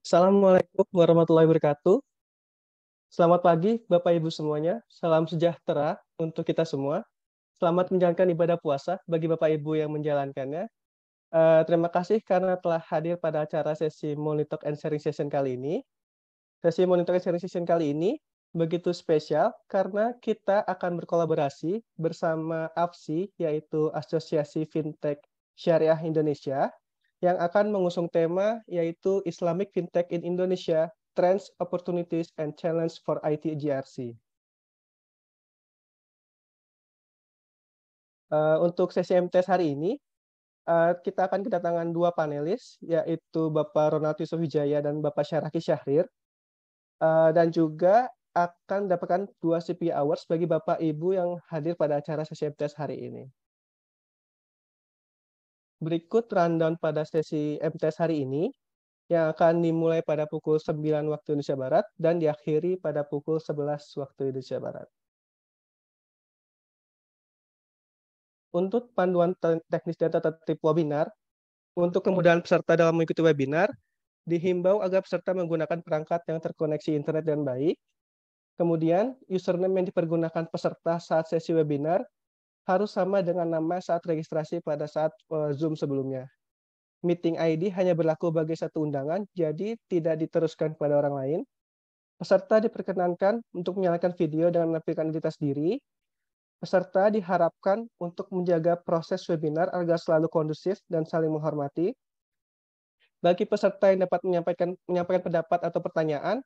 Assalamualaikum warahmatullahi wabarakatuh. Selamat pagi, Bapak Ibu semuanya. Salam sejahtera untuk kita semua. Selamat menjalankan ibadah puasa bagi Bapak Ibu yang menjalankannya. Terima kasih karena telah hadir pada acara sesi Money Talk and Sharing Session kali ini. Sesi Money Talk and Sharing Session kali ini begitu spesial karena kita akan berkolaborasi bersama AFSI, yaitu Asosiasi Fintech Syariah Indonesia, yang akan mengusung tema yaitu Islamic Fintech in Indonesia, Trends, Opportunities, and Challenge for IT GRC. Untuk sesi MTS hari ini, kita akan kedatangan dua panelis, yaitu Bapak Ronald Yusuf Wijaya dan Bapak Syaraki Syahrir, dan juga akan mendapatkan 2 CP Awards bagi Bapak Ibu yang hadir pada acara sesi MTS hari ini. Berikut rundown pada sesi MTS hari ini, yang akan dimulai pada pukul 9 waktu Indonesia Barat dan diakhiri pada pukul 11 waktu Indonesia Barat. Untuk panduan teknis dan tata tertib webinar, untuk kemudahan peserta dalam mengikuti webinar, dihimbau agar peserta menggunakan perangkat yang terkoneksi internet dan baik. Kemudian, username yang dipergunakan peserta saat sesi webinar harus sama dengan nama saat registrasi pada saat Zoom sebelumnya. Meeting ID hanya berlaku bagi satu undangan, jadi tidak diteruskan kepada orang lain. Peserta diperkenankan untuk menyalakan video dengan menampilkan identitas diri. Peserta diharapkan untuk menjaga proses webinar agar selalu kondusif dan saling menghormati. Bagi peserta yang dapat menyampaikan pendapat atau pertanyaan,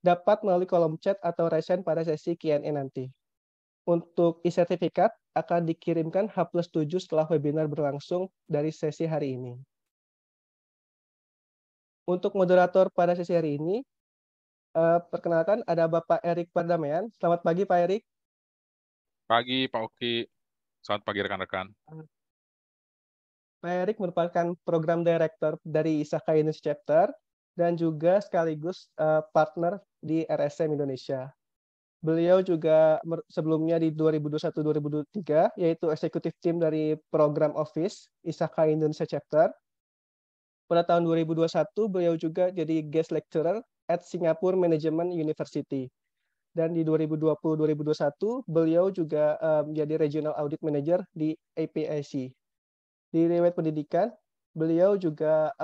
dapat melalui kolom chat atau raise hand pada sesi Q&A nanti. Untuk e-sertifikat akan dikirimkan H+7 setelah webinar berlangsung dari sesi hari ini. Untuk moderator pada sesi hari ini, perkenalkan ada Bapak Erik Pardamaian. Selamat pagi Pak Erik. Pagi Pak Oki, selamat pagi rekan-rekan. Pak Erik merupakan program director dari ISAKA Indonesia Chapter dan juga sekaligus partner di RSM Indonesia. Beliau juga sebelumnya di 2021-2023, yaitu Executive Team dari Program Office ISAKA Indonesia Chapter. Pada tahun 2021, beliau juga jadi guest lecturer at Singapore Management University. Dan di 2020-2021, beliau juga menjadi Regional Audit Manager di APIC. Di riwayat pendidikan, beliau juga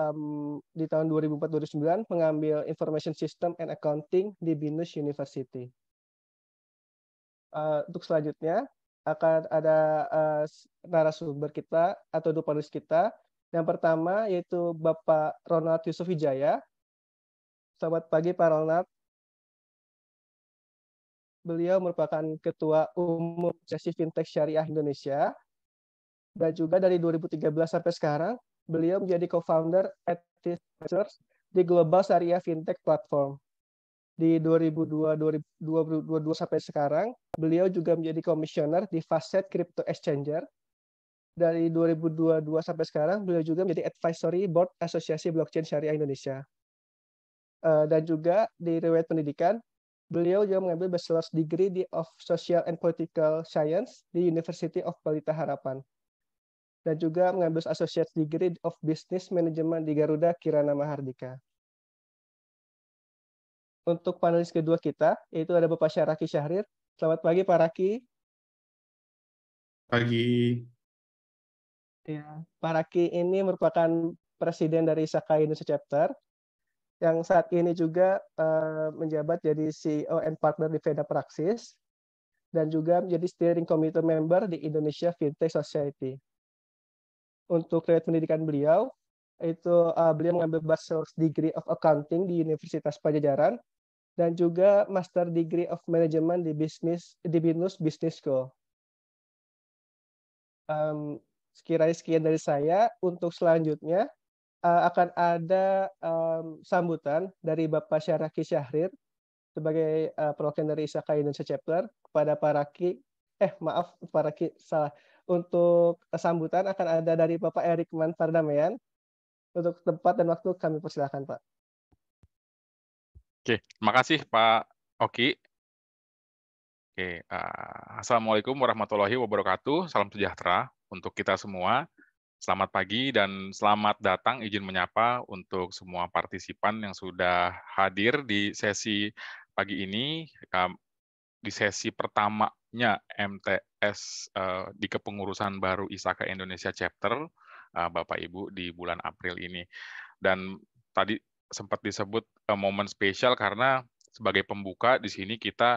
di tahun 2004-2009 mengambil Information System and Accounting di BINUS University. Untuk selanjutnya akan ada narasumber kita atau dua panelis kita. Yang pertama yaitu Bapak Ronald Yusuf Wijaya. Selamat pagi Pak Ronald. Beliau merupakan Ketua Umum Asosiasi Fintech Syariah Indonesia. Dan juga dari 2013 sampai sekarang, beliau menjadi co-founder at di Global Syariah Fintech Platform. Di 2022 sampai sekarang, beliau juga menjadi komisioner di Facet Crypto Exchanger. Dari 2022 sampai sekarang, beliau juga menjadi advisory board Asosiasi Blockchain Syariah Indonesia. Dan juga di riwayat pendidikan, beliau juga mengambil bachelor's degree of Social and Political Science di University of Pelita Harapan. Dan juga mengambil associate degree of Business Management di Garuda Kirana Mahardika. Untuk panelis kedua kita, yaitu ada Bapak Syaraki Syahrir. Selamat pagi, Pak Raki. Pagi. Ya, Pak Raki ini merupakan Presiden dari ISAKA Indonesia Chapter, yang saat ini juga menjabat jadi CEO and Partner di Veda Praxis, dan juga menjadi Steering Committee Member di Indonesia Fintech Society. Untuk riwayat pendidikan beliau, beliau mengambil Bachelor's Degree of Accounting di Universitas Pajajaran, dan juga Master Degree of Management di BINUS Business School. Sekiranya sekian dari saya. Untuk selanjutnya akan ada sambutan dari Bapak Syaraki Syahrir sebagai perwakilan dari ISAKA Indonesia Chapter kepada Pak Raki. Maaf Pak Raki, salah. Untuk sambutan akan ada dari Bapak Erik Pardamaian. Untuk tempat dan waktu kami persilakan Pak. Oke, terima kasih Pak Oki. Assalamualaikum warahmatullahi wabarakatuh. Salam sejahtera untuk kita semua. Selamat pagi dan selamat datang, izin menyapa untuk semua partisipan yang sudah hadir di sesi pagi ini, di sesi pertamanya MTS di kepengurusan baru ISAKA Indonesia Chapter, Bapak Ibu di bulan April ini. Dan tadi sempat disebut momen spesial karena sebagai pembuka di sini kita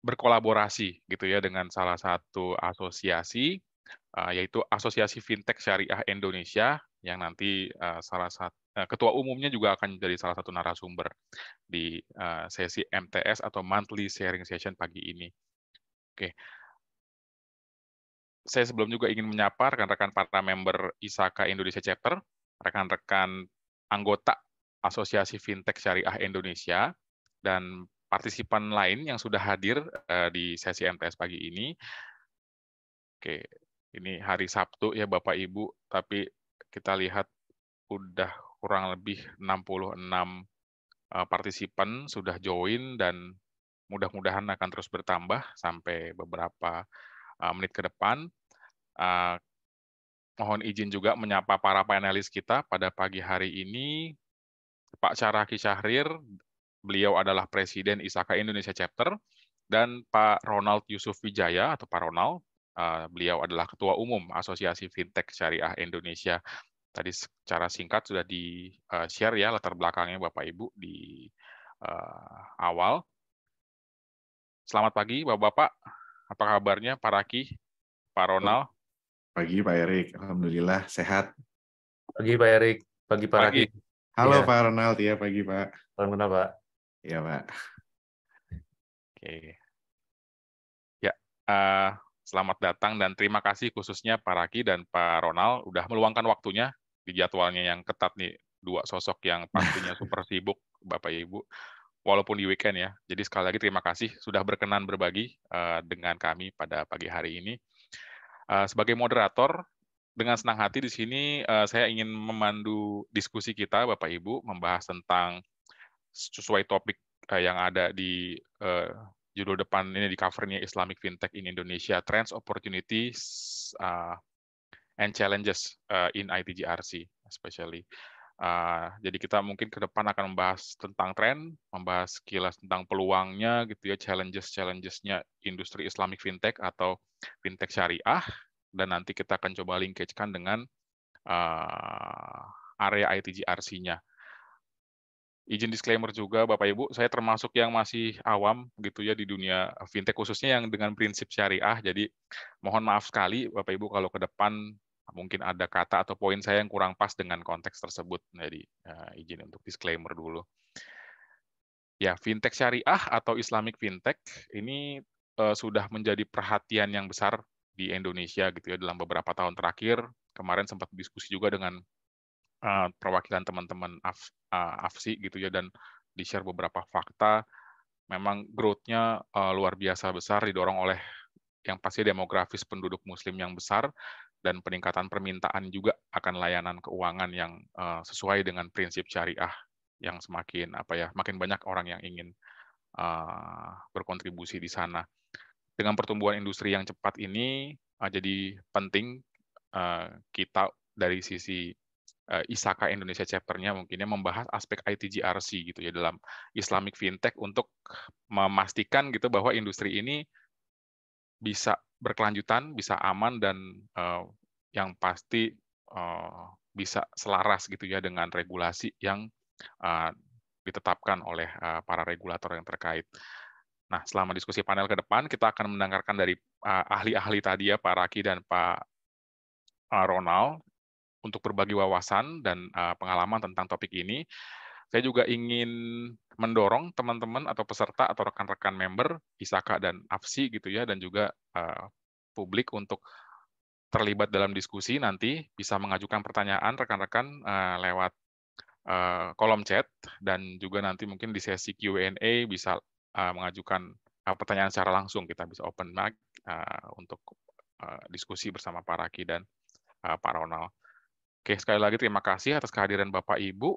berkolaborasi gitu ya dengan salah satu asosiasi, yaitu Asosiasi Fintech Syariah Indonesia yang nanti ketua umumnya juga akan menjadi salah satu narasumber di sesi MTS atau Monthly Sharing Session pagi ini. Oke, saya sebelum juga ingin menyapa rekan-rekan para member ISAKA Indonesia Chapter, rekan-rekan anggota Asosiasi Fintech Syariah Indonesia, dan partisipan lain yang sudah hadir di sesi MTS pagi ini. Oke, ini hari Sabtu ya Bapak Ibu, tapi kita lihat udah kurang lebih 66 partisipan sudah join dan mudah-mudahan akan terus bertambah sampai beberapa menit ke depan. Mohon izin juga menyapa para panelis kita pada pagi hari ini. Pak Syaraki Syahrir, beliau adalah Presiden ISAKA Indonesia Chapter, dan Pak Ronald Yusuf Wijaya atau Pak Ronald, beliau adalah Ketua Umum Asosiasi Fintech Syariah Indonesia. Tadi secara singkat sudah di-share ya latar belakangnya Bapak Ibu di awal. Selamat pagi Bapak-Bapak, apa kabarnya Pak Raki, Pak Ronald? Pagi Pak Erik, Alhamdulillah sehat. Pagi Pak Erik, pagi Pak Raki. Halo ya. Pak Ronald, ya pagi Pak. Selamat Pak. Iya Pak. Oke. Ya, selamat datang dan terima kasih khususnya Pak Raki dan Pak Ronald udah meluangkan waktunya di jadwalnya yang ketat nih, dua sosok yang pastinya super sibuk Bapak Ibu, walaupun di weekend ya. Jadi sekali lagi terima kasih sudah berkenan berbagi dengan kami pada pagi hari ini. Sebagai moderator, dengan senang hati di sini saya ingin memandu diskusi kita, Bapak Ibu, membahas tentang sesuai topik yang ada di judul depan ini di covernya Islamic Fintech in Indonesia, Trends, Opportunities, and Challenges in ITGRC, especially. Jadi kita mungkin ke depan akan membahas tentang tren, membahas sekilas tentang peluangnya, gitu ya, challenges-nya industri Islamic Fintech atau Fintech Syariah, dan nanti kita akan coba linkage-kan dengan area ITGRC-nya. Izin disclaimer juga Bapak Ibu, saya termasuk yang masih awam gitu ya di dunia fintech khususnya yang dengan prinsip syariah. Jadi mohon maaf sekali Bapak Ibu kalau ke depan mungkin ada kata atau poin saya yang kurang pas dengan konteks tersebut. Jadi izin untuk disclaimer dulu. Ya, fintech syariah atau Islamic fintech ini sudah menjadi perhatian yang besar di Indonesia gitu ya dalam beberapa tahun terakhir. Kemarin sempat diskusi juga dengan perwakilan teman-teman AFSI gitu ya, dan di-share beberapa fakta. Memang growth-nya luar biasa besar, didorong oleh yang pasti demografis penduduk muslim yang besar, dan peningkatan permintaan juga akan layanan keuangan yang sesuai dengan prinsip syariah yang makin banyak orang yang ingin berkontribusi di sana. Dengan pertumbuhan industri yang cepat ini, jadi penting kita dari sisi ISAKA Indonesia Chapter-nya mungkinnya membahas aspek ITGRC gitu ya dalam Islamic Fintech untuk memastikan gitu bahwa industri ini bisa berkelanjutan, bisa aman, dan yang pasti bisa selaras gitu ya dengan regulasi yang ditetapkan oleh para regulator yang terkait. Nah, selama diskusi panel ke depan, kita akan mendengarkan dari ahli-ahli tadi ya, Pak Raki dan Pak Ronald, untuk berbagi wawasan dan pengalaman tentang topik ini. Saya juga ingin mendorong teman-teman atau peserta atau rekan-rekan member ISAKA dan AFSI gitu ya, dan juga publik untuk terlibat dalam diskusi. Nanti bisa mengajukan pertanyaan rekan-rekan lewat kolom chat, dan juga nanti mungkin di sesi Q&A bisa mengajukan pertanyaan secara langsung. Kita bisa open mic untuk diskusi bersama Pak Raki dan Pak Ronald. Oke, sekali lagi terima kasih atas kehadiran Bapak Ibu.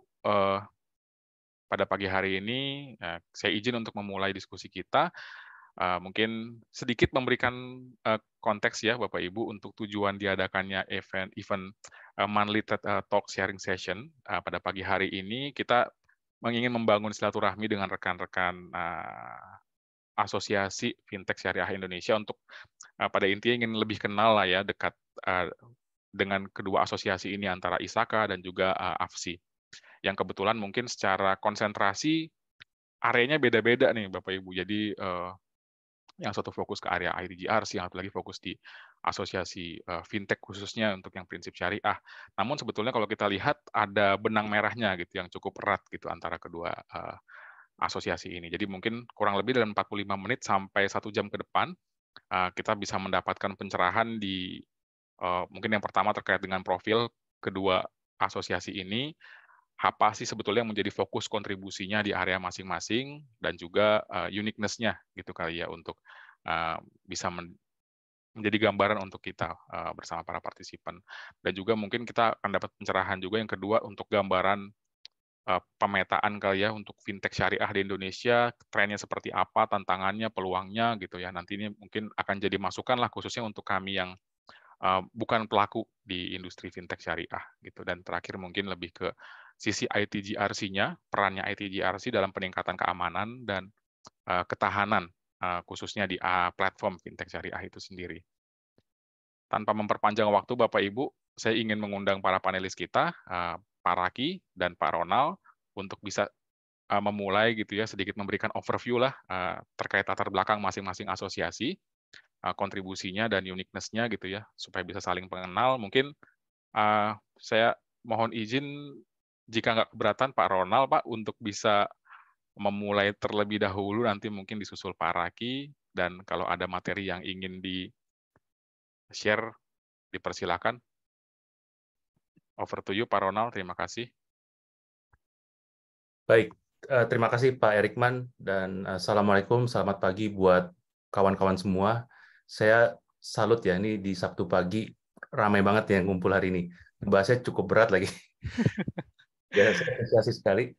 Pada pagi hari ini, saya izin untuk memulai diskusi kita. Mungkin sedikit memberikan konteks ya Bapak Ibu untuk tujuan diadakannya event monthly talk sharing session pada pagi hari ini. Kita ingin membangun silaturahmi dengan rekan-rekan asosiasi fintech syariah Indonesia untuk pada intinya ingin lebih kenal lah ya, dekat dengan kedua asosiasi ini antara ISAKA dan juga AFSI. Yang kebetulan mungkin secara konsentrasi areanya beda-beda nih Bapak Ibu. Jadi yang satu fokus ke area ITGRC, yang satu lagi fokus di asosiasi fintech khususnya untuk yang prinsip syariah. Namun sebetulnya kalau kita lihat ada benang merahnya gitu yang cukup erat gitu antara kedua asosiasi ini. Jadi mungkin kurang lebih dalam 45 menit sampai 1 jam ke depan kita bisa mendapatkan pencerahan di mungkin yang pertama terkait dengan profil kedua asosiasi ini, apa sih sebetulnya yang menjadi fokus kontribusinya di area masing-masing, dan juga uniqueness-nya gitu kali ya, untuk bisa menjadi gambaran untuk kita bersama para partisipan. Dan juga mungkin kita akan dapat pencerahan juga yang kedua untuk gambaran pemetaan kali ya untuk fintech syariah di Indonesia, trennya seperti apa, tantangannya, peluangnya gitu ya. Nanti ini mungkin akan jadi masukan lah khususnya untuk kami yang bukan pelaku di industri fintech syariah gitu. Dan terakhir mungkin lebih ke sisi ITGRC-nya, perannya ITGRC dalam peningkatan keamanan dan ketahanan khususnya di platform fintech syariah itu sendiri. Tanpa memperpanjang waktu Bapak Ibu, saya ingin mengundang para panelis kita, Pak Raki dan Pak Ronald, untuk bisa memulai gitu ya, sedikit memberikan overview lah terkait latar belakang masing-masing asosiasi, kontribusinya dan uniqueness-nya gitu ya, supaya bisa saling mengenal. Mungkin saya mohon izin jika nggak keberatan Pak Ronald, Pak, untuk bisa memulai terlebih dahulu, nanti mungkin disusul Pak Raki, dan kalau ada materi yang ingin di-share, dipersilakan. Over to you, Pak Ronald, terima kasih. Baik, terima kasih Pak Erikman, dan Assalamualaikum, selamat pagi buat kawan-kawan semua. Saya salut ya, ini di Sabtu pagi, ramai banget yang ngumpul hari ini. Bahasanya cukup berat lagi. Ya, saya apresiasi sekali.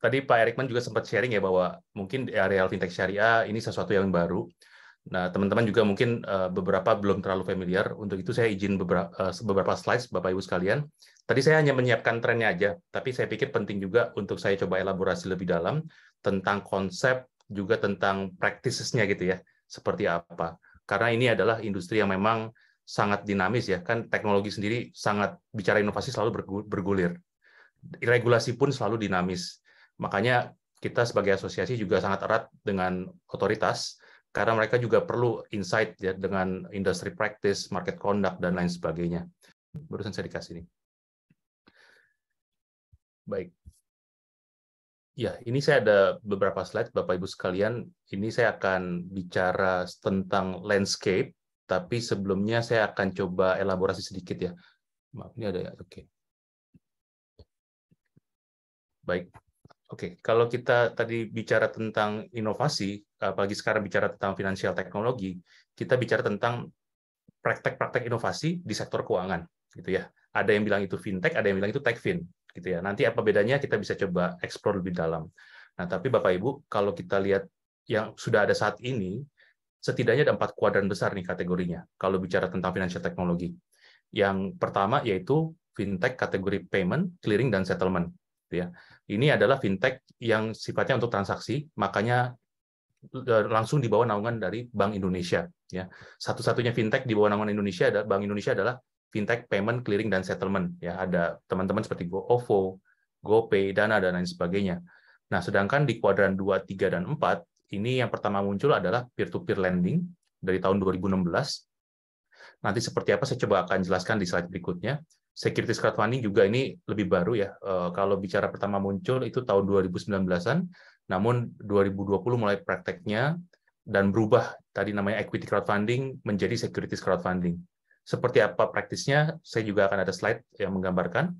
Tadi Pak Erikman juga sempat sharing ya bahwa mungkin di area fintech syariah ini sesuatu yang baru. Nah, teman-teman juga mungkin beberapa belum terlalu familiar. Untuk itu saya izin beberapa slides Bapak Ibu sekalian. Tadi saya hanya menyiapkan trennya aja, tapi saya pikir penting juga untuk saya coba elaborasi lebih dalam tentang konsep, juga tentang practices-nya gitu ya, seperti apa. Karena ini adalah industri yang memang sangat dinamis ya, kan teknologi sendiri sangat, bicara inovasi selalu bergulir. Regulasi pun selalu dinamis. Makanya kita sebagai asosiasi juga sangat erat dengan otoritas, karena mereka juga perlu insight ya dengan industry practice, market conduct, dan lain sebagainya. Barusan saya dikasih ini. Baik. Ya, ini saya ada beberapa slide, Bapak Ibu sekalian. Ini saya akan bicara tentang landscape, tapi sebelumnya saya akan coba elaborasi sedikit ya. Maaf, ini ada ya, oke. Baik, oke. Kalau kita tadi bicara tentang inovasi, apalagi sekarang bicara tentang financial teknologi, kita bicara tentang praktek-praktek inovasi di sektor keuangan, gitu ya. Ada yang bilang itu fintech, ada yang bilang itu techfin, gitu ya. Nanti apa bedanya kita bisa coba explore lebih dalam. Nah, tapi Bapak Ibu, kalau kita lihat yang sudah ada saat ini, setidaknya ada 4 kuadran besar nih kategorinya. Kalau bicara tentang financial teknologi, yang pertama yaitu fintech kategori payment, clearing, dan settlement. Ya. Ini adalah fintech yang sifatnya untuk transaksi, makanya langsung di bawah naungan dari Bank Indonesia. Ya. Satu-satunya fintech di bawah naungan Indonesia, Bank Indonesia adalah fintech payment, clearing, dan settlement. Ya, ada teman-teman seperti GoOvo, GoPay, Dana, dan lain sebagainya. Nah, sedangkan di kuadran 2, 3, dan 4, ini yang pertama muncul adalah peer-to-peer lending dari tahun 2016. Nanti seperti apa saya coba akan jelaskan di slide berikutnya. Securities crowdfunding juga ini lebih baru ya. Kalau bicara pertama muncul itu tahun 2019-an, namun 2020 mulai prakteknya dan berubah. Tadi namanya equity crowdfunding menjadi securities crowdfunding. Seperti apa praktisnya, saya juga akan ada slide yang menggambarkan.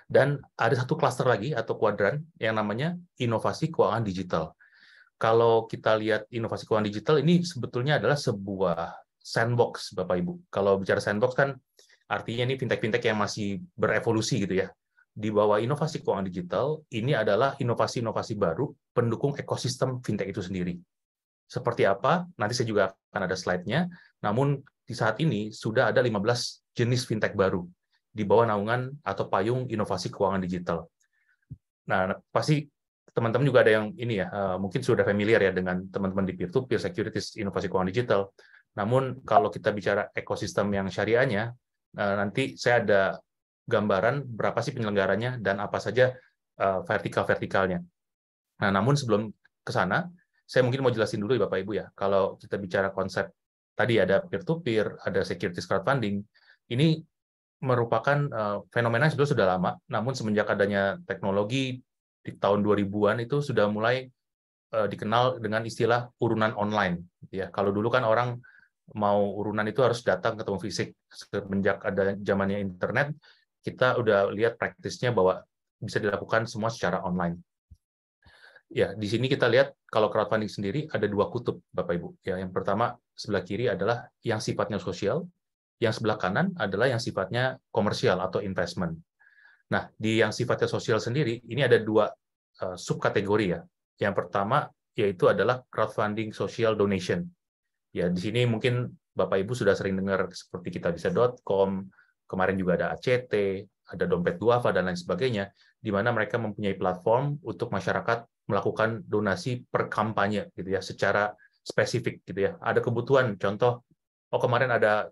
Dan ada satu klaster lagi atau kuadran yang namanya inovasi keuangan digital. Kalau kita lihat inovasi keuangan digital ini sebetulnya adalah sebuah sandbox, Bapak Ibu. Kalau bicara sandbox kan artinya ini fintech-fintech yang masih berevolusi gitu ya. Di bawah inovasi keuangan digital, ini adalah inovasi-inovasi baru pendukung ekosistem fintech itu sendiri. Seperti apa? Nanti saya juga akan ada slide-nya. Namun di saat ini sudah ada 15 jenis fintech baru di bawah naungan atau payung inovasi keuangan digital. Nah, pasti teman-teman juga ada yang ini ya, mungkin sudah familiar ya dengan teman-teman di peer-to-peer securities inovasi keuangan digital. Namun kalau kita bicara ekosistem yang syariahnya, nanti saya ada gambaran berapa sih penyelenggaranya dan apa saja vertikal-vertikalnya. Nah, namun sebelum ke sana, saya mungkin mau jelasin dulu ya Bapak Ibu ya. Kalau kita bicara konsep tadi ada peer-to-peer, ada securities crowdfunding, ini merupakan fenomena yang sudah lama, namun semenjak adanya teknologi di tahun 2000-an itu sudah mulai dikenal dengan istilah urunan online. Ya, kalau dulu kan orang mau urunan itu harus datang ketemu fisik. Semenjak ada zamannya internet, kita udah lihat praktisnya bahwa bisa dilakukan semua secara online. Ya, di sini kita lihat kalau crowdfunding sendiri ada dua kutub, Bapak Ibu. Ya, yang pertama sebelah kiri adalah yang sifatnya sosial, yang sebelah kanan adalah yang sifatnya komersial atau investment. Nah, di yang sifatnya sosial sendiri ini ada dua subkategori ya. Yang pertama yaitu adalah crowdfunding social donation. Ya, di sini mungkin Bapak Ibu sudah sering dengar seperti kitabisa.com, kemarin juga ada ACT, ada Dompet Duafa dan lain sebagainya, di mana mereka mempunyai platform untuk masyarakat melakukan donasi per kampanye gitu ya, secara spesifik gitu ya. Ada kebutuhan, contoh, kemarin ada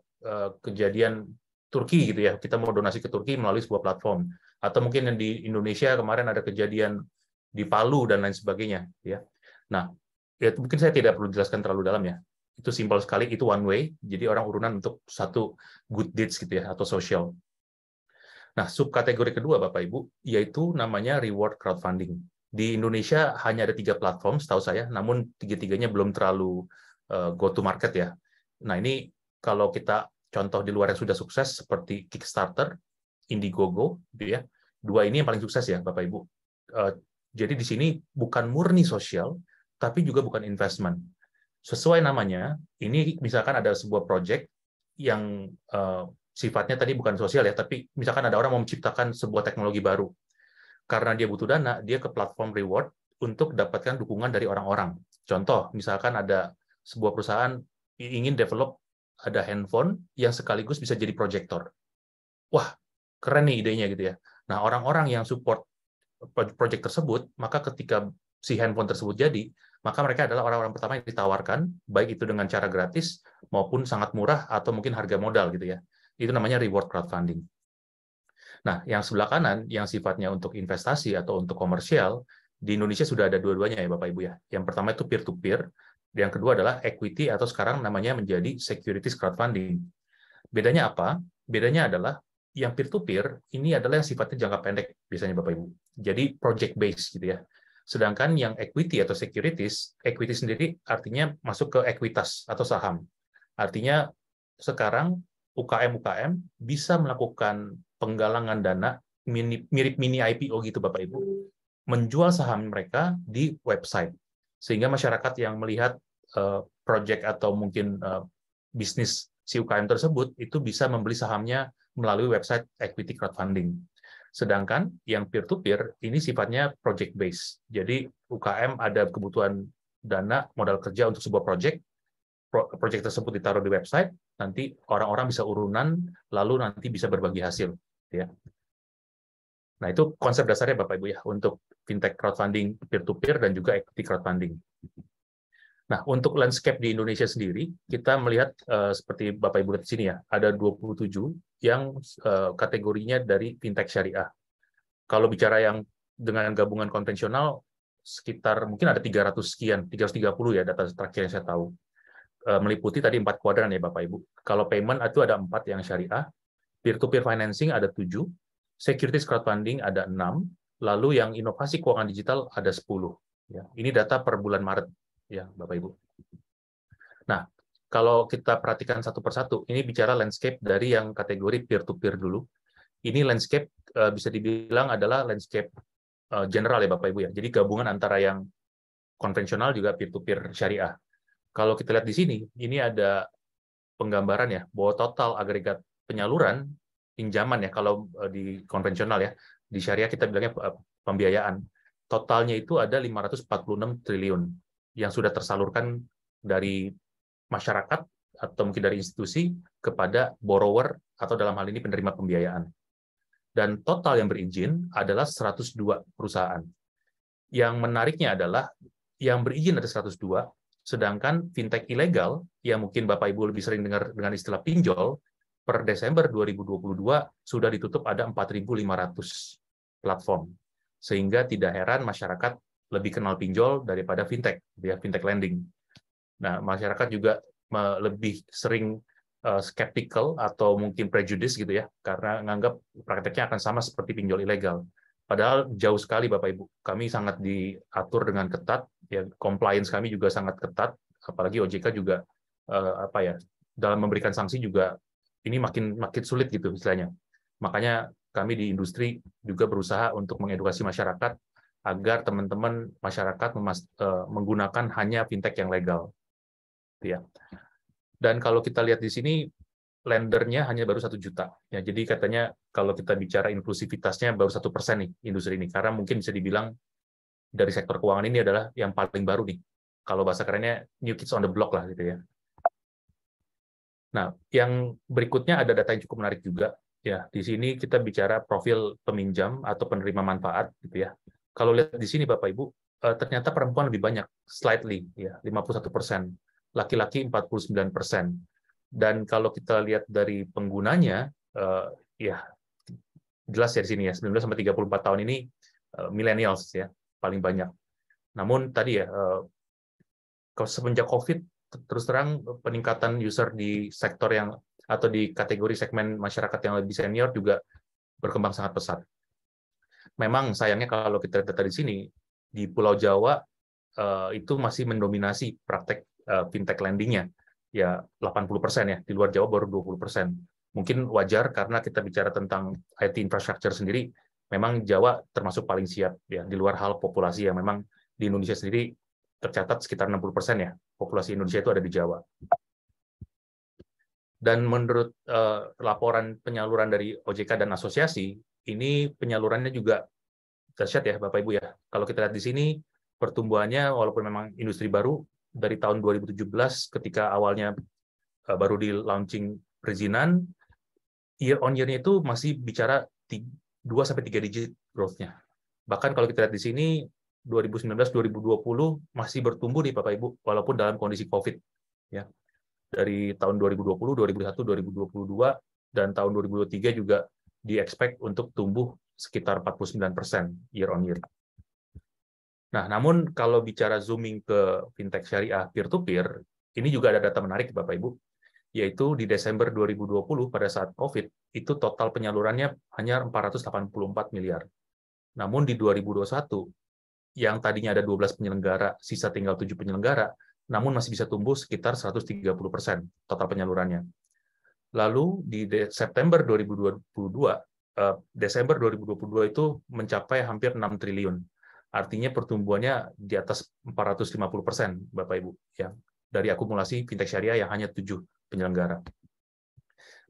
kejadian Turki gitu ya, kita mau donasi ke Turki melalui sebuah platform, atau mungkin yang di Indonesia kemarin ada kejadian di Palu dan lain sebagainya ya. Nah, ya mungkin saya tidak perlu jelaskan terlalu dalam ya. Itu simpel sekali, itu one way, jadi orang urunan untuk satu good deeds gitu ya, atau social. Nah, subkategori kedua Bapak Ibu, yaitu namanya reward crowdfunding. Di Indonesia hanya ada 3 platform, setahu saya, namun tiga-tiganya belum terlalu go to market ya. Nah, ini kalau kita contoh di luar yang sudah sukses, seperti Kickstarter, Indiegogo, gitu ya. 2 ini yang paling sukses ya Bapak Ibu. Jadi di sini bukan murni sosial, tapi juga bukan investment. Sesuai namanya, ini misalkan ada sebuah project yang sifatnya tadi bukan sosial ya, tapi misalkan ada orang mau menciptakan sebuah teknologi baru. Karena dia butuh dana, dia ke platform reward untuk dapatkan dukungan dari orang-orang. Contoh, misalkan ada sebuah perusahaan ingin develop ada handphone yang sekaligus bisa jadi proyektor. Wah, keren nih idenya gitu ya. Nah, orang-orang yang support project tersebut, maka ketika si handphone tersebut jadi, maka mereka adalah orang-orang pertama yang ditawarkan, baik itu dengan cara gratis maupun sangat murah atau mungkin harga modal gitu ya. Itu namanya reward crowdfunding. Nah, yang sebelah kanan, yang sifatnya untuk investasi atau untuk komersial, di Indonesia sudah ada dua-duanya ya Bapak Ibu ya. Yang pertama itu peer-to-peer, yang kedua adalah equity atau sekarang namanya menjadi securities crowdfunding. Bedanya apa? Bedanya adalah yang peer-to-peer ini adalah yang sifatnya jangka pendek biasanya Bapak Ibu. Jadi project based gitu ya. Sedangkan yang equity atau securities, equity sendiri artinya masuk ke ekuitas atau saham. Artinya sekarang UKM-UKM bisa melakukan penggalangan dana mirip mini IPO gitu Bapak Ibu, menjual saham mereka di website. Sehingga masyarakat yang melihat project atau mungkin bisnis si UKM tersebut itu bisa membeli sahamnya melalui website equity crowdfunding. Sedangkan yang peer-to-peer ini sifatnya project based. Jadi UKM ada kebutuhan dana modal kerja untuk sebuah project tersebut ditaruh di website, nanti orang-orang bisa urunan, lalu nanti bisa berbagi hasil. Ya. Nah, itu konsep dasarnya Bapak Ibu ya, untuk fintech crowdfunding peer-to-peer dan juga equity crowdfunding. Nah, untuk landscape di Indonesia sendiri, kita melihat seperti Bapak Ibu lihat di sini ya, ada 27 yang kategorinya dari fintech syariah. Kalau bicara yang dengan gabungan konvensional, sekitar mungkin ada 300 sekian, 330 ya data terakhir yang saya tahu. Meliputi tadi 4 kuadran ya Bapak Ibu. Kalau payment itu ada 4 yang syariah, peer-to-peer financing ada 7, securities crowdfunding ada 6, lalu yang inovasi keuangan digital ada 10. Ya, ini data per bulan Maret ya Bapak Ibu. Nah, kalau kita perhatikan satu persatu, ini bicara landscape dari yang kategori peer-to-peer dulu. Ini landscape bisa dibilang adalah landscape general ya Bapak Ibu ya. Jadi gabungan antara yang konvensional juga peer-to-peer syariah. Kalau kita lihat di sini, ini ada penggambaran ya, bahwa total agregat penyaluran pinjaman ya, kalau di konvensional ya, di syariah kita bilangnya pembiayaan. Totalnya itu ada 546 triliun yang sudah tersalurkan dari masyarakat atau mungkin dari institusi kepada borrower atau dalam hal ini penerima pembiayaan. Dan total yang berizin adalah 102 perusahaan. Yang menariknya adalah yang berizin ada 102, sedangkan fintech ilegal yang mungkin Bapak Ibu lebih sering dengar dengan istilah pinjol, per Desember 2022 sudah ditutup ada 4.500 platform. Sehingga tidak heran masyarakat lebih kenal pinjol daripada fintech, ya, fintech lending. Nah, masyarakat juga lebih sering skeptical atau mungkin prejudice gitu ya, karena menganggap prakteknya akan sama seperti pinjol ilegal. Padahal jauh sekali Bapak Ibu. Kami sangat diatur dengan ketat, ya, compliance kami juga sangat ketat, apalagi OJK juga dalam memberikan sanksi juga ini makin sulit gitu istilahnya. Makanya kami di industri juga berusaha untuk mengedukasi masyarakat agar teman-teman masyarakat menggunakan hanya fintech yang legal. Ya. Dan kalau kita lihat di sini, lendernya hanya baru 1 juta. Ya, jadi katanya kalau kita bicara inklusivitasnya baru 1% nih industri ini, karena mungkin bisa dibilang dari sektor keuangan ini adalah yang paling baru nih. Kalau bahasa kerennya new kids on the block lah gitu ya. Nah, yang berikutnya ada data yang cukup menarik juga. Ya, di sini kita bicara profil peminjam atau penerima manfaat gitu ya. Kalau lihat di sini Bapak Ibu, ternyata perempuan lebih banyak, slightly ya, 51%. Laki-laki 49%. Dan kalau kita lihat dari penggunanya, ya jelas ya di sini ya, 19 sampai 34 tahun ini millennials ya, paling banyak. Namun tadi ya, semenjak COVID, terus terang peningkatan user di sektor yang atau di kategori segmen masyarakat yang lebih senior juga berkembang sangat pesat. Memang sayangnya kalau kita lihat di sini, di Pulau Jawa itu masih mendominasi praktek fintech lending-nya. Ya 80% ya, di luar Jawa baru 20%. Mungkin wajar karena kita bicara tentang IT infrastructure sendiri, memang Jawa termasuk paling siap ya, di luar hal populasi yang memang di Indonesia sendiri tercatat sekitar 60% ya, populasi Indonesia itu ada di Jawa. Dan menurut laporan penyaluran dari OJK dan asosiasi, ini penyalurannya juga dahsyat ya Bapak Ibu ya. Kalau kita lihat di sini, pertumbuhannya walaupun memang industri baru, dari tahun 2017 ketika awalnya baru di launching perizinan, year on year-nya itu masih bicara 2-3 digit growth-nya. Bahkan kalau kita lihat di sini 2019-2020 masih bertumbuh nih Bapak Ibu walaupun dalam kondisi Covid ya. Dari tahun 2020, 2021, 2022 dan tahun 2023 juga di-expect untuk tumbuh sekitar 49% year on year. Nah, namun kalau bicara zooming ke fintech syariah peer-to-peer, ini juga ada data menarik Bapak Ibu, yaitu di Desember 2020 pada saat COVID, itu total penyalurannya hanya 484 miliar. Namun di 2021, yang tadinya ada 12 penyelenggara, sisa tinggal 7 penyelenggara, namun masih bisa tumbuh sekitar 130% total penyalurannya. Lalu di September 2022, Desember 2022 itu mencapai hampir 6 triliun. Artinya pertumbuhannya di atas 450%, Bapak Ibu, ya, dari akumulasi fintech syariah yang hanya 7 penyelenggara.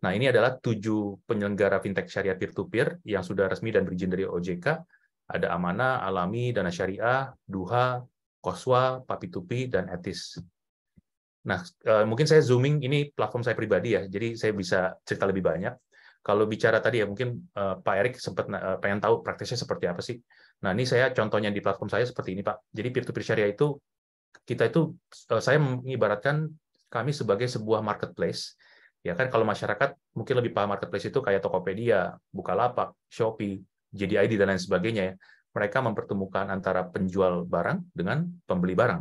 Nah, ini adalah 7 penyelenggara fintech syariah peer-to-peer yang sudah resmi dan berizin dari OJK. Ada Amanah, Alami, Dana Syariah, Duha, Koswa, Papi2P, dan Etis. Nah, mungkin saya zooming, ini platform saya pribadi ya, jadi saya bisa cerita lebih banyak. Kalau bicara tadi ya, mungkin Pak Erik sempat pengen tahu praktisnya seperti apa sih. Nah, ini saya contohnya di platform saya seperti ini, Pak. Jadi peer-to-peer syariah itu, saya mengibaratkan kami sebagai sebuah marketplace. Ya kan, kalau masyarakat mungkin lebih paham marketplace itu kayak Tokopedia, Bukalapak, Shopee, JDID, dan lain sebagainya ya. Mereka mempertemukan antara penjual barang dengan pembeli barang.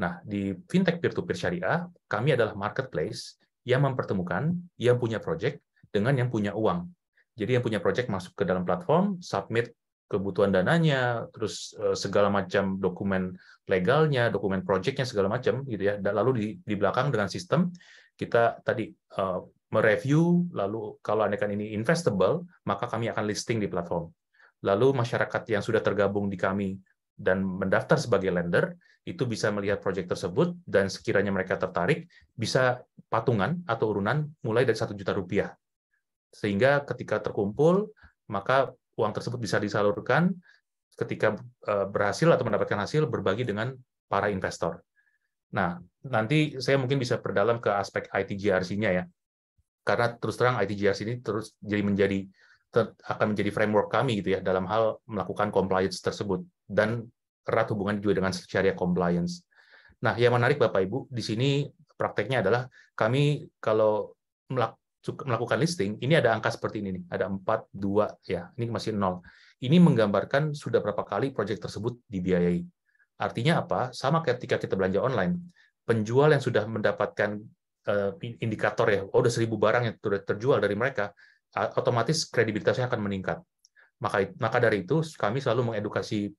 Nah, di fintech peer-to-peer syariah, kami adalah marketplace yang mempertemukan yang punya project dengan yang punya uang. Jadi yang punya project masuk ke dalam platform, submit kebutuhan dananya, terus segala macam dokumen legalnya, dokumen projectnya segala macam gitu ya. Dan lalu di belakang dengan sistem kita tadi mereview, lalu kalau andekan ini investable, maka kami akan listing di platform. Lalu masyarakat yang sudah tergabung di kami dan mendaftar sebagai lender itu bisa melihat proyek tersebut dan sekiranya mereka tertarik bisa patungan atau urunan mulai dari 1 juta rupiah. Sehingga ketika terkumpul maka uang tersebut bisa disalurkan, ketika berhasil atau mendapatkan hasil berbagi dengan para investor. Nah, nanti saya mungkin bisa perdalam ke aspek ITGRC-nya ya. Karena terus terang ITGRC ini terus akan menjadi framework kami gitu ya dalam hal melakukan compliance tersebut dan erat hubungan juga dengan Syariah compliance. Nah, yang menarik Bapak Ibu di sini prakteknya adalah kami kalau melakukan listing ini ada angka seperti ini nih, ada 4, 2 ya, ini masih 0. Ini menggambarkan sudah berapa kali proyek tersebut dibiayai. Artinya apa? Sama ketika kita belanja online, penjual yang sudah mendapatkan indikator ya, udah 1.000 barang yang sudah terjual dari mereka, otomatis kredibilitasnya akan meningkat. Maka dari itu kami selalu mengedukasi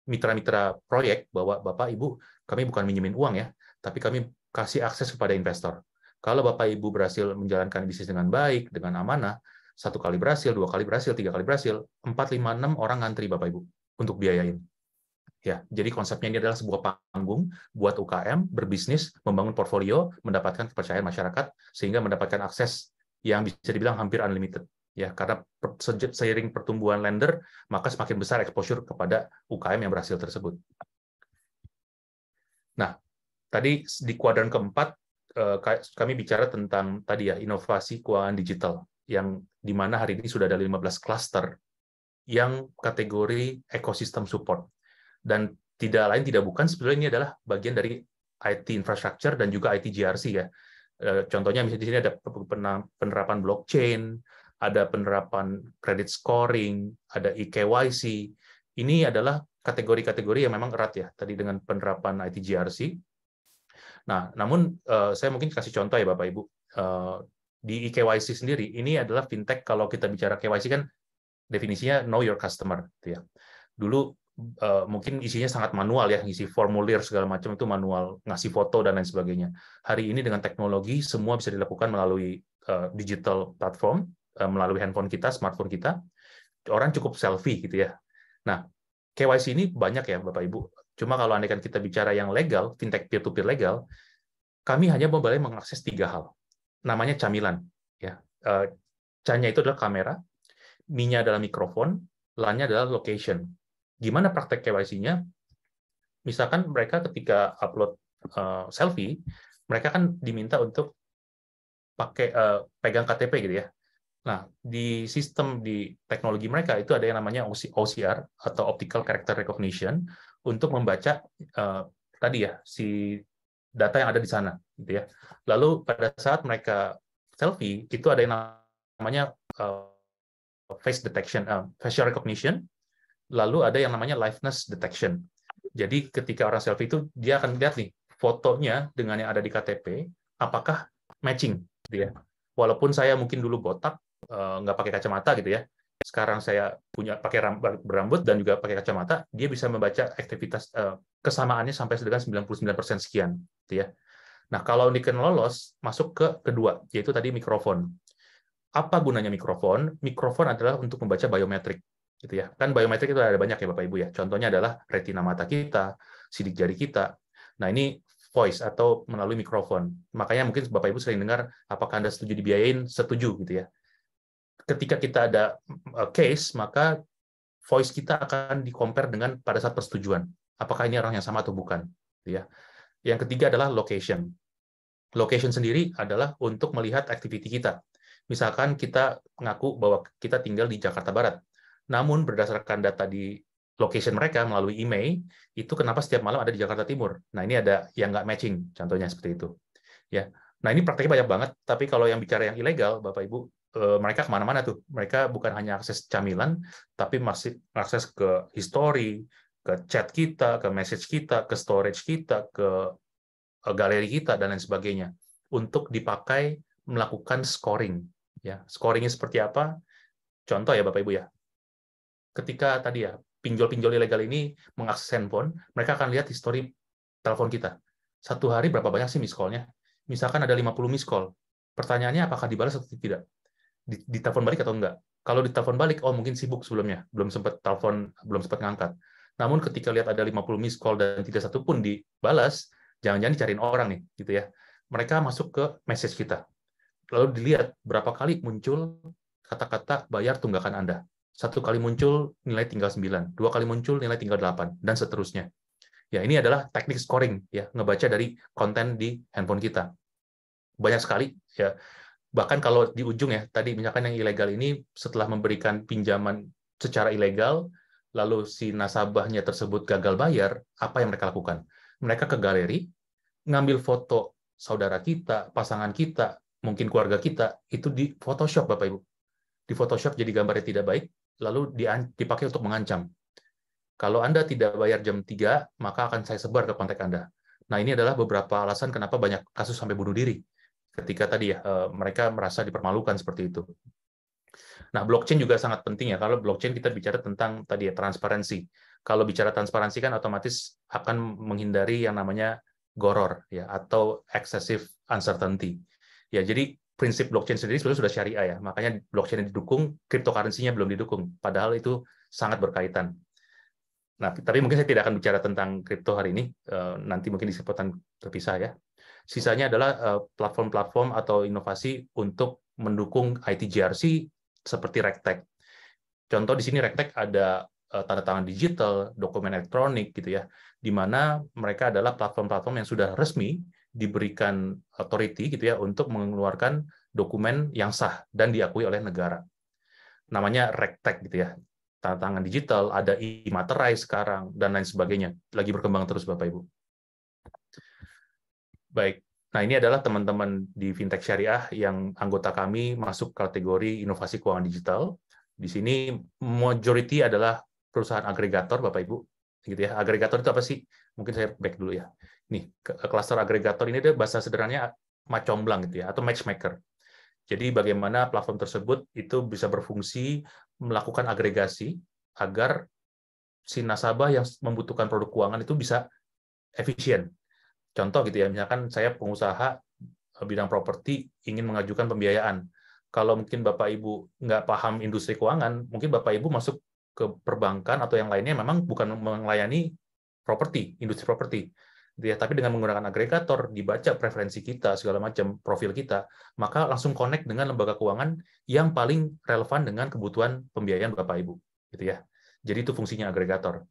mitra-mitra proyek bahwa Bapak Ibu, kami bukan minjemin uang ya, tapi kami kasih akses kepada investor. Kalau Bapak Ibu berhasil menjalankan bisnis dengan baik, dengan amanah, 1 kali berhasil, 2 kali berhasil, 3 kali berhasil, 4, 5, 6 orang ngantri Bapak Ibu untuk biayain. Ya, jadi konsepnya ini adalah sebuah panggung buat UKM berbisnis, membangun portfolio, mendapatkan kepercayaan masyarakat sehingga mendapatkan akses yang bisa dibilang hampir unlimited. Ya, karena seiring pertumbuhan lender, maka semakin besar exposure kepada UKM yang berhasil tersebut. Nah, tadi di kuadran keempat kami bicara tentang tadi ya inovasi keuangan digital yang di mana hari ini sudah ada 15 cluster yang kategori ekosistem support. Dan tidak lain tidak bukan sebetulnya ini adalah bagian dari IT infrastructure dan juga IT GRC ya. Contohnya misalnya di sini ada penerapan blockchain, ada penerapan credit scoring, ada eKYC. Ini adalah kategori-kategori yang memang erat ya tadi dengan penerapan IT GRC. Nah, namun saya mungkin kasih contoh ya Bapak Ibu. Di eKYC sendiri ini adalah fintech. Kalau kita bicara KYC kan definisinya know your customer gitu ya. Dulu mungkin isinya sangat manual ya, ngisi formulir segala macam itu manual, ngasih foto dan lain sebagainya. Hari ini dengan teknologi semua bisa dilakukan melalui digital platform, melalui handphone kita, smartphone kita. Orang cukup selfie gitu ya. Nah, KYC ini banyak ya Bapak Ibu. Cuma kalau andaikan kita bicara yang legal, fintech peer-to-peer legal, kami hanya boleh mengakses 3 hal. Namanya camilan. Ya. C-nya itu adalah kamera, M-nya adalah mikrofon, L-nya adalah location. Gimana praktek KYC-nya? Misalkan mereka ketika upload selfie, mereka kan diminta untuk pakai pegang KTP gitu ya. Nah, di sistem di teknologi mereka itu ada yang namanya OCR atau Optical Character Recognition untuk membaca tadi ya si data yang ada di sana gitu ya. Lalu pada saat mereka selfie itu ada yang namanya face detection, facial recognition. Lalu ada yang namanya liveness detection. Jadi ketika orang selfie itu dia akan lihat nih fotonya dengan yang ada di KTP, apakah matching, gitu ya. Walaupun saya mungkin dulu botak, nggak pakai kacamata gitu ya. Sekarang saya punya pakai berambut dan juga pakai kacamata, dia bisa membaca aktivitas kesamaannya sampai dengan 99% sekian, gitu ya. Nah kalau Niken lolos masuk ke kedua, yaitu tadi mikrofon. Apa gunanya mikrofon? Mikrofon adalah untuk membaca biometrik. Gitu ya. Kan biometrik itu ada banyak ya Bapak Ibu ya. Contohnya adalah retina mata kita, sidik jari kita. Nah, ini voice atau melalui mikrofon. Makanya mungkin Bapak Ibu sering dengar apakah Anda setuju dibiayain? Setuju gitu ya. Ketika kita ada case, maka voice kita akan di-compare dengan pada saat persetujuan. Apakah ini orang yang sama atau bukan, gitu ya. Yang ketiga adalah location. Location sendiri adalah untuk melihat activity kita. Misalkan kita mengaku bahwa kita tinggal di Jakarta Barat. Namun berdasarkan data di location mereka melalui email, itu kenapa setiap malam ada di Jakarta Timur. Nah, ini ada yang nggak matching, contohnya seperti itu. Ya. Nah, ini prakteknya banyak banget, tapi kalau yang bicara yang ilegal, Bapak Ibu, mereka kemana-mana tuh. Mereka bukan hanya akses camilan, tapi masih akses ke history, ke chat kita, ke message kita, ke storage kita, ke galeri kita, dan lain sebagainya. Untuk dipakai melakukan scoring. Ya. Scoringnya seperti apa? Contoh ya, Bapak Ibu ya. Ketika tadi ya pinjol-pinjol ilegal ini mengakses handphone, mereka akan lihat histori telepon kita. Satu hari berapa banyak sih miss call-nya? Misalkan ada 50 miss call. Pertanyaannya apakah dibalas atau tidak? Ditelepon balik atau enggak? Kalau ditelepon balik, oh mungkin sibuk sebelumnya, belum sempat telepon, belum sempat ngangkat. Namun ketika lihat ada 50 miss call dan tidak satu pun dibalas, jangan-jangan dicariin orang nih, gitu ya. Mereka masuk ke message kita. Lalu dilihat berapa kali muncul kata-kata bayar tunggakan Anda. 1 kali muncul nilai tinggal 9, 2 kali muncul nilai tinggal 8, dan seterusnya. Ya, ini adalah teknik scoring, ya, ngebaca dari konten di handphone kita. Banyak sekali, ya. Bahkan kalau di ujung ya, tadi misalkan yang ilegal ini setelah memberikan pinjaman secara ilegal, lalu si nasabahnya tersebut gagal bayar, apa yang mereka lakukan? Mereka ke galeri, ngambil foto saudara kita, pasangan kita, mungkin keluarga kita, itu di Photoshop, Bapak Ibu. Di Photoshop jadi gambarnya tidak baik, lalu dipakai untuk mengancam. Kalau Anda tidak bayar jam 3, maka akan saya sebar ke kontak Anda. Nah, ini adalah beberapa alasan kenapa banyak kasus sampai bunuh diri. Ketika tadi ya, mereka merasa dipermalukan seperti itu. Nah, blockchain juga sangat penting ya. Kalau blockchain kita bicara tentang tadi ya, transparansi. Kalau bicara transparansi kan otomatis akan menghindari yang namanya goror ya, atau excessive uncertainty. Ya, jadi prinsip blockchain sendiri sebenarnya sudah syariah ya. Makanya blockchain yang didukung, cryptocurrency-nya belum didukung. Padahal itu sangat berkaitan. Nah, tapi mungkin saya tidak akan bicara tentang kripto hari ini, nanti mungkin di kesempatan terpisah ya. Sisanya adalah platform-platform atau inovasi untuk mendukung ITGRC seperti RegTech. Contoh di sini RegTech ada tanda tangan digital, dokumen elektronik gitu ya, di mana mereka adalah platform-platform yang sudah resmi diberikan authority gitu ya untuk mengeluarkan dokumen yang sah dan diakui oleh negara. Namanya RegTech gitu ya. Tanda tangan digital, ada e-materai sekarang, dan lain sebagainya. Lagi berkembang terus, Bapak Ibu. Baik, nah ini adalah teman-teman di Fintech Syariah yang anggota kami masuk kategori inovasi keuangan digital. Di sini majority adalah perusahaan agregator, Bapak Ibu. Gitu ya. Agregator itu apa sih? Mungkin saya back dulu ya. Nih, klaster agregator ini dia bahasa sederhananya macomblang gitu ya, atau matchmaker. Jadi bagaimana platform tersebut itu bisa berfungsi melakukan agregasi agar si nasabah yang membutuhkan produk keuangan itu bisa efisien. Contoh gitu ya, misalkan saya pengusaha bidang properti ingin mengajukan pembiayaan. Kalau mungkin Bapak Ibu nggak paham industri keuangan, mungkin Bapak Ibu masuk ke perbankan atau yang lainnya memang bukan melayani properti, industri properti. Ya, tapi dengan menggunakan agregator, dibaca preferensi kita, segala macam profil kita, maka langsung connect dengan lembaga keuangan yang paling relevan dengan kebutuhan pembiayaan Bapak Ibu, gitu ya. Jadi itu fungsinya agregator.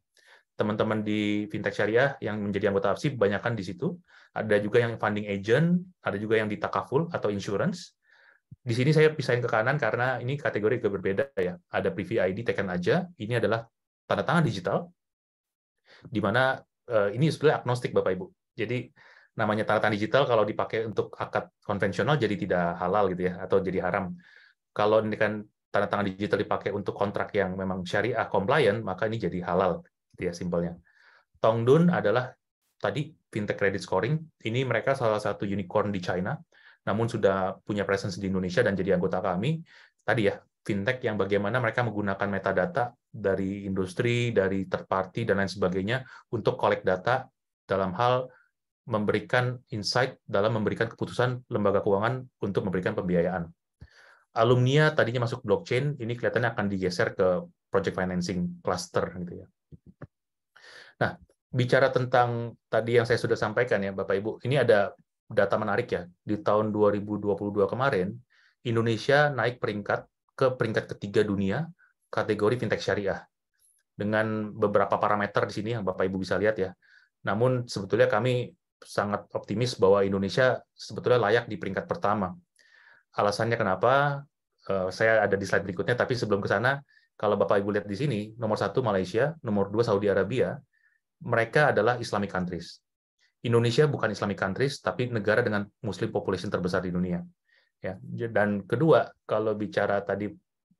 Teman-teman di Fintech Syariah yang menjadi anggota AFSI banyakkan di situ. Ada juga yang funding agent, ada juga yang di takaful atau insurance. Di sini saya pisahin ke kanan karena ini kategori juga berbeda ya. Ada Privy ID, tekan aja. Ini adalah tanda tangan digital, di mana ini sebenarnya agnostik Bapak Ibu. Jadi namanya tanda tangan digital kalau dipakai untuk akad konvensional jadi tidak halal gitu ya, atau jadi haram. Kalau ini kan tanda tangan digital dipakai untuk kontrak yang memang syariah compliant, maka ini jadi halal gitu ya simpelnya. Tongdun adalah tadi fintech credit scoring. Ini mereka salah satu unicorn di China, namun sudah punya presence di Indonesia dan jadi anggota kami. Tadi ya, fintech yang bagaimana mereka menggunakan metadata dari industri, dari third party, dan lain sebagainya untuk collect data dalam hal memberikan insight dalam memberikan keputusan lembaga keuangan untuk memberikan pembiayaan. Alumnia tadinya masuk blockchain, ini kelihatannya akan digeser ke project financing cluster gitu ya. Nah, bicara tentang tadi yang saya sudah sampaikan ya Bapak Ibu, ini ada data menarik ya. Di tahun 2022 kemarin, Indonesia naik ke peringkat ketiga dunia kategori fintech syariah. Dengan beberapa parameter di sini yang Bapak Ibu bisa lihat ya. Namun sebetulnya kami sangat optimis bahwa Indonesia sebetulnya layak di peringkat pertama. Alasannya kenapa? Saya ada di slide berikutnya, tapi sebelum ke sana, kalau Bapak Ibu lihat di sini, nomor 1 Malaysia, nomor 2 Saudi Arabia, mereka adalah Islamic countries. Indonesia bukan Islamic countries, tapi negara dengan Muslim population terbesar di dunia. Ya, dan kedua, kalau bicara tadi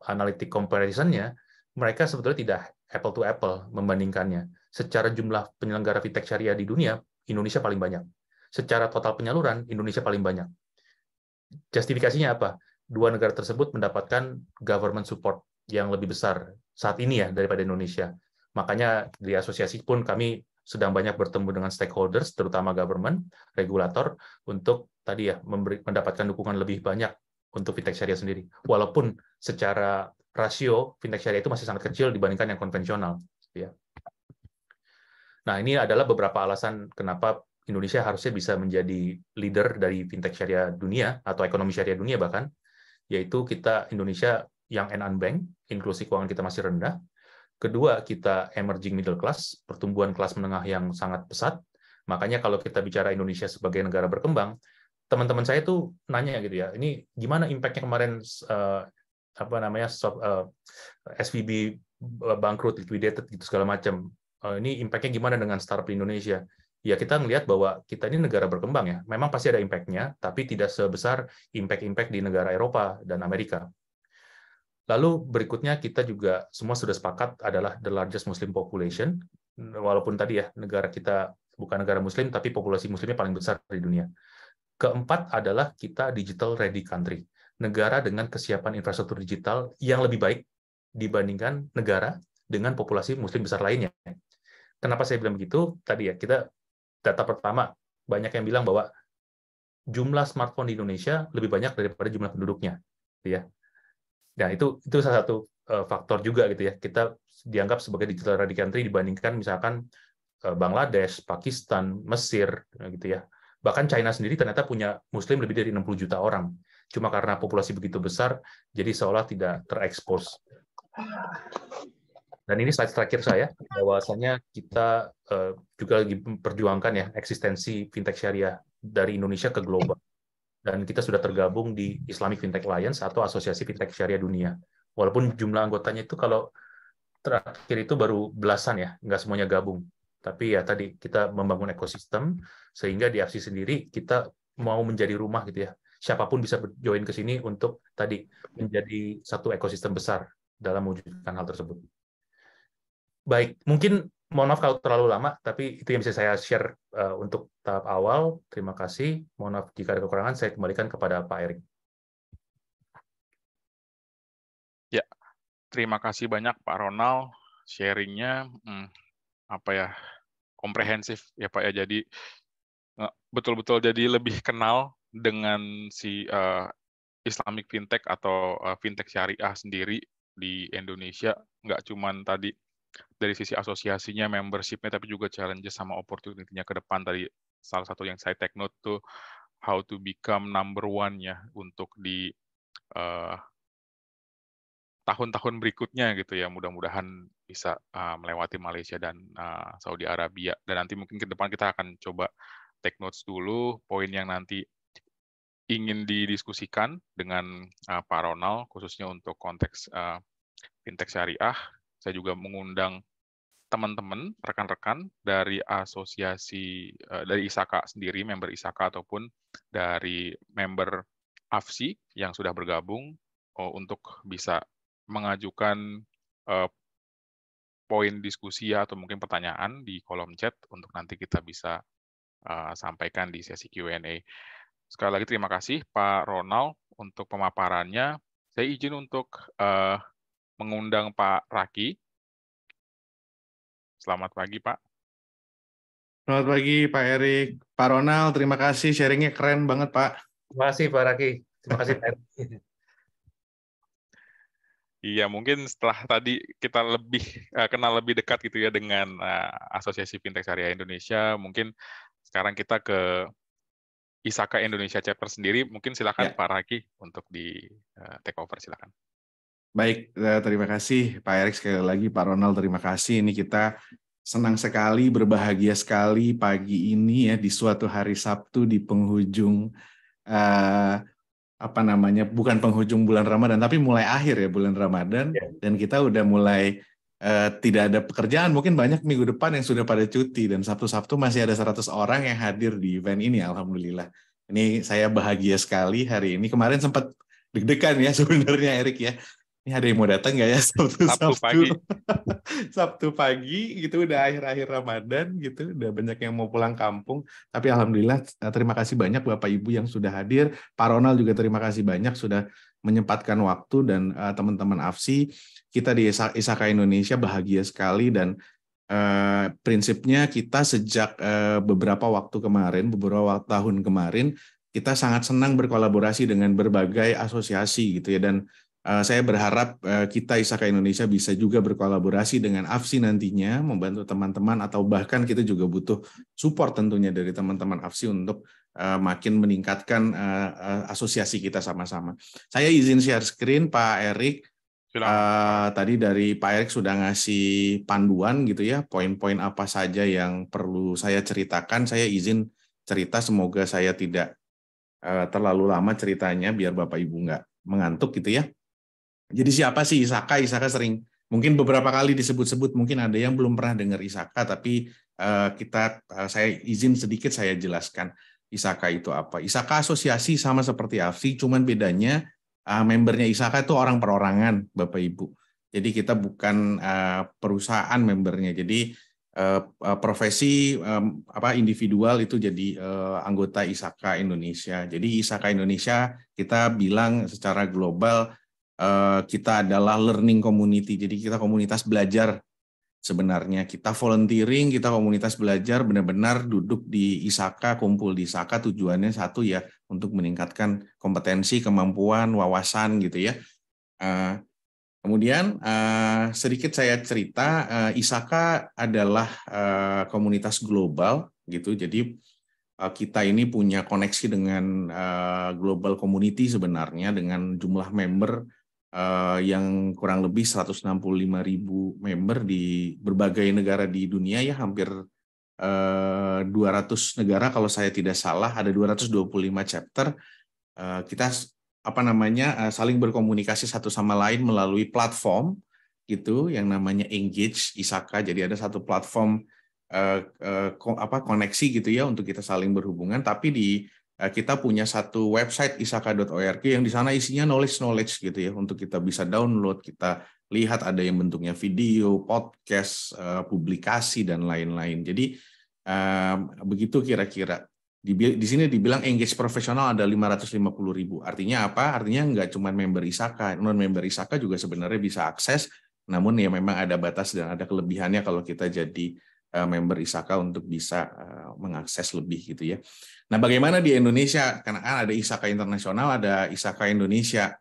analytic comparison-nya, mereka sebetulnya tidak apple to apple membandingkannya. Secara jumlah penyelenggara fintech syariah di dunia, Indonesia paling banyak. Secara total penyaluran, Indonesia paling banyak. Justifikasinya apa? Dua negara tersebut mendapatkan government support yang lebih besar saat ini ya daripada Indonesia. Makanya di asosiasi pun kami sedang banyak bertemu dengan stakeholders, terutama government, regulator, untuk tadi ya mendapatkan dukungan lebih banyak untuk fintech syariah sendiri. Walaupun secara rasio fintech syariah itu masih sangat kecil dibandingkan yang konvensional. Ya. Nah, ini adalah beberapa alasan kenapa Indonesia harusnya bisa menjadi leader dari fintech syariah dunia atau ekonomi syariah dunia bahkan, yaitu kita Indonesia yang unbanked, inklusi keuangan kita masih rendah. Kedua, kita emerging middle class, pertumbuhan kelas menengah yang sangat pesat. Makanya kalau kita bicara Indonesia sebagai negara berkembang, teman-teman saya tuh nanya gitu ya, ini gimana impact-nya kemarin SVB bangkrut, liquidated gitu segala macam. Ini impact-nya gimana dengan startup di Indonesia? Ya kita melihat bahwa kita ini negara berkembang ya. Memang pasti ada impact-nya, tapi tidak sebesar impact-impact di negara Eropa dan Amerika. Lalu berikutnya kita juga semua sudah sepakat adalah the largest Muslim population. Walaupun tadi ya negara kita bukan negara Muslim, tapi populasi Muslimnya paling besar di dunia. Keempat adalah kita digital ready country. Negara dengan kesiapan infrastruktur digital yang lebih baik dibandingkan negara dengan populasi Muslim besar lainnya. Kenapa saya bilang begitu? Tadi ya, kita data pertama, banyak yang bilang bahwa jumlah smartphone di Indonesia lebih banyak daripada jumlah penduduknya. Ya. Nah, itu salah satu faktor juga gitu ya. Kita dianggap sebagai digital ready country dibandingkan misalkan Bangladesh, Pakistan, Mesir gitu ya. Bahkan China sendiri ternyata punya Muslim lebih dari 60 juta orang. Cuma karena populasi begitu besar, jadi seolah tidak terekspos. Dan ini slide terakhir saya, bahwasanya kita juga lagi memperjuangkan ya eksistensi fintech syariah dari Indonesia ke global. Dan kita sudah tergabung di Islamic Fintech Alliance atau Asosiasi Fintech Syariah Dunia. Walaupun jumlah anggotanya itu kalau terakhir itu baru belasan ya, nggak semuanya gabung. Tapi ya tadi kita membangun ekosistem sehingga di AFSI sendiri kita mau menjadi rumah gitu ya. Siapapun bisa join ke sini untuk tadi menjadi satu ekosistem besar dalam mewujudkan hal tersebut. Baik, mungkin mohon maaf kalau terlalu lama, tapi itu yang bisa saya share untuk tahap awal. Terima kasih. Mohon maaf jika ada kekurangan, saya kembalikan kepada Pak Erik. Ya, terima kasih banyak Pak Ronald. Sharing-nya komprehensif ya Pak ya. Jadi betul-betul jadi lebih kenal dengan si Islamic Fintech atau Fintech Syariah sendiri di Indonesia. Nggak cuman tadi dari sisi asosiasinya, membership-nya, tapi juga challenges sama opportunity-nya ke depan. Tadi salah satu yang saya take note tuh how to become number one ya untuk di tahun-tahun berikutnya gitu ya. Mudah-mudahan bisa melewati Malaysia dan Saudi Arabia. Dan nanti mungkin ke depan kita akan coba take notes dulu poin yang nanti ingin didiskusikan dengan Pak Ronald, khususnya untuk konteks fintech syariah. Saya juga mengundang teman-teman, rekan-rekan dari asosiasi, dari ISAKA sendiri, member ISAKA ataupun dari member AFSI yang sudah bergabung untuk bisa mengajukan poin diskusi atau mungkin pertanyaan di kolom chat untuk nanti kita bisa sampaikan di sesi Q&A. Sekali lagi terima kasih Pak Ronald untuk pemaparannya. Saya izin untuk mengundang Pak Raki. Selamat pagi, Pak. Selamat pagi, Pak Erik. Pak Ronald, terima kasih. Sharingnya keren banget, Pak. Terima kasih, Pak Raki. Terima kasih, Pak Erik. Iya, mungkin setelah tadi kita lebih kenal lebih dekat gitu ya dengan Asosiasi Fintech Syariah Indonesia, mungkin sekarang kita ke ISAKA Indonesia Chapter sendiri. Mungkin silakan Pak Raki untuk di take over, silakan. Baik, terima kasih Pak Erik sekali lagi, Pak Ronald terima kasih. Ini kita senang sekali, berbahagia sekali pagi ini ya di suatu hari Sabtu di penghujung bukan penghujung bulan Ramadan, tapi mulai akhir ya bulan Ramadan dan kita udah mulai tidak ada pekerjaan. Mungkin banyak minggu depan yang sudah pada cuti dan Sabtu-Sabtu masih ada 100 orang yang hadir di event ini. Alhamdulillah. Ini saya bahagia sekali hari ini. Kemarin sempat deg-degan ya sebenarnya Erik ya. Ini ada yang mau datang nggak ya Sabtu pagi gitu, udah akhir-akhir Ramadan gitu, udah banyak yang mau pulang kampung. Tapi alhamdulillah terima kasih banyak Bapak Ibu yang sudah hadir. Pak Ronald juga terima kasih banyak sudah menyempatkan waktu dan teman-teman AFSI. Kita di ISAKA Indonesia bahagia sekali dan prinsipnya kita sejak beberapa tahun kemarin kita sangat senang berkolaborasi dengan berbagai asosiasi gitu ya, dan saya berharap kita ISAKA Indonesia bisa juga berkolaborasi dengan AFSI nantinya, membantu teman-teman atau bahkan kita juga butuh support tentunya dari teman-teman AFSI untuk makin meningkatkan asosiasi kita sama-sama. Saya izin share screen Pak Erik. Silakan. Tadi dari Pak Erik sudah ngasih panduan gitu ya, poin-poin apa saja yang perlu saya ceritakan. Saya izin cerita, semoga saya tidak terlalu lama ceritanya biar Bapak Ibu nggak mengantuk gitu ya. Jadi siapa sih ISAKA? ISAKA sering, mungkin beberapa kali disebut-sebut, mungkin ada yang belum pernah dengar ISAKA, tapi saya izin sedikit saya jelaskan ISAKA itu apa. ISAKA asosiasi sama seperti AFSI, cuman bedanya membernya ISAKA itu orang perorangan, Bapak Ibu. Jadi kita bukan perusahaan membernya. Jadi profesi individual itu jadi anggota ISAKA Indonesia. Jadi ISAKA Indonesia kita bilang secara global kita adalah learning community. Jadi kita komunitas belajar sebenarnya. Kita volunteering, kita komunitas belajar, benar-benar duduk di ISAKA, kumpul di ISAKA, tujuannya satu ya, untuk meningkatkan kompetensi, kemampuan, wawasan gitu ya. Kemudian sedikit saya cerita, ISAKA adalah komunitas global gitu. Jadi kita ini punya koneksi dengan global community sebenarnya, dengan jumlah member yang kurang lebih 165.000 member di berbagai negara di dunia ya, hampir 200 negara kalau saya tidak salah, ada 225 chapter. Kita saling berkomunikasi satu sama lain melalui platform gitu yang namanya Engage ISAKA. Jadi ada satu platform koneksi gitu ya untuk kita saling berhubungan, tapi kita punya satu website isaka.org yang di sana isinya knowledge gitu ya, untuk kita bisa download, kita lihat, ada yang bentuknya video, podcast, publikasi dan lain-lain. Jadi begitu kira-kira. Di sini dibilang engage profesional ada 550.000. Artinya apa? Artinya nggak cuma member ISAKA, non-member ISAKA juga sebenarnya bisa akses, namun ya memang ada batas dan ada kelebihannya kalau kita jadi member ISAKA untuk bisa mengakses lebih gitu ya. Nah, bagaimana di Indonesia? Karena kan ada ISAKA internasional, ada ISAKA Indonesia.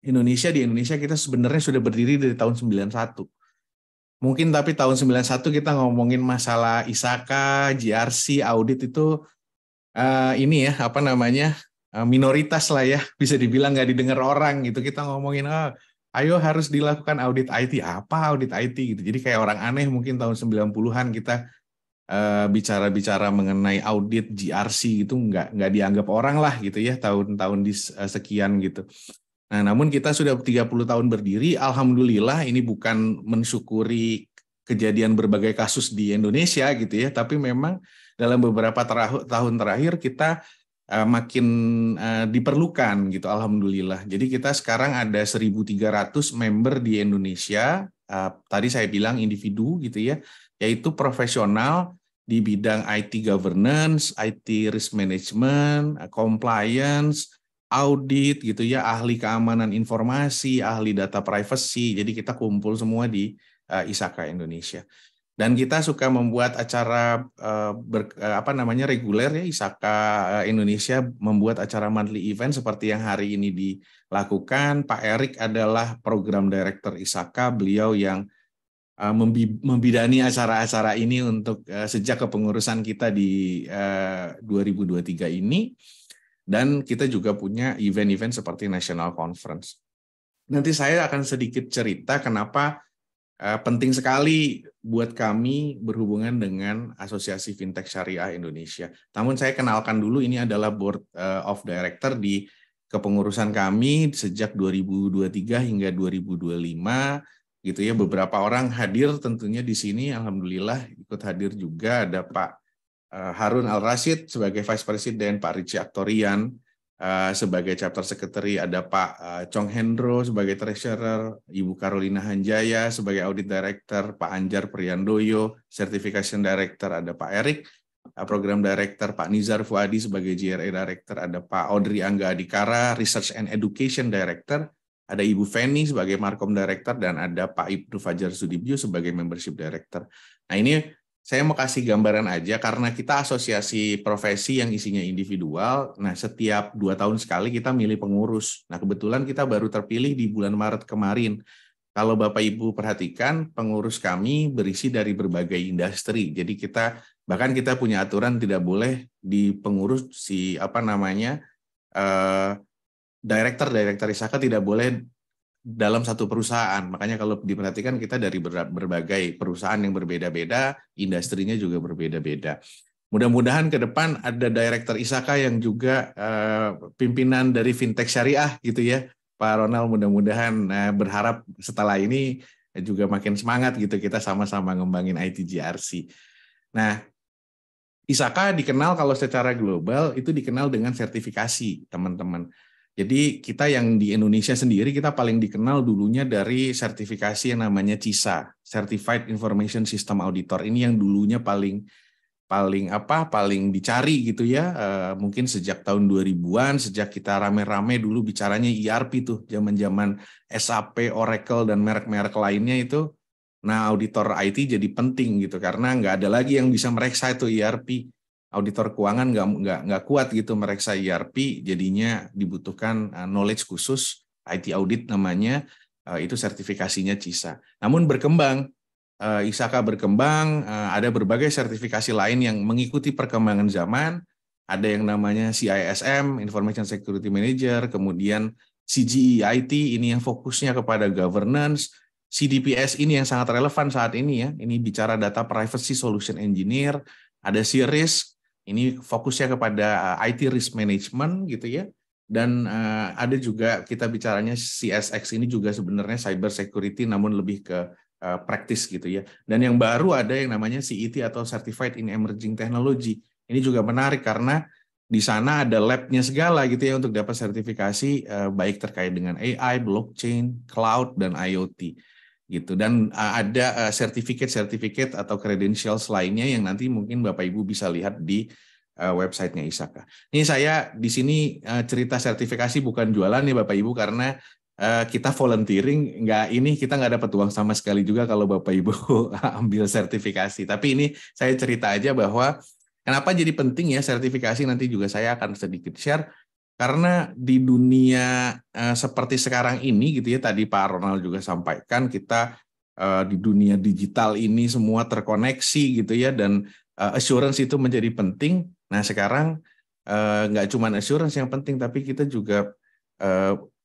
Di Indonesia kita sebenarnya sudah berdiri dari tahun 91. Mungkin tapi tahun 91 kita ngomongin masalah ISAKA, GRC, audit itu ini ya, minoritas lah ya, bisa dibilang nggak didengar orang gitu. Kita ngomongin, ayo harus dilakukan audit IT. Apa audit IT gitu. Jadi kayak orang aneh mungkin tahun 90-an kita bicara-bicara mengenai audit GRC itu nggak dianggap orang lah gitu ya, tahun-tahun sekian gitu. Nah, namun kita sudah 30 tahun berdiri, alhamdulillah ini bukan mensyukuri kejadian berbagai kasus di Indonesia gitu ya, tapi memang dalam beberapa tahun terakhir kita makin diperlukan gitu, alhamdulillah. Jadi kita sekarang ada 1.300 member di Indonesia, tadi saya bilang individu gitu ya, yaitu profesional di bidang IT governance, IT risk management, compliance, audit gitu ya, ahli keamanan informasi, ahli data privacy. Jadi kita kumpul semua di ISAKA Indonesia. Dan kita suka membuat acara reguler ya. ISAKA Indonesia membuat acara monthly event seperti yang hari ini dilakukan. Pak Erik adalah program director ISAKA, beliau yang membidani acara-acara ini untuk sejak kepengurusan kita di 2023 ini. Dan kita juga punya event-event seperti National Conference. Nanti saya akan sedikit cerita kenapa penting sekali buat kami berhubungan dengan Asosiasi Fintech Syariah Indonesia. Namun saya kenalkan dulu, ini adalah Board of Director di kepengurusan kami sejak 2023 hingga 2025. Gitu ya, beberapa orang hadir tentunya di sini, alhamdulillah ikut hadir juga. Ada Pak Harun Al-Rashid sebagai Vice President, Pak Richie Aktorian sebagai Chapter Secretary, ada Pak Chong Hendro sebagai Treasurer, Ibu Carolina Hanjaya sebagai Audit Director, Pak Anjar Priyandoyo Certification Director, ada Pak Erik Program Director, Pak Nizar Fuadi sebagai GRA Director, ada Pak Audrey Angga Adikara Research and Education Director, ada Ibu Feni sebagai Markom Director, dan ada Pak Ibnu Fajar Sudibyo sebagai Membership Director. Nah, ini saya mau kasih gambaran aja, karena kita asosiasi profesi yang isinya individual. Nah, setiap 2 tahun sekali kita milih pengurus. Nah, kebetulan kita baru terpilih di bulan Maret kemarin. Kalau Bapak Ibu perhatikan, pengurus kami berisi dari berbagai industri. Jadi bahkan kita punya aturan tidak boleh di pengurus Director ISAKA tidak boleh dalam satu perusahaan. Makanya kalau diperhatikan kita dari berbagai perusahaan yang berbeda-beda, industrinya juga berbeda-beda. Mudah-mudahan ke depan ada Director ISAKA yang juga pimpinan dari fintech syariah gitu ya, Pak Ronald. Mudah-mudahan berharap setelah ini juga makin semangat gitu kita sama-sama ngembangin ITGRC. Nah, ISAKA dikenal kalau secara global itu dikenal dengan sertifikasi, teman-teman. Jadi kita yang di Indonesia sendiri kita paling dikenal dulunya dari sertifikasi yang namanya CISA, Certified Information System Auditor. Ini yang dulunya paling dicari gitu ya, mungkin sejak tahun 2000-an, sejak kita rame-rame dulu bicaranya ERP tuh, zaman-zaman SAP, Oracle, dan merek-merek lainnya itu. Nah, auditor IT jadi penting gitu, karena nggak ada lagi yang bisa mereksa itu ERP. Auditor keuangan nggak kuat gitu mereksa ERP, jadinya dibutuhkan knowledge khusus, IT audit namanya, itu sertifikasinya CISA. Namun berkembang, ISAKA berkembang, ada berbagai sertifikasi lain yang mengikuti perkembangan zaman. Ada yang namanya CISM, Information Security Manager, kemudian CGE-IT, ini yang fokusnya kepada governance, CDPS ini yang sangat relevan saat ini ya, ini bicara Data Privacy Solution Engineer, ada CRISC, ini fokusnya kepada IT Risk Management gitu ya, dan ada juga kita bicaranya CSX, ini juga sebenarnya Cyber Security namun lebih ke praktis gitu ya. Dan yang baru ada yang namanya CET atau Certified in Emerging Technology. Ini juga menarik karena di sana ada lab-nya segala gitu ya untuk dapat sertifikasi baik terkait dengan AI, blockchain, cloud, dan IoT gitu. Dan ada sertifikat atau credentials lainnya yang nanti mungkin Bapak Ibu bisa lihat di websitenya ISAKA. Ini saya di sini cerita sertifikasi bukan jualan nih Bapak Ibu, karena kita volunteering, kita nggak dapat uang sama sekali juga kalau Bapak Ibu ambil sertifikasi. Tapi ini saya cerita aja bahwa kenapa jadi penting ya sertifikasi, nanti juga saya akan sedikit share. Karena di dunia seperti sekarang ini gitu ya, tadi Pak Ronald juga sampaikan, kita di dunia digital ini semua terkoneksi gitu ya, dan assurance itu menjadi penting. Nah sekarang nggak cuma assurance yang penting, tapi kita juga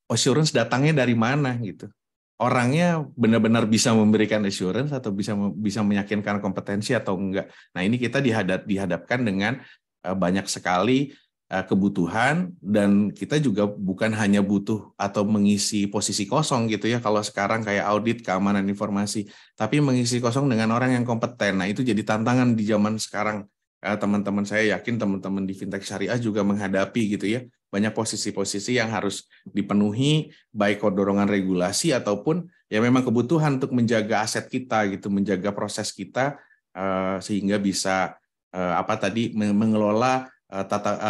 assurance datangnya dari mana gitu. Orangnya benar-benar bisa memberikan assurance atau bisa meyakinkan kompetensi atau enggak. Nah, ini kita dihadapkan dengan banyak sekali kebutuhan, dan kita juga bukan hanya butuh atau mengisi posisi kosong gitu ya. Kalau sekarang kayak audit keamanan informasi, tapi mengisi kosong dengan orang yang kompeten. Nah, itu jadi tantangan di zaman sekarang. Teman-teman saya yakin teman-teman di fintech syariah juga menghadapi gitu ya, banyak posisi-posisi yang harus dipenuhi, baik dorongan regulasi ataupun ya memang kebutuhan untuk menjaga aset kita gitu, menjaga proses kita sehingga bisa mengelola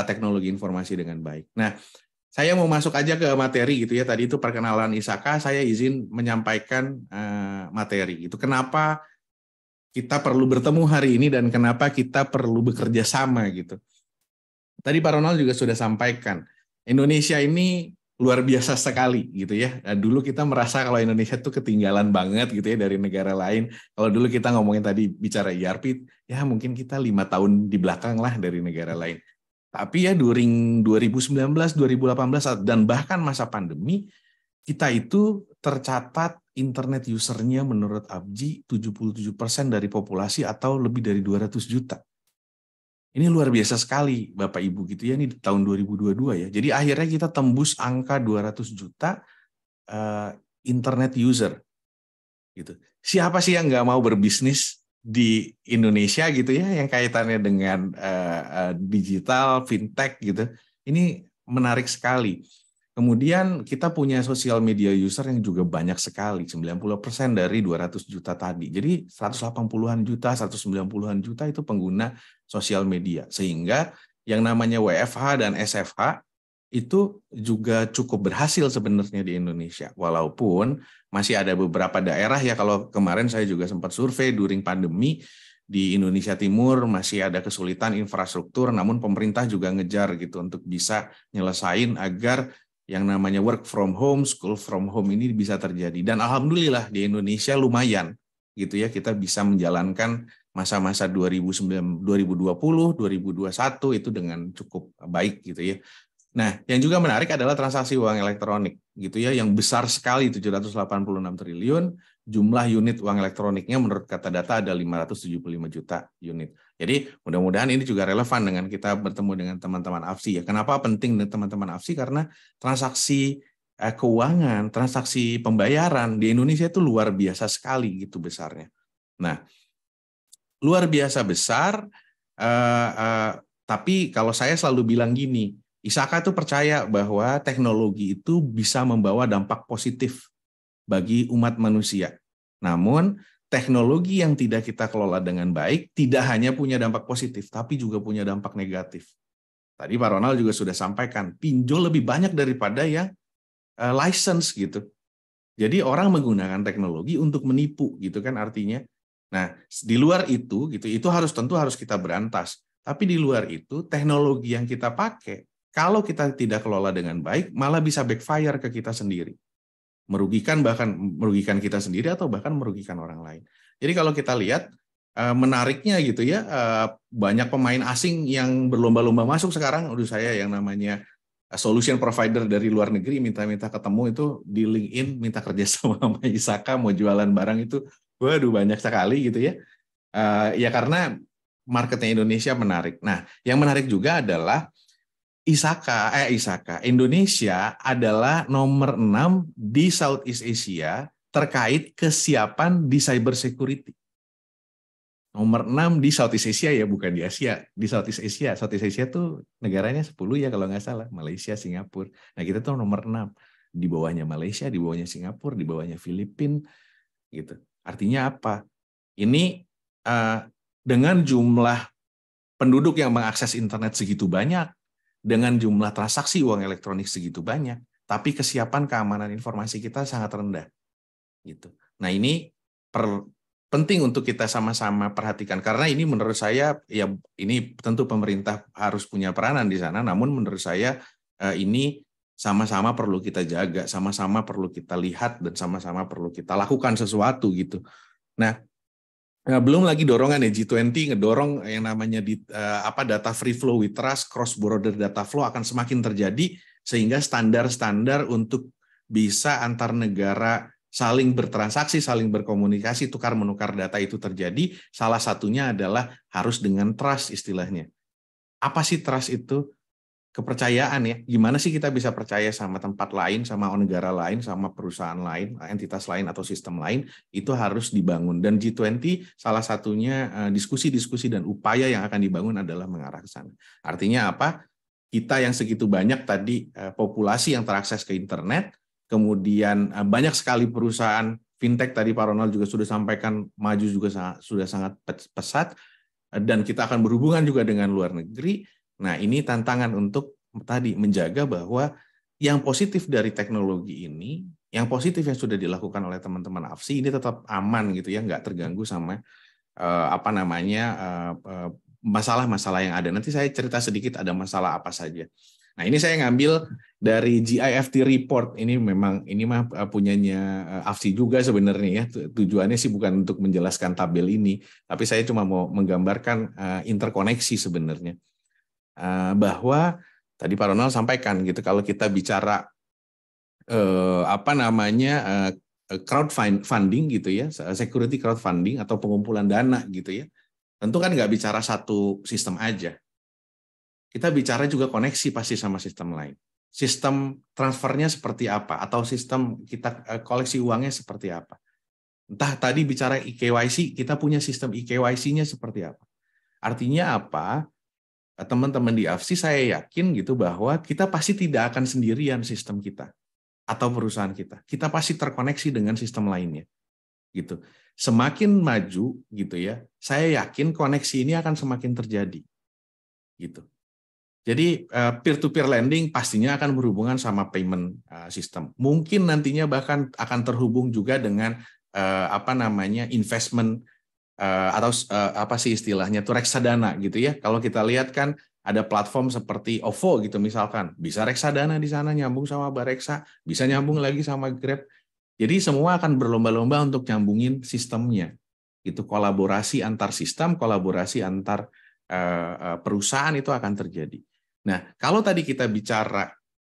teknologi informasi dengan baik. Nah, saya mau masuk aja ke materi gitu ya. Tadi itu perkenalan ISAKA, saya izin menyampaikan materi. Itu kenapa kita perlu bertemu hari ini dan kenapa kita perlu bekerja sama gitu. Tadi Pak Ronald juga sudah sampaikan, Indonesia ini luar biasa sekali gitu ya. Dulu kita merasa kalau Indonesia tuh ketinggalan banget gitu ya dari negara lain. Kalau dulu kita ngomongin tadi bicara ERP, ya mungkin kita 5 tahun di belakang lah dari negara lain. Tapi ya during 2019, 2018 dan bahkan masa pandemi, kita itu tercatat internet usernya menurut APJI 77% dari populasi atau lebih dari 200 juta. Ini luar biasa sekali Bapak Ibu gitu ya, ini di tahun 2022 ya. Jadi akhirnya kita tembus angka 200 juta internet user. Gitu. Siapa sih yang nggak mau berbisnis di Indonesia gitu ya, yang kaitannya dengan digital, fintech gitu. Ini menarik sekali. Kemudian kita punya sosial media user yang juga banyak sekali, 90% dari 200 juta tadi. Jadi 180-an juta, 190-an juta itu pengguna sosial media. Sehingga yang namanya WFH dan SFH itu juga cukup berhasil sebenarnya di Indonesia. Walaupun masih ada beberapa daerah ya, kalau kemarin saya juga sempat survei during pandemi, di Indonesia Timur masih ada kesulitan infrastruktur, namun pemerintah juga ngejar gitu untuk bisa nyelesain agar yang namanya work from home, school from home ini bisa terjadi. Dan alhamdulillah di Indonesia lumayan gitu ya, kita bisa menjalankan masa-masa 2020, 2021 itu dengan cukup baik gitu ya. Nah, yang juga menarik adalah transaksi uang elektronik gitu ya, yang besar sekali 786 triliun, jumlah unit uang elektroniknya menurut kata data ada 575 juta unit. Jadi mudah-mudahan ini juga relevan dengan kita bertemu dengan teman-teman AFSI ya. Kenapa penting dengan teman-teman AFSI? Karena transaksi keuangan, transaksi pembayaran di Indonesia itu luar biasa sekali gitu besarnya. Nah, luar biasa besar, tapi kalau saya selalu bilang gini, ISAKA itu percaya bahwa teknologi itu bisa membawa dampak positif bagi umat manusia. Namun, teknologi yang tidak kita kelola dengan baik tidak hanya punya dampak positif, tapi juga punya dampak negatif. Tadi Pak Ronald juga sudah sampaikan, pinjol lebih banyak daripada yang license gitu. Jadi orang menggunakan teknologi untuk menipu gitu kan artinya. Nah, di luar itu gitu, itu tentu harus kita berantas. Tapi di luar itu teknologi yang kita pakai kalau kita tidak kelola dengan baik, malah bisa backfire ke kita sendiri. Bahkan merugikan kita sendiri atau bahkan merugikan orang lain. Jadi kalau kita lihat, menariknya gitu ya, banyak pemain asing yang berlomba-lomba masuk sekarang. Saya yang namanya solution provider dari luar negeri minta ketemu itu di LinkedIn, minta kerja sama ISAKA, mau jualan barang itu, waduh banyak sekali gitu ya. Ya karena marketnya Indonesia menarik. Nah, yang menarik juga adalah ISAKA Indonesia adalah nomor 6 di Southeast Asia terkait kesiapan di cyber security. Nomor 6 di Southeast Asia ya, bukan di Asia, di Southeast Asia. Southeast Asia tuh negaranya 10 ya kalau nggak salah, Malaysia, Singapura. Nah, kita tuh nomor 6. Di bawahnya Malaysia, di bawahnya Singapura, di bawahnya Filipina gitu. Artinya apa? Ini dengan jumlah penduduk yang mengakses internet segitu banyak, dengan jumlah transaksi uang elektronik segitu banyak, tapi kesiapan keamanan informasi kita sangat rendah. Gitu. Nah, ini penting untuk kita sama-sama perhatikan, karena ini menurut saya, ya ini tentu pemerintah harus punya peranan di sana, namun menurut saya ini sama-sama perlu kita jaga, sama-sama perlu kita lihat, dan sama-sama perlu kita lakukan sesuatu gitu. Nah, belum lagi dorongan ya, G20 ngedorong yang namanya data free flow with trust, cross border data flow akan semakin terjadi, sehingga standar-standar untuk bisa antar negara saling bertransaksi, saling berkomunikasi, tukar-menukar data itu terjadi. Salah satunya adalah harus dengan trust istilahnya. Apa sih trust itu? Kepercayaan ya, gimana sih kita bisa percaya sama tempat lain, sama negara lain, sama perusahaan lain, entitas lain atau sistem lain, itu harus dibangun. Dan G20 salah satunya diskusi-diskusi dan upaya yang akan dibangun adalah mengarah ke sana. Artinya apa? Kita yang segitu banyak tadi populasi yang terakses ke internet, kemudian banyak sekali perusahaan fintech tadi Pak Ronald juga sudah sampaikan maju juga sudah sangat pesat, dan kita akan berhubungan juga dengan luar negeri. Nah, ini tantangan untuk tadi menjaga bahwa yang positif dari teknologi ini, yang positif yang sudah dilakukan oleh teman-teman AFSI ini tetap aman gitu ya, nggak terganggu sama masalah-masalah yang ada. Nanti saya cerita sedikit ada masalah apa saja. Nah, ini saya ngambil dari GIFT report. Ini mah punyanya AFSI juga sebenarnya ya. Tujuannya sih bukan untuk menjelaskan tabel ini, tapi saya cuma mau menggambarkan interkoneksi sebenarnya. Bahwa tadi Pak Ronald sampaikan gitu, kalau kita bicara crowdfunding gitu ya, security crowdfunding atau pengumpulan dana gitu ya, tentu kan nggak bicara satu sistem aja. Kita bicara juga koneksi pasti sama sistem lain. Sistem transfernya seperti apa, atau sistem kita koleksi uangnya seperti apa. Entah tadi bicara eKYC, kita punya sistem eKYC-nya seperti apa. Artinya apa? Teman-teman di AFSI saya yakin gitu bahwa kita pasti tidak akan sendirian sistem kita atau perusahaan kita. Kita pasti terkoneksi dengan sistem lainnya. Gitu. Semakin maju gitu ya, saya yakin koneksi ini akan semakin terjadi. Gitu. Jadi peer-to-peer lending pastinya akan berhubungan sama payment system. Mungkin nantinya bahkan akan terhubung juga dengan investment atau apa sih istilahnya tuh reksadana gitu ya. Kalau kita lihat kan ada platform seperti OVO gitu misalkan, bisa reksadana di sana nyambung sama Bareksa, bisa nyambung lagi sama Grab. Jadi semua akan berlomba-lomba untuk nyambungin sistemnya. Itu kolaborasi antar sistem, kolaborasi antar perusahaan itu akan terjadi. Nah, kalau tadi kita bicara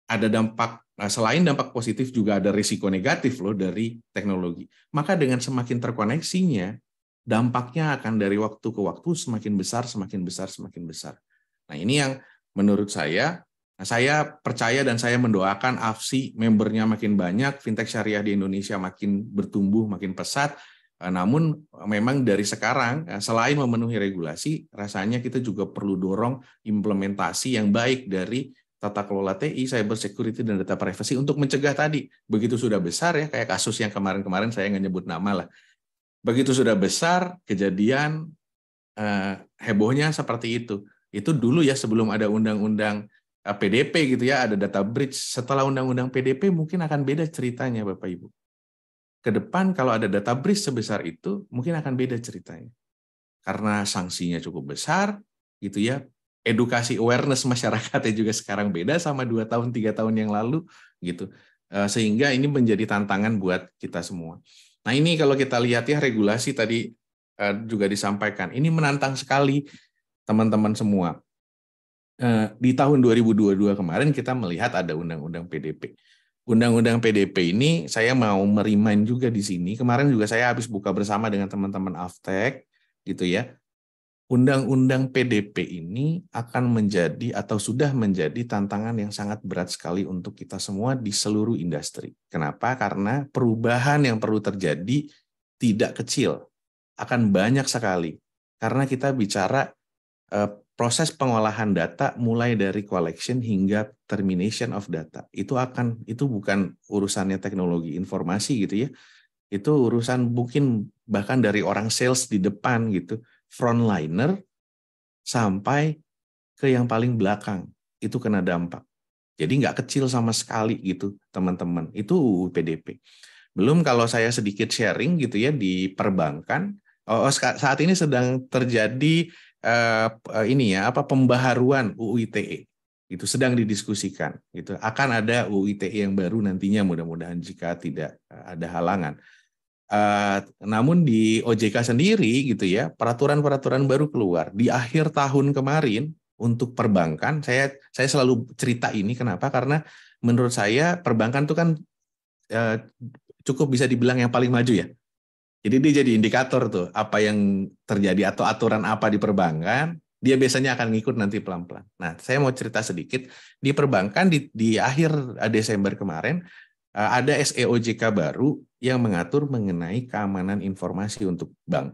ada dampak, selain dampak positif juga ada risiko negatif loh dari teknologi. Maka dengan semakin terkoneksinya, dampaknya akan dari waktu ke waktu semakin besar, semakin besar, semakin besar. Nah, ini yang menurut saya percaya dan saya mendoakan AFSI membernya makin banyak, fintech syariah di Indonesia makin bertumbuh, makin pesat. Namun memang dari sekarang, selain memenuhi regulasi, rasanya kita juga perlu dorong implementasi yang baik dari tata kelola TI, cyber security, dan data privacy untuk mencegah tadi. Begitu sudah besar ya, kayak kasus yang kemarin-kemarin saya nggak nyebut nama lah. Begitu sudah besar, kejadian hebohnya seperti itu. Itu dulu ya sebelum ada undang-undang PDP gitu ya, ada data breach. Setelah undang-undang PDP mungkin akan beda ceritanya Bapak Ibu. Ke depan kalau ada data breach sebesar itu mungkin akan beda ceritanya. Karena sanksinya cukup besar gitu ya. Edukasi awareness masyarakatnya juga sekarang beda sama 2 tahun 3 tahun yang lalu gitu. Sehingga ini menjadi tantangan buat kita semua. Nah, ini kalau kita lihat ya regulasi tadi juga disampaikan. Ini menantang sekali teman-teman semua. Di tahun 2022 kemarin kita melihat ada undang-undang PDP. Undang-undang PDP ini saya mau merimain juga di sini. Kemarin juga saya habis buka bersama dengan teman-teman Aftek gitu ya. Undang-undang PDP ini akan menjadi atau sudah menjadi tantangan yang sangat berat sekali untuk kita semua di seluruh industri. Kenapa? Karena perubahan yang perlu terjadi tidak kecil, akan banyak sekali. Karena kita bicara proses pengolahan data mulai dari collection hingga termination of data. Itu bukan urusannya teknologi informasi gitu ya. Itu urusan mungkin bahkan dari orang sales di depan gitu, frontliner sampai ke yang paling belakang itu kena dampak. Jadi nggak kecil sama sekali gitu teman-teman. Itu UU PDP. Belum kalau saya sedikit sharing gitu ya di perbankan. Saat ini sedang terjadi pembaharuan UU ITE. Itu sedang didiskusikan gitu. Akan ada UU ITE yang baru nantinya mudah-mudahan jika tidak ada halangan. Namun di OJK sendiri gitu ya, peraturan-peraturan baru keluar di akhir tahun kemarin untuk perbankan. Saya selalu cerita ini kenapa? Karena menurut saya perbankan itu kan cukup bisa dibilang yang paling maju ya. Jadi dia jadi indikator tuh apa yang terjadi atau aturan apa di perbankan, dia biasanya akan ngikut nanti pelan-pelan. Nah, saya mau cerita sedikit di perbankan di akhir Desember kemarin ada SEOJK baru yang mengatur mengenai keamanan informasi untuk bank.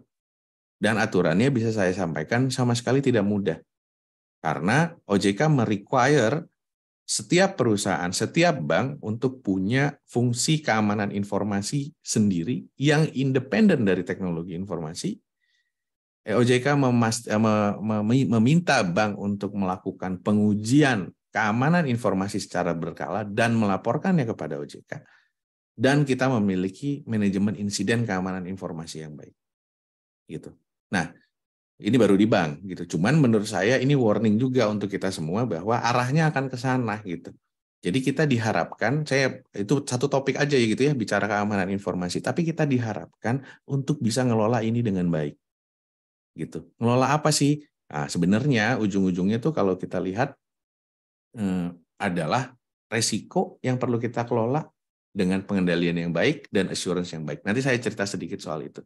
Dan aturannya bisa saya sampaikan sama sekali tidak mudah. Karena OJK merequire setiap perusahaan, setiap bank untuk punya fungsi keamanan informasi sendiri yang independen dari teknologi informasi. OJK meminta bank untuk melakukan pengujian keamanan informasi secara berkala dan melaporkannya kepada OJK. Dan kita memiliki manajemen insiden keamanan informasi yang baik. Gitu. Nah, ini baru di bank gitu. Cuman menurut saya ini warning juga untuk kita semua bahwa arahnya akan ke sana gitu. Jadi kita diharapkan, itu satu topik aja ya gitu ya, bicara keamanan informasi, tapi kita diharapkan untuk bisa ngelola ini dengan baik. Gitu. Ngelola apa sih? Nah, sebenarnya ujung-ujungnya tuh kalau kita lihat adalah resiko yang perlu kita kelola dengan pengendalian yang baik dan assurance yang baik. Nanti saya cerita sedikit soal itu.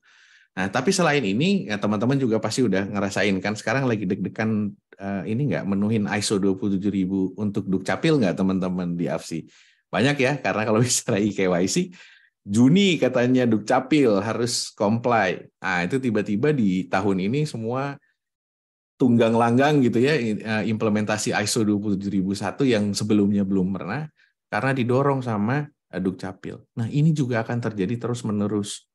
Nah, tapi selain ini, ya teman-teman juga pasti udah ngerasain kan sekarang lagi deg-degan ini nggak menuhin ISO 27000 untuk Dukcapil nggak teman-teman di AFSI? Banyak ya, karena kalau bicara KYC, Juni katanya Dukcapil harus comply. Nah, itu tiba-tiba di tahun ini semua tunggang langgang gitu ya, implementasi ISO 27001 yang sebelumnya belum pernah, karena didorong sama Dukcapil. Nah, ini juga akan terjadi terus-menerus.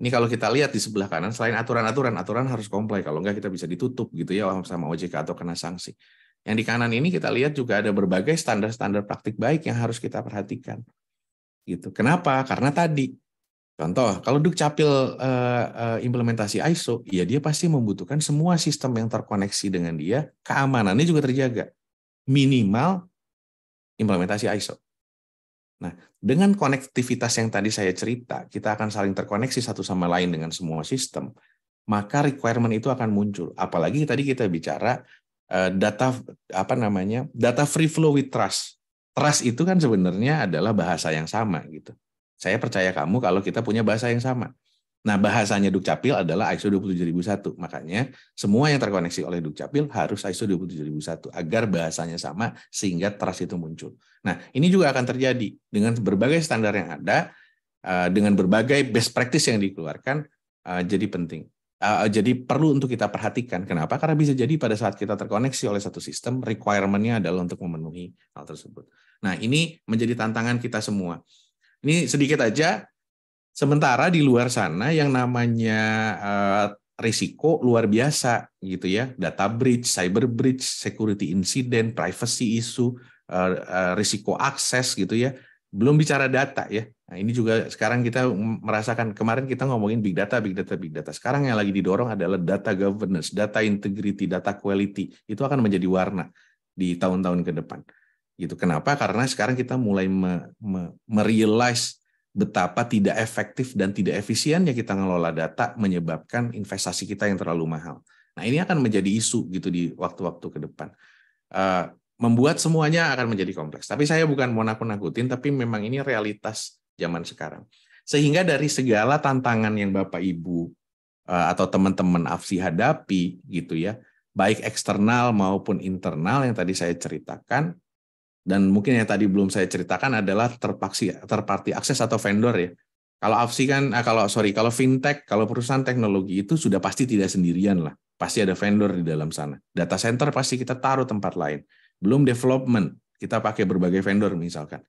Ini kalau kita lihat di sebelah kanan, selain aturan harus comply, kalau enggak kita bisa ditutup gitu ya sama OJK atau kena sanksi. Yang di kanan ini kita lihat juga ada berbagai standar-standar praktik baik yang harus kita perhatikan. Gitu. Kenapa? Karena tadi, contoh, kalau Dukcapil implementasi ISO, ya dia pasti membutuhkan semua sistem yang terkoneksi dengan dia, keamanannya juga terjaga. Minimal implementasi ISO. Nah, dengan konektivitas yang tadi saya cerita, kita akan saling terkoneksi satu sama lain dengan semua sistem, maka requirement itu akan muncul. Apalagi tadi kita bicara data data free flow with trust. Trust itu kan sebenarnya adalah bahasa yang sama gitu. Saya percaya kamu kalau kita punya bahasa yang sama. Nah, bahasanya Dukcapil adalah ISO 27001. Makanya semua yang terkoneksi oleh Dukcapil harus ISO 27001 agar bahasanya sama sehingga trust itu muncul. Nah, ini juga akan terjadi dengan berbagai standar yang ada, dengan berbagai best practice yang dikeluarkan, jadi penting. Jadi perlu untuk kita perhatikan. Kenapa? Karena bisa jadi pada saat kita terkoneksi oleh satu sistem, requirement-nya adalah untuk memenuhi hal tersebut. Nah, ini menjadi tantangan kita semua. Ini sedikit aja. Sementara di luar sana yang namanya risiko luar biasa gitu ya. Data breach, cyber breach, security incident, privacy issue, risiko akses gitu ya. Belum bicara data ya. Nah, ini juga sekarang kita merasakan, kemarin kita ngomongin big data. Sekarang yang lagi didorong adalah data governance, data integrity, data quality. Itu akan menjadi warna di tahun-tahun ke depan. Gitu. Kenapa? Karena sekarang kita mulai merealize betapa tidak efektif dan tidak efisiennya kita ngelola data menyebabkan investasi kita yang terlalu mahal. Nah, ini akan menjadi isu gitu di waktu-waktu ke depan. Membuat semuanya akan menjadi kompleks. Tapi saya bukan mau nakut-nakutin, tapi memang ini realitas zaman sekarang. Sehingga dari segala tantangan yang Bapak Ibu atau teman-teman AFSI hadapi gitu ya, baik eksternal maupun internal yang tadi saya ceritakan, dan mungkin yang tadi belum saya ceritakan adalah third-party akses atau vendor ya. Kalau AFSI kan, kalau fintech, kalau perusahaan teknologi itu sudah pasti tidak sendirian lah. Pasti ada vendor di dalam sana. Data center pasti kita taruh tempat lain. Belum development, kita pakai berbagai vendor misalkan.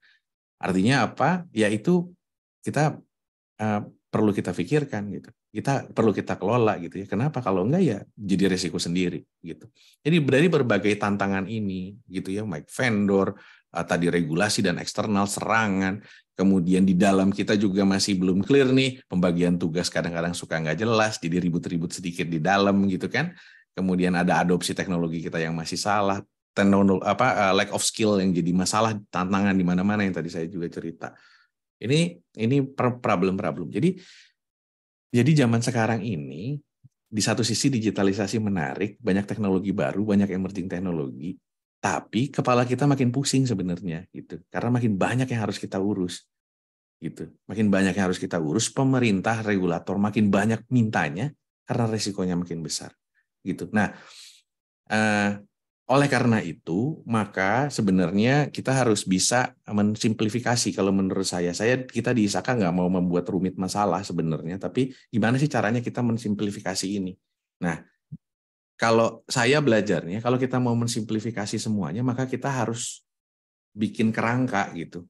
Artinya apa? Yaitu kita perlu kita pikirkan gitu. Kita perlu kita kelola gitu ya. Kenapa? Kalau enggak ya jadi resiko sendiri gitu. Jadi dari berbagai tantangan ini gitu ya, baik vendor, tadi regulasi dan eksternal, serangan, kemudian di dalam kita juga masih belum clear nih, pembagian tugas kadang-kadang suka nggak jelas, jadi ribut-ribut sedikit di dalam gitu kan. Kemudian ada adopsi teknologi kita yang masih salah, lack of skill yang jadi masalah, tantangan di mana-mana yang tadi saya juga cerita. Ini problem. Jadi zaman sekarang ini di satu sisi digitalisasi menarik, banyak teknologi baru, banyak emerging teknologi, tapi kepala kita makin pusing sebenarnya gitu. Karena makin banyak yang harus kita urus. Gitu. Makin banyak yang harus kita urus, pemerintah, regulator makin banyak mintanya karena resikonya makin besar. Gitu. Nah, oleh karena itu, maka sebenarnya kita harus bisa mensimplifikasi. Kalau menurut kita di ISAKA nggak mau membuat rumit masalah sebenarnya, tapi gimana sih caranya kita mensimplifikasi ini? Nah, kalau saya belajarnya, kalau kita mau mensimplifikasi semuanya, maka kita harus bikin kerangka gitu.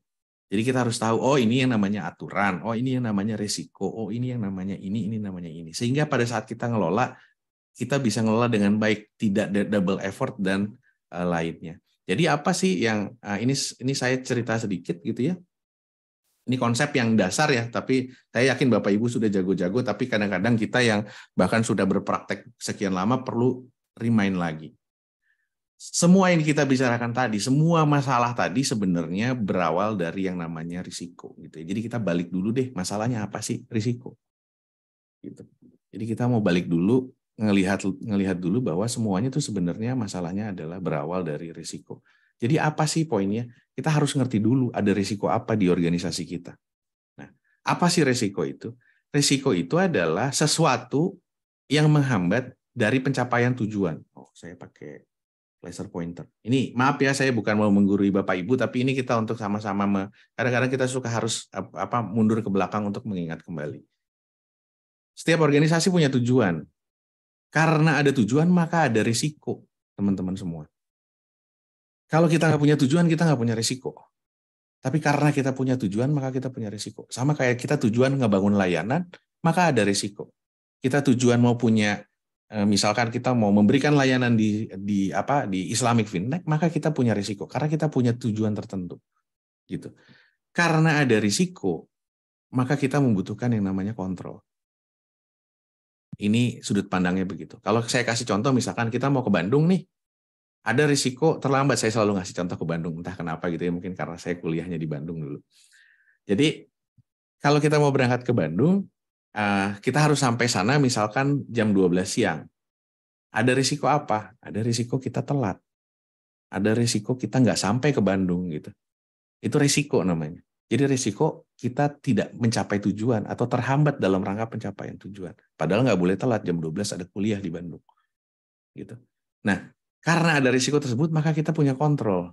Jadi kita harus tahu, oh ini yang namanya aturan, oh ini yang namanya risiko, oh ini yang namanya ini namanya ini. Sehingga pada saat kita ngelola, kita bisa ngelola dengan baik, tidak double effort dan lainnya. Jadi apa sih yang ini saya cerita sedikit gitu ya. Ini konsep yang dasar ya, tapi saya yakin Bapak Ibu sudah jago-jago, tapi kadang-kadang kita yang bahkan sudah berpraktek sekian lama perlu remind lagi. Semua yang kita bicarakan tadi, semua masalah tadi sebenarnya berawal dari yang namanya risiko gitu. Jadi kita balik dulu deh, masalahnya apa sih risiko? Gitu. Jadi kita mau balik dulu, ngelihat dulu bahwa semuanya itu sebenarnya masalahnya adalah berawal dari risiko. Jadi apa sih poinnya? Kita harus ngerti dulu ada risiko apa di organisasi kita. Nah, apa sih risiko itu? Risiko itu adalah sesuatu yang menghambat dari pencapaian tujuan. Oh, saya pakai laser pointer. Ini maaf ya, saya bukan mau menggurui Bapak Ibu, tapi ini kita untuk sama-sama kadang-kadang kita suka harus mundur ke belakang untuk mengingat kembali. Setiap organisasi punya tujuan. Karena ada tujuan, maka ada risiko, teman-teman semua. Kalau kita nggak punya tujuan, kita nggak punya risiko. Tapi karena kita punya tujuan, maka kita punya risiko. Sama kayak kita tujuan ngebangun layanan, maka ada risiko. Kita tujuan mau punya, misalkan kita mau memberikan layanan di Islamic Fintech, maka kita punya risiko. Karena kita punya tujuan tertentu. Gitu. Karena ada risiko, maka kita membutuhkan yang namanya kontrol. Ini sudut pandangnya begitu. Kalau saya kasih contoh, misalkan kita mau ke Bandung nih, ada risiko terlambat. Saya selalu ngasih contoh ke Bandung, entah kenapa gitu ya, mungkin karena saya kuliahnya di Bandung dulu. Jadi kalau kita mau berangkat ke Bandung, kita harus sampai sana misalkan jam 12 siang. Ada risiko apa? Ada risiko kita telat. Ada risiko kita nggak sampai ke Bandung gitu. Itu risiko namanya. Jadi risiko kita tidak mencapai tujuan atau terhambat dalam rangka pencapaian tujuan. Padahal nggak boleh telat, jam 12 ada kuliah di Bandung. Gitu. Nah, karena ada risiko tersebut, maka kita punya kontrol.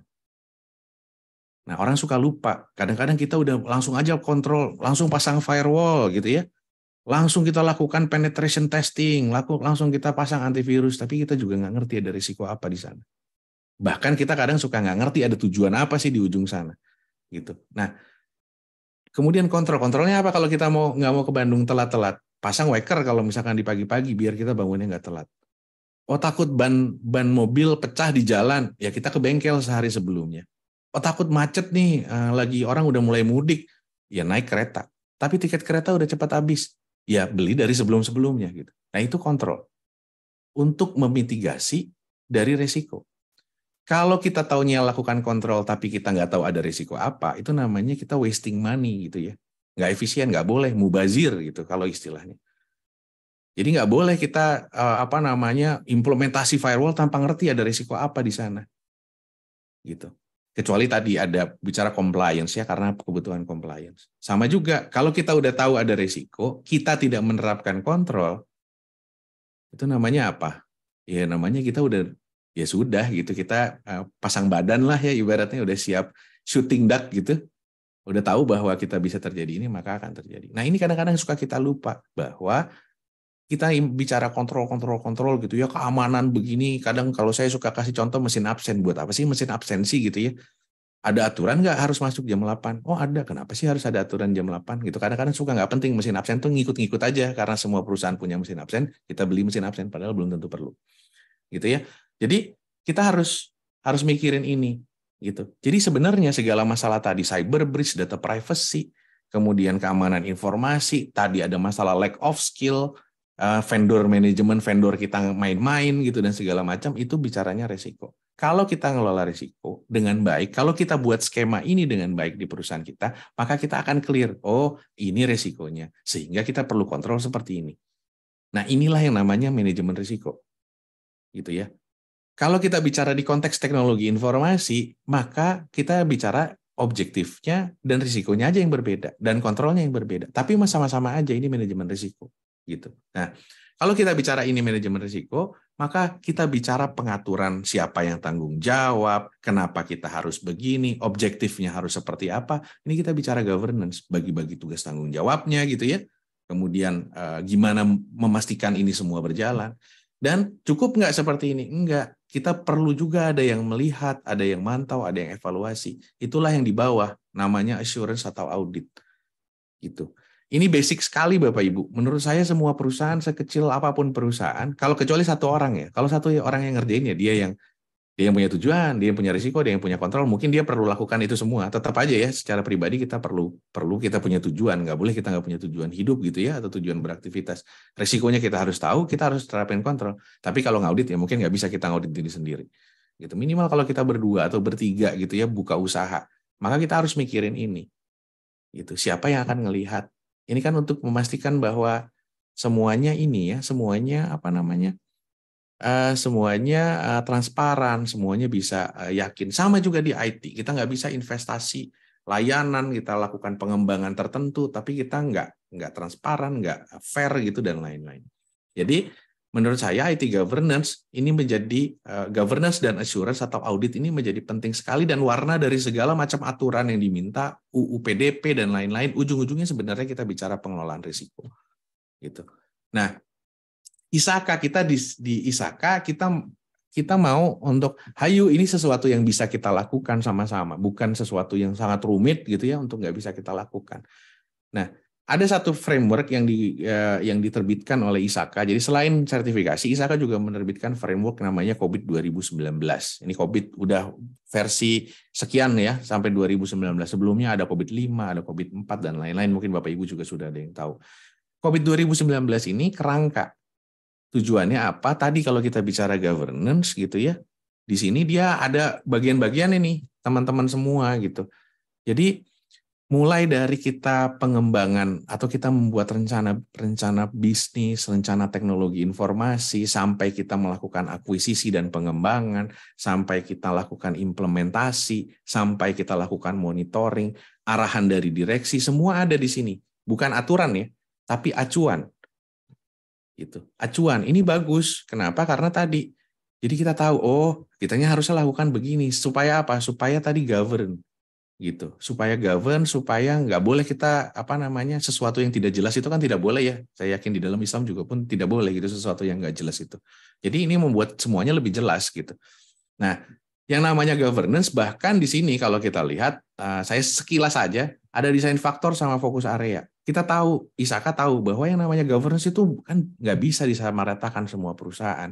Nah, orang suka lupa. Kadang-kadang kita udah langsung aja kontrol, langsung pasang firewall gitu ya. Langsung kita lakukan penetration testing, langsung kita pasang antivirus, tapi kita juga nggak ngerti ada risiko apa di sana. Bahkan kita kadang suka nggak ngerti ada tujuan apa sih di ujung sana. Gitu. Nah, kemudian kontrolnya apa kalau kita nggak mau ke Bandung telat-telat? Pasang waker kalau misalkan di pagi-pagi biar kita bangunnya nggak telat. Oh, takut ban mobil pecah di jalan, ya kita ke bengkel sehari sebelumnya. Oh, takut macet nih, lagi orang udah mulai mudik, ya naik kereta. Tapi tiket kereta udah cepat habis, ya beli dari sebelum-sebelumnya gitu. Nah, itu kontrol untuk memitigasi dari risiko. Kalau kita taunya lakukan kontrol tapi kita nggak tahu ada risiko apa, itu namanya kita wasting money gitu ya. Nggak efisien, nggak boleh, mubazir gitu kalau istilahnya. Jadi nggak boleh kita implementasi firewall tanpa ngerti ada risiko apa di sana. Gitu. Kecuali tadi ada bicara compliance ya, karena kebutuhan compliance. Sama juga kalau kita udah tahu ada risiko, kita tidak menerapkan kontrol, itu namanya apa? Ya namanya kita udah ya sudah gitu, kita pasang badan lah ya, ibaratnya udah siap shooting duck gitu. Udah tahu bahwa kita bisa terjadi ini, maka akan terjadi. Nah, ini kadang-kadang suka kita lupa bahwa kita bicara kontrol gitu ya, keamanan begini. Kadang kalau saya suka kasih contoh mesin absen, buat apa sih mesin absensi gitu ya? Ada aturan nggak harus masuk jam 8? Oh ada, kenapa sih harus ada aturan jam 8? Gitu. Kadang-kadang suka nggak penting, mesin absen tuh ngikut-ngikut aja, karena semua perusahaan punya mesin absen, kita beli mesin absen, padahal belum tentu perlu. Gitu ya. Jadi kita harus mikirin ini. Gitu. Jadi sebenarnya segala masalah tadi, cyber breach, data privacy, kemudian keamanan informasi, tadi ada masalah lack of skill, vendor management, vendor kita main-main gitu dan segala macam, itu bicaranya resiko. Kalau kita ngelola risiko dengan baik, kalau kita buat skema ini dengan baik di perusahaan kita, maka kita akan clear, oh ini risikonya, sehingga kita perlu kontrol seperti ini. Nah, inilah yang namanya manajemen risiko. Gitu ya. Kalau kita bicara di konteks teknologi informasi, maka kita bicara objektifnya dan risikonya aja yang berbeda, dan kontrolnya yang berbeda. Tapi sama-sama aja ini manajemen risiko. Gitu. Nah, kalau kita bicara ini manajemen risiko, maka kita bicara pengaturan siapa yang tanggung jawab, kenapa kita harus begini, objektifnya harus seperti apa. Ini kita bicara governance, bagi-bagi tugas tanggung jawabnya gitu ya. Kemudian gimana memastikan ini semua berjalan. Dan cukup nggak seperti ini? Enggak. Kita perlu juga ada yang melihat, ada yang mantau, ada yang evaluasi. Itulah yang di bawah, namanya assurance atau audit. Gitu. Ini basic sekali Bapak Ibu. Menurut saya semua perusahaan, sekecil apapun perusahaan, kalau kecuali satu orang ya, kalau satu orang yang ngerjain ya dia yang punya tujuan, dia yang punya risiko, dia yang punya kontrol, mungkin dia perlu lakukan itu semua. Tetap aja ya, secara pribadi kita perlu kita punya tujuan, nggak boleh kita nggak punya tujuan hidup gitu ya, atau tujuan beraktivitas. Risikonya kita harus tahu, kita harus terapin kontrol. Tapi kalau ngaudit ya mungkin nggak bisa kita ngaudit diri sendiri. Gitu. Minimal kalau kita berdua atau bertiga gitu ya buka usaha, maka kita harus mikirin ini. Gitu. Siapa yang akan ngelihat? Ini kan untuk memastikan bahwa semuanya ini ya, semuanya transparan, semuanya bisa yakin. Sama juga di IT, kita nggak bisa investasi layanan, kita lakukan pengembangan tertentu, tapi kita nggak transparan, nggak fair gitu dan lain-lain. Jadi menurut saya IT governance ini menjadi governance dan assurance atau audit ini menjadi penting sekali, dan warna dari segala macam aturan yang diminta, UU PDP dan lain-lain, ujung-ujungnya sebenarnya kita bicara pengelolaan risiko. Gitu. Nah, ISAKA kita di ISAKA kita mau untuk hayu ini sesuatu yang bisa kita lakukan sama-sama, bukan sesuatu yang sangat rumit gitu ya untuk nggak bisa kita lakukan. Nah, ada satu framework yang diterbitkan oleh ISAKA. Jadi selain sertifikasi, ISAKA juga menerbitkan framework namanya COVID 2019. Ini COVID udah versi sekian ya sampai 2019. Sebelumnya ada COVID 5, ada COVID 4 dan lain-lain. Mungkin Bapak Ibu juga sudah ada yang tahu. COVID 2019 ini kerangka. Tujuannya apa? Tadi kalau kita bicara governance gitu ya, di sini dia ada bagian-bagian ini teman-teman semua gitu. Jadi mulai dari kita pengembangan atau kita membuat rencana bisnis, rencana teknologi informasi, sampai kita melakukan akuisisi dan pengembangan, sampai kita lakukan implementasi, sampai kita lakukan monitoring, arahan dari direksi, semua ada di sini. Bukan aturan ya, tapi acuan. Gitu. Acuan ini bagus. Kenapa? Karena tadi. Jadi kita tahu, oh, kitanya harusnya lakukan begini. Supaya apa? Supaya tadi govern. Gitu, supaya govern, supaya nggak boleh kita sesuatu yang tidak jelas itu kan tidak boleh ya. Saya yakin di dalam Islam juga pun tidak boleh gitu sesuatu yang nggak jelas itu. Jadi ini membuat semuanya lebih jelas gitu. Nah, yang namanya governance bahkan di sini kalau kita lihat, saya sekilas saja ada desain faktor sama fokus area. Kita tahu, ISAKA tahu bahwa yang namanya governance itu kan nggak bisa disamaratakan semua perusahaan.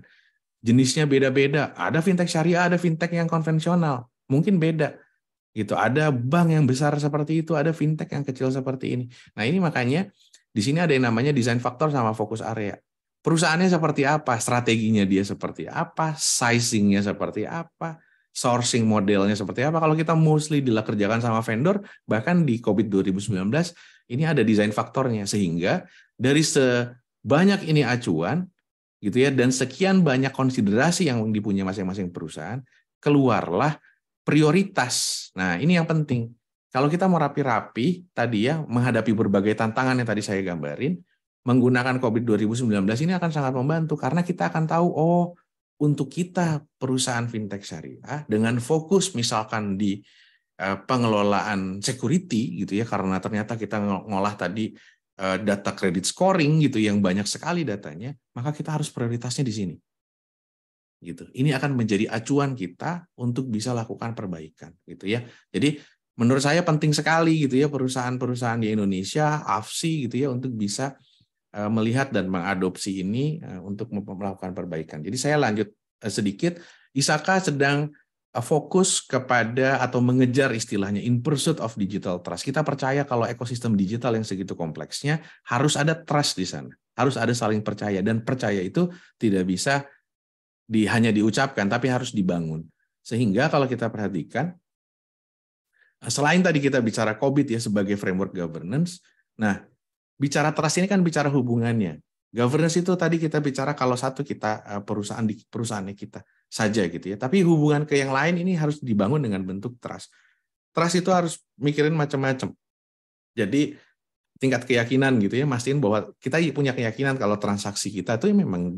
Jenisnya beda-beda. Ada fintech syariah, ada fintech yang konvensional, mungkin beda. Gitu, ada bank yang besar seperti itu, ada fintech yang kecil seperti ini. Nah, ini makanya di sini ada yang namanya design factor sama fokus area. Perusahaannya seperti apa, strateginya dia seperti apa, sizingnya seperti apa, sourcing modelnya seperti apa. Kalau kita mostly dikerjakan sama vendor, bahkan di COVID 2019 ini ada design faktornya, sehingga dari sebanyak ini acuan gitu ya, dan sekian banyak konsiderasi yang dipunya masing-masing perusahaan, keluarlah prioritas. Nah, ini yang penting. Kalau kita mau rapi-rapi tadi ya, menghadapi berbagai tantangan yang tadi saya gambarin, menggunakan COVID 2019 ini akan sangat membantu karena kita akan tahu, oh, untuk kita perusahaan fintech syariah dengan fokus misalkan di pengelolaan security gitu ya, karena ternyata kita ngolah tadi data credit scoring gitu yang banyak sekali datanya, maka kita harus prioritasnya di sini. Gitu. Ini akan menjadi acuan kita untuk bisa lakukan perbaikan gitu ya. Jadi menurut saya penting sekali gitu ya perusahaan-perusahaan di Indonesia, AFSI gitu ya, untuk bisa melihat dan mengadopsi ini untuk melakukan perbaikan. Jadi saya lanjut sedikit, ISAKA sedang fokus kepada atau mengejar istilahnya in pursuit of digital trust. Kita percaya kalau ekosistem digital yang segitu kompleksnya harus ada trust di sana, harus ada saling percaya, dan percaya itu tidak bisa hanya diucapkan, tapi harus dibangun. Sehingga kalau kita perhatikan, selain tadi kita bicara COVID ya sebagai framework governance, nah bicara trust ini kan bicara hubungannya. Governance itu tadi kita bicara kalau satu kita perusahaannya kita saja gitu ya. Tapi hubungan ke yang lain ini harus dibangun dengan bentuk trust. Trust itu harus mikirin macam-macam. Jadi tingkat keyakinan gitu ya, mastiin bahwa kita punya keyakinan kalau transaksi kita itu memang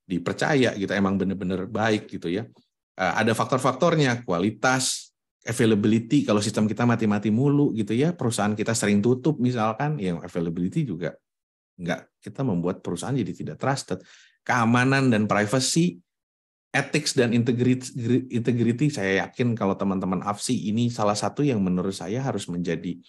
dipercaya gitu, emang benar-benar baik gitu ya. Ada faktor-faktornya, kualitas, availability, kalau sistem kita mati-mati mulu gitu ya, perusahaan kita sering tutup misalkan, yang availability juga enggak, kita membuat perusahaan jadi tidak trusted. Keamanan dan privacy, ethics dan integrity, saya yakin kalau teman-teman AFSI ini salah satu yang menurut saya harus menjadi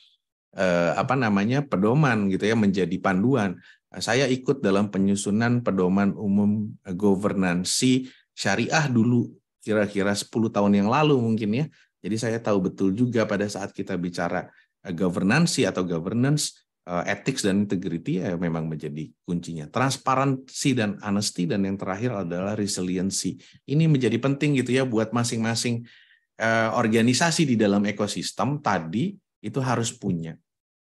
pedoman gitu ya, menjadi panduan. Saya ikut dalam penyusunan pedoman umum governansi syariah dulu, kira-kira 10 tahun yang lalu mungkin ya. Jadi saya tahu betul juga pada saat kita bicara governansi atau governance, ethics dan integrity ya memang menjadi kuncinya. Transparansi dan honesty, dan yang terakhir adalah resiliency. Ini menjadi penting gitu ya buat masing-masing organisasi di dalam ekosistem tadi itu harus punya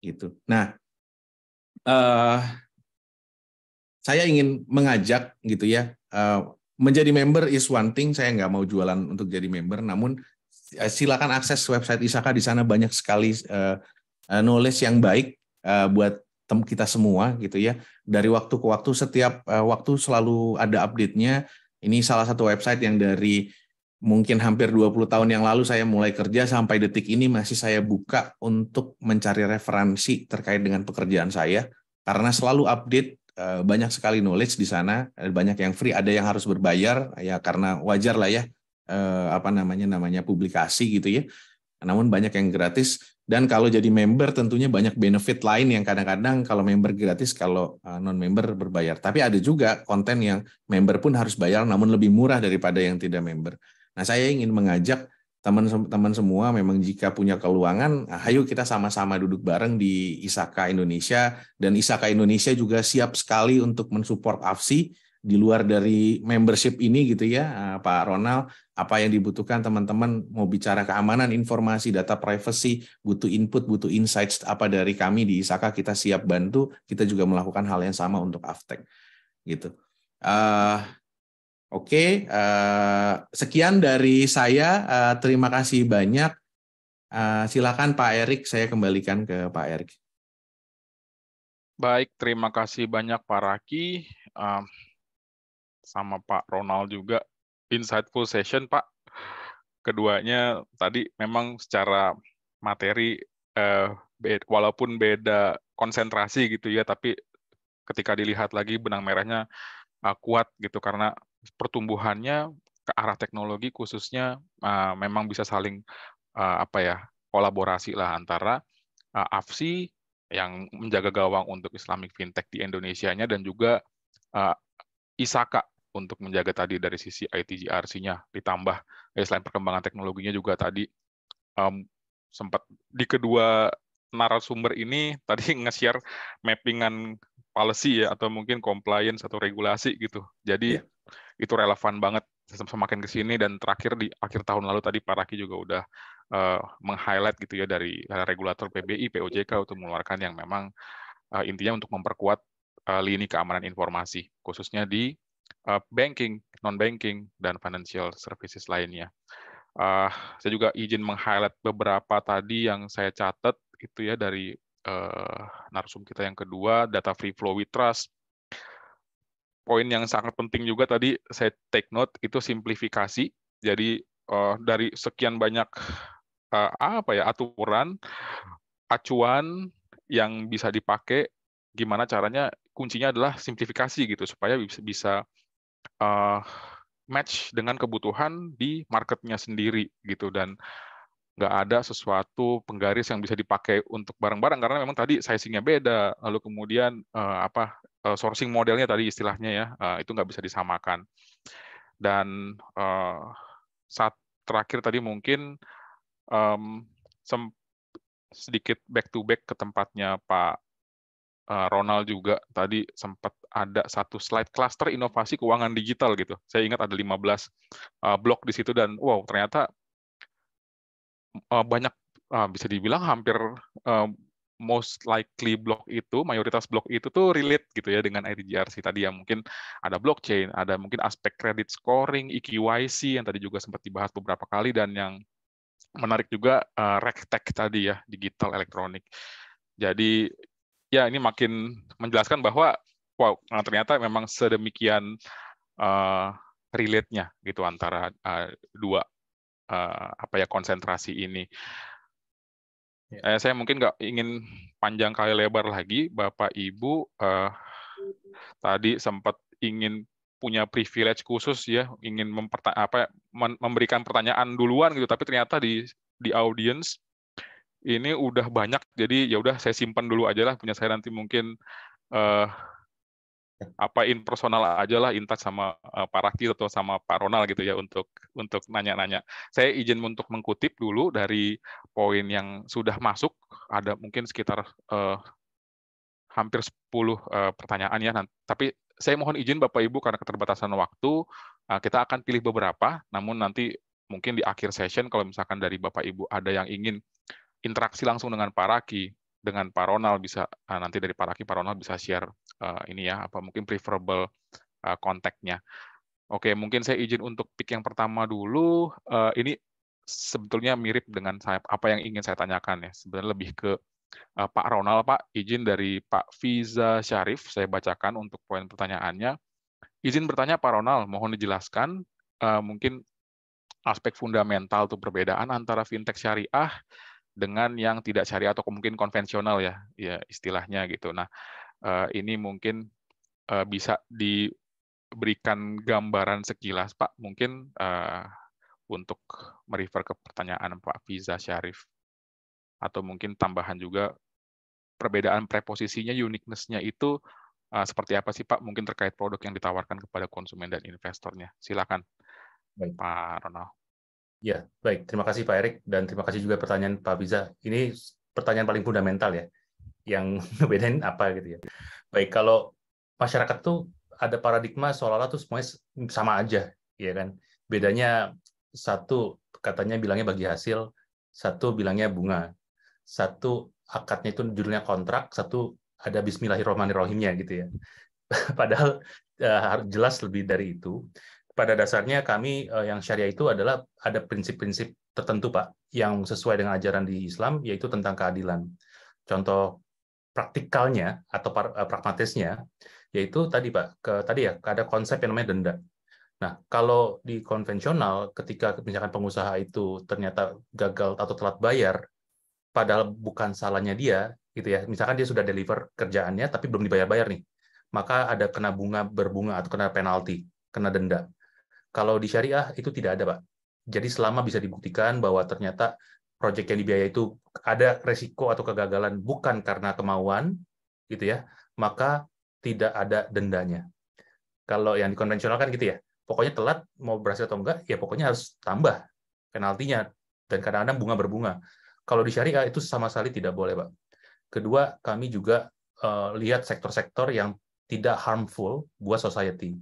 gitu. Nah, saya ingin mengajak gitu ya, menjadi member is one thing. Saya nggak mau jualan untuk jadi member, namun silakan akses website ISAKA, di sana banyak sekali knowledge yang baik buat kita semua gitu ya. Dari waktu ke waktu, setiap waktu selalu ada update-nya. Ini salah satu website yang dari mungkin hampir 20 tahun yang lalu saya mulai kerja sampai detik ini masih saya buka untuk mencari referensi terkait dengan pekerjaan saya, karena selalu update. Banyak sekali knowledge di sana, banyak yang free, ada yang harus berbayar ya, karena wajar lah ya, namanya publikasi gitu ya. Namun banyak yang gratis, dan kalau jadi member tentunya banyak benefit lain yang kadang-kadang kalau member gratis, kalau non member berbayar. Tapi ada juga konten yang member pun harus bayar, namun lebih murah daripada yang tidak member. Nah, saya ingin mengajak teman-teman semua, memang jika punya keluangan, ayo kita sama-sama duduk bareng di ISAKA Indonesia, dan ISAKA Indonesia juga siap sekali untuk mensupport AFSI di luar dari membership ini gitu ya, Pak Ronald. apa yang dibutuhkan teman-teman mau bicara keamanan informasi, data privacy, butuh input, butuh insights apa dari kami di ISAKA, kita siap bantu. Kita juga melakukan hal yang sama untuk Avtek gitu. Oke, sekian dari saya. Terima kasih banyak. Silakan Pak Erik, saya kembalikan ke Pak Erik. Baik, terima kasih banyak Pak Raki, sama Pak Ronald juga. Insightful session, Pak. Keduanya tadi memang secara materi, walaupun beda konsentrasi gitu ya, tapi ketika dilihat lagi benang merahnya kuat gitu, karena pertumbuhannya ke arah teknologi khususnya memang bisa saling kolaborasi lah antara AFSI yang menjaga gawang untuk Islamic Fintech di Indonesianya dan juga ISAKA untuk menjaga tadi dari sisi ITGRC-nya, ditambah selain perkembangan teknologinya juga tadi sempat di kedua narasumber ini tadi nge-share mappingan policy ya, atau mungkin compliance atau regulasi gitu. Jadi itu relevan banget semakin ke sini, dan terakhir di akhir tahun lalu tadi Pak Raki juga udah meng-highlight gitu ya dari regulator PBI, POJK untuk mengeluarkan yang memang intinya untuk memperkuat lini keamanan informasi, khususnya di banking, non-banking, dan financial services lainnya. Saya juga izin meng-highlight beberapa tadi yang saya catat itu ya dari narsum kita yang kedua, data free flow with trust. Poin yang sangat penting juga tadi saya take note itu simplifikasi. Jadi dari sekian banyak aturan, acuan yang bisa dipakai, gimana caranya, kuncinya adalah simplifikasi gitu supaya bisa match dengan kebutuhan di marketnya sendiri gitu, dan nggak ada sesuatu penggaris yang bisa dipakai untuk barang-barang karena memang tadi sizing-nya beda, lalu kemudian sourcing modelnya tadi istilahnya ya, itu nggak bisa disamakan. Dan saat terakhir tadi mungkin sedikit back to back ke tempatnya Pak Ronald juga tadi sempat ada satu slide cluster inovasi keuangan digital gitu. Saya ingat ada 15 blok di situ, dan wow, ternyata banyak, bisa dibilang hampir most likely blok itu, mayoritas blok itu tuh relate gitu ya dengan ITGRC tadi, yang mungkin ada blockchain, ada mungkin aspek credit scoring, EKYC yang tadi juga sempat dibahas beberapa kali, dan yang menarik juga RegTech tadi ya, digital elektronik. Jadi ya ini makin menjelaskan bahwa wow, ternyata memang sedemikian relate-nya gitu antara dua konsentrasi ini. Saya mungkin nggak ingin panjang kali lebar lagi, Bapak Ibu tadi sempat ingin punya privilege khusus ya, ingin memberikan pertanyaan duluan gitu, tapi ternyata di audience ini udah banyak, jadi ya udah saya simpan dulu aja lah punya saya, nanti mungkin in personal aja lah, in touch sama Pak Raki atau sama Pak Ronald gitu ya untuk nanya-nanya. Saya izin untuk mengkutip dulu dari poin yang sudah masuk, ada mungkin sekitar hampir 10 pertanyaan ya, tapi saya mohon izin Bapak Ibu karena keterbatasan waktu, kita akan pilih beberapa, namun nanti mungkin di akhir session kalau misalkan dari Bapak Ibu ada yang ingin interaksi langsung dengan Pak Raki, dengan Pak Ronald, bisa nanti dari Pak Raki, Pak Ronald bisa share ini ya, mungkin preferable kontaknya. Oke, mungkin saya izin untuk pick yang pertama dulu. Ini sebetulnya mirip dengan apa yang ingin saya tanyakan ya. Sebenarnya lebih ke Pak Ronald, Pak. Izin dari Pak Fiza Syarif, saya bacakan untuk poin pertanyaannya. Izin bertanya Pak Ronald, mohon dijelaskan mungkin aspek fundamental atau perbedaan antara fintech syariah dengan yang tidak syariah atau mungkin konvensional ya istilahnya gitu. Nah, ini mungkin bisa diberikan gambaran sekilas, Pak, mungkin untuk merefer ke pertanyaan Pak Fiza Syarif, atau mungkin tambahan juga perbedaan preposisinya, uniqueness-nya itu seperti apa sih Pak, mungkin terkait produk yang ditawarkan kepada konsumen dan investornya. Silakan, baik, Pak Ronald. Ya, baik. Terima kasih Pak Erik, dan terima kasih juga pertanyaan Pak Fiza. Ini pertanyaan paling fundamental ya, yang ngebedain apa gitu ya. Baik, kalau masyarakat tuh ada paradigma seolah-olah tuh semuanya sama aja, ya kan. Bedanya satu katanya bilangnya bagi hasil, satu bilangnya bunga, satu akadnya itu judulnya kontrak, satu ada Bismillahirrahmanirrahimnya gitu ya. Padahal harus jelas lebih dari itu. Pada dasarnya kami yang syariah itu adalah ada prinsip-prinsip tertentu, Pak, yang sesuai dengan ajaran di Islam, yaitu tentang keadilan. Contoh praktikalnya atau pragmatisnya, yaitu tadi Pak, ada konsep yang namanya denda. Nah, kalau di konvensional, ketika misalkan pengusaha itu ternyata gagal atau telat bayar, padahal bukan salahnya dia, gitu ya. Misalkan dia sudah deliver kerjaannya, tapi belum dibayar-bayar nih, maka ada kena berbunga atau kena penalti, kena denda. Kalau di syariah itu tidak ada, Pak. Jadi selama bisa dibuktikan bahwa ternyata proyek yang dibiayai itu ada resiko atau kegagalan bukan karena kemauan, gitu ya, maka tidak ada dendanya. Kalau yang di konvensional kan gitu ya, pokoknya telat mau berhasil atau enggak, ya pokoknya harus tambah penaltinya, dan kadang-kadang bunga berbunga. Kalau di syariah itu sama sekali tidak boleh, Pak. Kedua, kami juga lihat sektor-sektor yang tidak harmful buat society.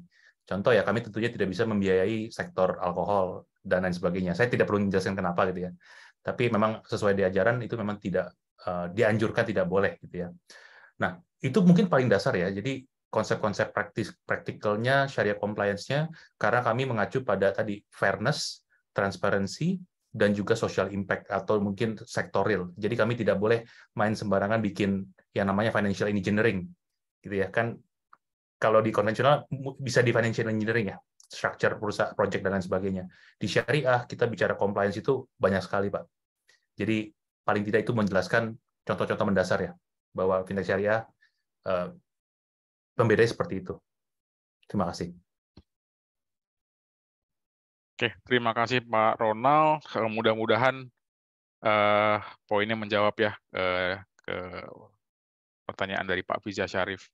Contoh ya, kami tentunya tidak bisa membiayai sektor alkohol dan lain sebagainya. Saya tidak perlu menjelaskan kenapa gitu ya. Tapi memang sesuai di ajaran itu memang tidak dianjurkan, tidak boleh gitu ya. Nah, itu mungkin paling dasar ya. Jadi konsep-konsep praktikalnya, syariah compliance-nya, karena kami mengacu pada tadi fairness, transparency, dan juga social impact atau mungkin sektoril. Jadi kami tidak boleh main sembarangan bikin yang namanya financial engineering, gitu ya kan. Kalau di konvensional bisa di financial engineering ya, structure perusahaan, project dan lain sebagainya. Di syariah kita bicara compliance itu banyak sekali, Pak. Jadi paling tidak itu menjelaskan contoh-contoh mendasar ya, bahwa fintech syariah pembedanya seperti itu. Terima kasih. Oke, terima kasih Pak Ronald. Mudah-mudahan poinnya menjawab ya ke pertanyaan dari Pak Fiza Syarif.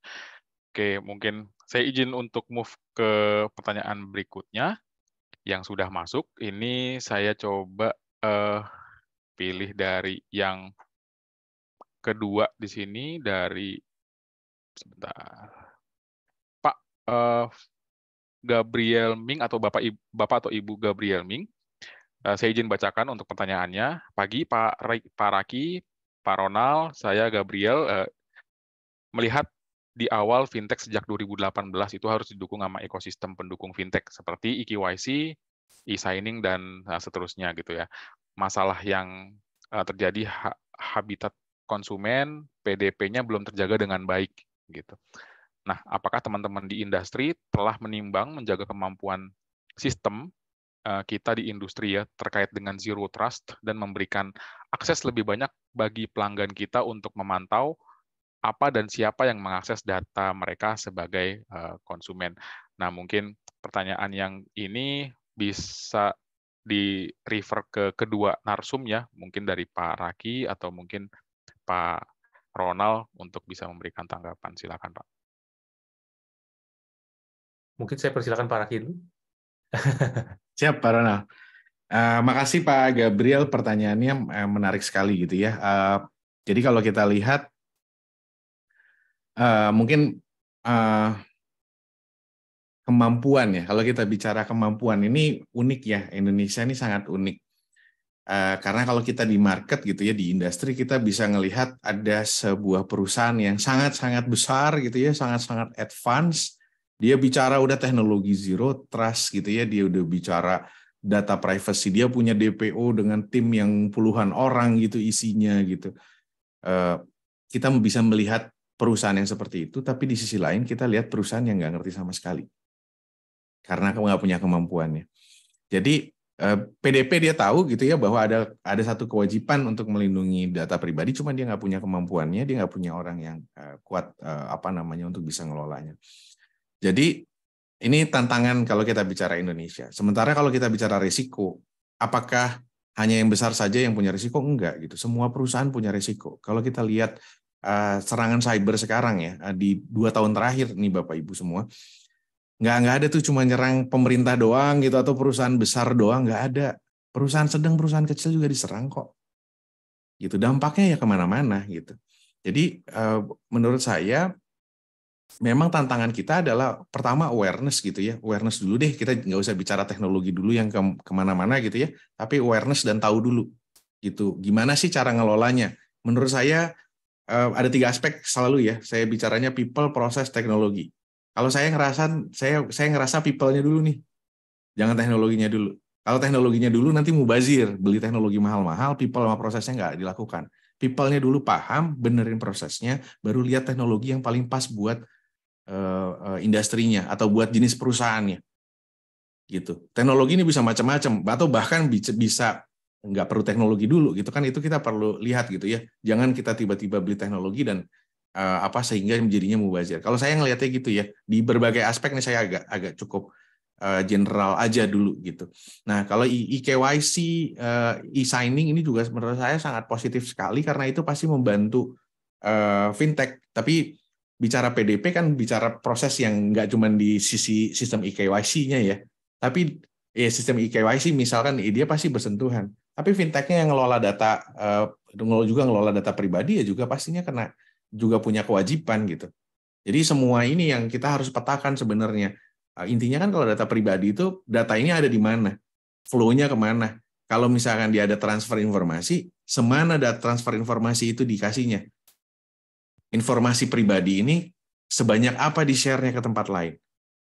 Oke, mungkin saya izin untuk move ke pertanyaan berikutnya yang sudah masuk. Ini saya coba pilih dari yang kedua di sini, dari sebentar. Pak Gabriel Ming atau Bapak atau Ibu Gabriel Ming. Saya izin bacakan untuk pertanyaannya. Pagi Pak Raki, Pak Ronald, saya Gabriel. Melihat di awal fintech sejak 2018 itu harus didukung sama ekosistem pendukung fintech seperti eKYC, e-signing dan seterusnya gitu ya. Masalah yang terjadi habitat konsumen, PDP-nya belum terjaga dengan baik gitu. Nah, apakah teman-teman di industri telah menimbang menjaga kemampuan sistem kita di industri ya terkait dengan zero trust dan memberikan akses lebih banyak bagi pelanggan kita untuk memantau apa dan siapa yang mengakses data mereka sebagai konsumen. Nah, mungkin pertanyaan yang ini bisa di-refer ke kedua narsum ya, mungkin dari Pak Raki atau mungkin Pak Ronald untuk bisa memberikan tanggapan. Silakan, Pak. Mungkin saya persilakan Pak Raki dulu. Siap, Pak Ronald. Makasih Pak Gabriel, pertanyaannya menarik sekali gitu ya. Jadi kalau kita lihat, mungkin kemampuan ya, kalau kita bicara kemampuan ini unik ya, Indonesia ini sangat unik. Karena kalau kita di market gitu ya, di industri kita bisa ngelihat ada sebuah perusahaan yang sangat-sangat besar gitu ya, sangat-sangat advance. Dia bicara udah teknologi zero trust gitu ya, dia udah bicara data privacy, dia punya DPO dengan tim yang puluhan orang gitu isinya gitu. Kita bisa melihat perusahaan yang seperti itu, tapi di sisi lain kita lihat perusahaan yang nggak ngerti sama sekali. Karena nggak punya kemampuannya. Jadi PDP dia tahu gitu ya bahwa ada satu kewajiban untuk melindungi data pribadi, cuma dia nggak punya kemampuannya, dia nggak punya orang yang kuat untuk bisa ngelolanya. Jadi ini tantangan kalau kita bicara Indonesia. Sementara kalau kita bicara risiko, apakah hanya yang besar saja yang punya risiko? Enggak gitu. Semua perusahaan punya risiko. Kalau kita lihat serangan cyber sekarang ya di 2 tahun terakhir nih Bapak Ibu semua. Nggak ada tuh cuma nyerang pemerintah doang gitu atau perusahaan besar doang, nggak ada. Perusahaan sedang, perusahaan kecil juga diserang kok. Gitu, dampaknya ya kemana-mana gitu. Jadi menurut saya memang tantangan kita adalah pertama awareness gitu ya, awareness dulu deh, kita nggak usah bicara teknologi dulu yang kemana-mana gitu ya, tapi awareness dan tahu dulu gitu, gimana sih cara ngelolanya. Menurut saya ada 3 aspek selalu ya, saya bicaranya people, proses, teknologi. Kalau saya ngerasa people-nya dulu nih, jangan teknologinya dulu. Kalau teknologinya dulu nanti mubazir, beli teknologi mahal-mahal, people sama prosesnya nggak dilakukan. People-nya dulu paham, benerin prosesnya, baru lihat teknologi yang paling pas buat industrinya atau buat jenis perusahaannya. Gitu. Teknologi ini bisa macam-macam, atau bahkan bisa nggak perlu teknologi dulu gitu kan, itu kita perlu lihat gitu ya. Jangan kita tiba-tiba beli teknologi dan sehingga menjadinya mubazir. Kalau saya ngelihatnya gitu ya, di berbagai aspek nih saya agak cukup general aja dulu gitu. Nah, kalau e-KYC, e-signing ini juga menurut saya sangat positif sekali karena itu pasti membantu fintech. Tapi bicara PDP kan bicara proses yang nggak cuma di sisi sistem e-KYC-nya ya, tapi sistem e-KYC misalkan dia pasti bersentuhan. Tapi fintech-nya yang ngelola data, ngelola data pribadi ya juga pastinya juga punya kewajiban gitu. Jadi semua ini yang kita harus petakan sebenarnya. Intinya kan kalau data pribadi itu, data ini ada di mana, flow-nya kemana. Kalau misalkan dia ada transfer informasi, semana data transfer informasi itu dikasihnya. Informasi pribadi ini sebanyak apa di-share-nya ke tempat lain.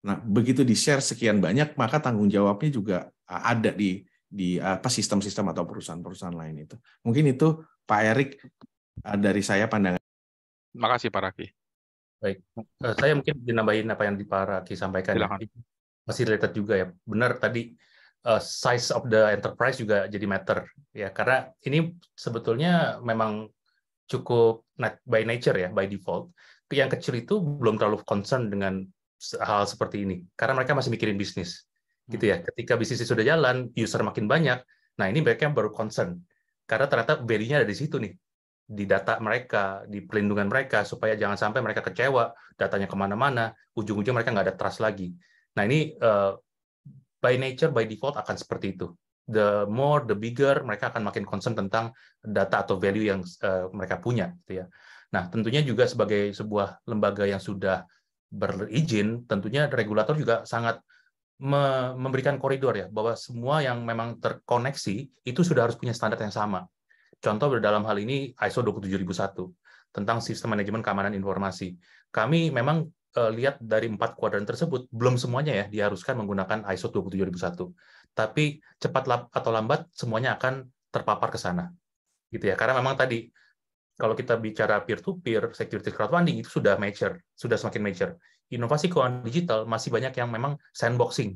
Nah, begitu di-share sekian banyak, maka tanggung jawabnya juga ada di sistem-sistem atau perusahaan-perusahaan lain itu. Mungkin itu Pak Erik dari saya pandangan. Terima kasih Pak Raki. Baik, saya mungkin dinambahin apa yang Pak Raki sampaikan. Silakan. Ya. Masih related juga ya. Benar tadi size of the enterprise juga jadi matter ya, karena ini sebetulnya memang cukup by nature ya, by default. Yang kecil itu belum terlalu concern dengan hal seperti ini karena mereka masih mikirin bisnis. Gitu ya. Ketika bisnisnya sudah jalan, user makin banyak, nah ini mereka baru concern. Karena ternyata value-nya ada di situ nih. Di data mereka, di pelindungan mereka, supaya jangan sampai mereka kecewa, datanya kemana-mana, ujung-ujung mereka nggak ada trust lagi. Nah ini by nature, by default akan seperti itu. The more, the bigger, mereka akan makin concern tentang data atau value yang mereka punya. Gitu ya. Nah tentunya juga sebagai sebuah lembaga yang sudah berizin, tentunya regulator juga sangat memberikan koridor ya, bahwa semua yang memang terkoneksi itu sudah harus punya standar yang sama. Contoh dalam hal ini ISO 27001 tentang sistem manajemen keamanan informasi. Kami memang lihat dari 4 kuadran tersebut, belum semuanya ya diharuskan menggunakan ISO 27001. Tapi cepat atau lambat semuanya akan terpapar ke sana. Gitu ya. Karena memang tadi kalau kita bicara peer-to-peer, security crowdfunding itu sudah mature, sudah semakin mature. Inovasi keuangan digital masih banyak yang memang sandboxing.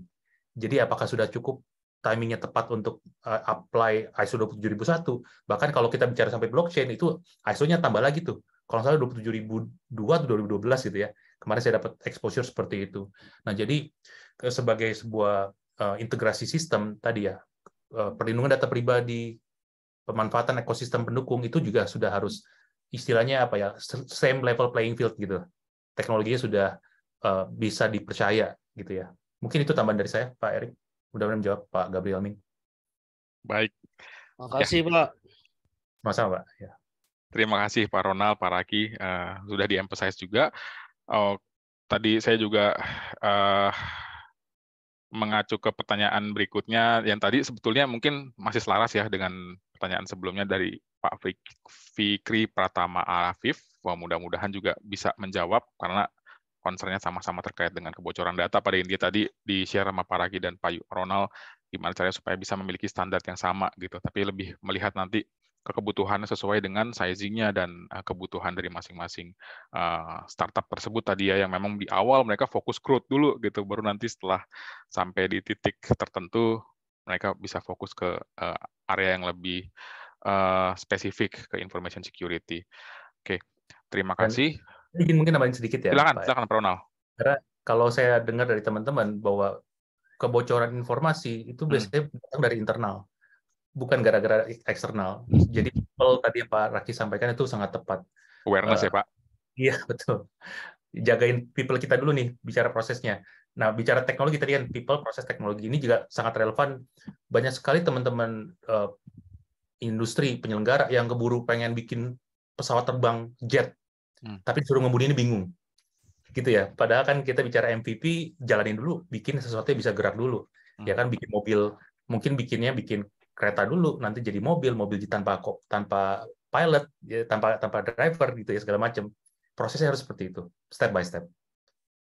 Jadi apakah sudah cukup timingnya tepat untuk apply ISO 27001? Bahkan kalau kita bicara sampai blockchain, itu ISO-nya tambah lagi tuh. Kalau salah 27002 atau 2012 gitu ya. Kemarin saya dapat exposure seperti itu. Nah, jadi sebagai sebuah integrasi sistem tadi ya, perlindungan data pribadi, pemanfaatan ekosistem pendukung itu juga sudah harus istilahnya apa ya, same level playing field gitu. Teknologinya sudah bisa dipercaya gitu ya. Mungkin itu tambahan dari saya, Pak Erik. Mudah-mudahan menjawab Pak Gabriel Ming. Baik. Makasih Pak. Sama-sama Pak. Ya. Terima kasih Pak Ronald, Pak Raki, sudah di-emphasize juga. Tadi saya juga mengacu ke pertanyaan berikutnya, yang tadi sebetulnya mungkin masih selaras ya dengan pertanyaan sebelumnya dari Pak Fikri Pratama Arafif. Wah, mudah-mudahan juga bisa menjawab, karena concern-nya sama-sama terkait dengan kebocoran data. Pada intinya tadi di-share sama Pak Raki dan Pak Ronald, gimana caranya supaya bisa memiliki standar yang sama, gitu. Tapi lebih melihat nanti kebutuhannya sesuai dengan sizing-nya dan kebutuhan dari masing-masing startup tersebut tadi ya, yang memang di awal mereka fokus growth dulu gitu, baru nanti setelah sampai di titik tertentu mereka bisa fokus ke area yang lebih spesifik ke information security. Oke, terima kasih. Mungkin nambahin sedikit ya. Silakan Pak Ronald. Karena kalau saya dengar dari teman-teman bahwa kebocoran informasi itu biasanya datang dari internal, bukan gara-gara eksternal. Jadi people tadi yang Pak Raki sampaikan itu sangat tepat. Awareness ya Pak? Iya, betul. Jagain people kita dulu nih, bicara prosesnya. Nah, bicara teknologi tadi kan, people, proses teknologi ini juga sangat relevan. Banyak sekali teman-teman industri penyelenggara yang keburu pengen bikin pesawat terbang jet, tapi disuruh ngemudi ini bingung. gitu ya. Padahal kan kita bicara MVP, jalanin dulu, bikin sesuatu yang bisa gerak dulu. Ya kan, bikin mobil, mungkin bikin kereta dulu, nanti jadi mobil tanpa pilot, ya, tanpa driver gitu ya, segala macam. Prosesnya harus seperti itu, step by step.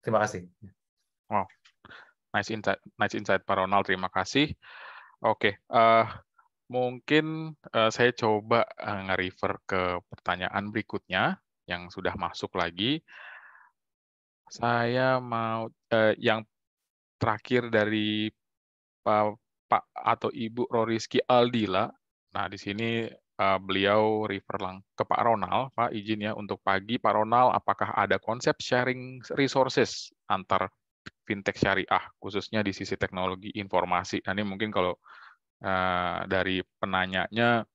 Terima kasih. Wow, nice insight Pak Ronald, terima kasih. Oke, mungkin saya coba nge-refer ke pertanyaan berikutnya yang sudah masuk lagi. Saya mau yang terakhir dari Pak atau Ibu Roriski Aldila. Nah, di sini beliau refer ke Pak Ronald. Pak, izin ya untuk pagi, Pak Ronald, apakah ada konsep sharing resources antar fintech syariah, khususnya di sisi teknologi informasi? Nah, ini mungkin kalau dari penanyanya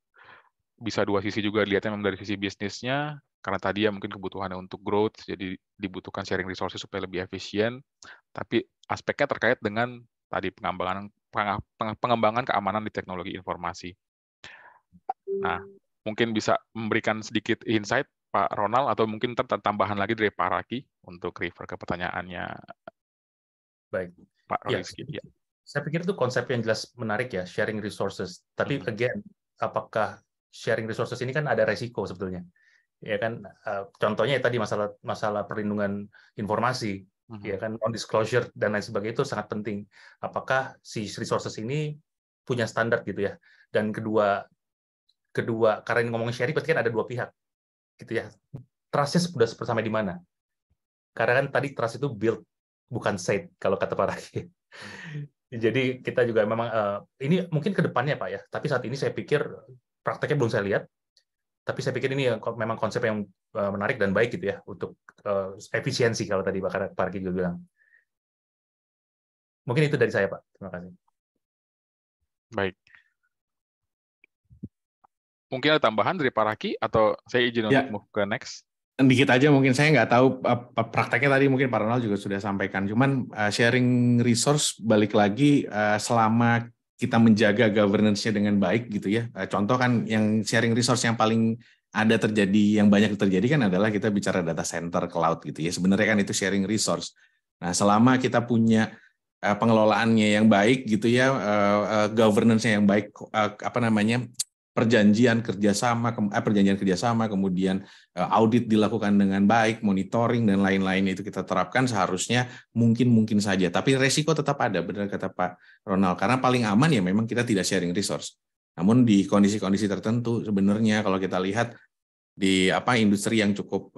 bisa dua sisi juga dilihatnya, memang dari sisi bisnisnya, karena tadi ya mungkin kebutuhannya untuk growth, jadi dibutuhkan sharing resources supaya lebih efisien, tapi aspeknya terkait dengan tadi pengembangan keamanan di teknologi informasi. Nah, mungkin bisa memberikan sedikit insight Pak Ronald, atau mungkin tambahan lagi dari Pak Raki untuk refer ke pertanyaannya. Baik, Pak Rizky. Ya. Saya pikir itu konsep yang jelas menarik ya, sharing resources. Tapi again, apakah sharing resources ini kan ada resiko sebetulnya? Ya kan, contohnya tadi masalah perlindungan informasi, ya kan, non disclosure dan lain sebagainya itu sangat penting. Apakah si resources ini punya standar gitu ya? Dan kedua karena ini ngomongin sharing pasti kan ada dua pihak, gitu ya. Trust-nya sudah sampai di mana? Karena kan tadi trust itu build, bukan said kalau kata Pak Raki. Jadi kita juga memang ini mungkin ke depannya Pak ya. Tapi saat ini saya pikir prakteknya belum saya lihat. Tapi saya pikir ini memang konsep yang menarik dan baik gitu ya untuk efisiensi kalau tadi Pak Raki juga bilang. Mungkin itu dari saya Pak. Terima kasih. Baik. Mungkin ada tambahan dari Pak Raki atau saya izin untuk move ke next? Dikit aja mungkin, saya nggak tahu prakteknya tadi mungkin Pak Ronald juga sudah sampaikan. Cuman sharing resource balik lagi selama kita menjaga governance-nya dengan baik gitu ya. Contoh kan yang sharing resource yang paling ada terjadi, yang banyak terjadi kan adalah kita bicara data center cloud gitu ya. Sebenarnya kan itu sharing resource. Nah, selama kita punya pengelolaannya yang baik gitu ya, governance-nya yang baik, perjanjian kerjasama, kemudian audit dilakukan dengan baik, monitoring dan lain-lain itu kita terapkan, seharusnya mungkin saja. Tapi resiko tetap ada, benar kata Pak Ronald. Karena paling aman ya memang kita tidak sharing resource. Namun di kondisi-kondisi tertentu sebenarnya kalau kita lihat di industri yang cukup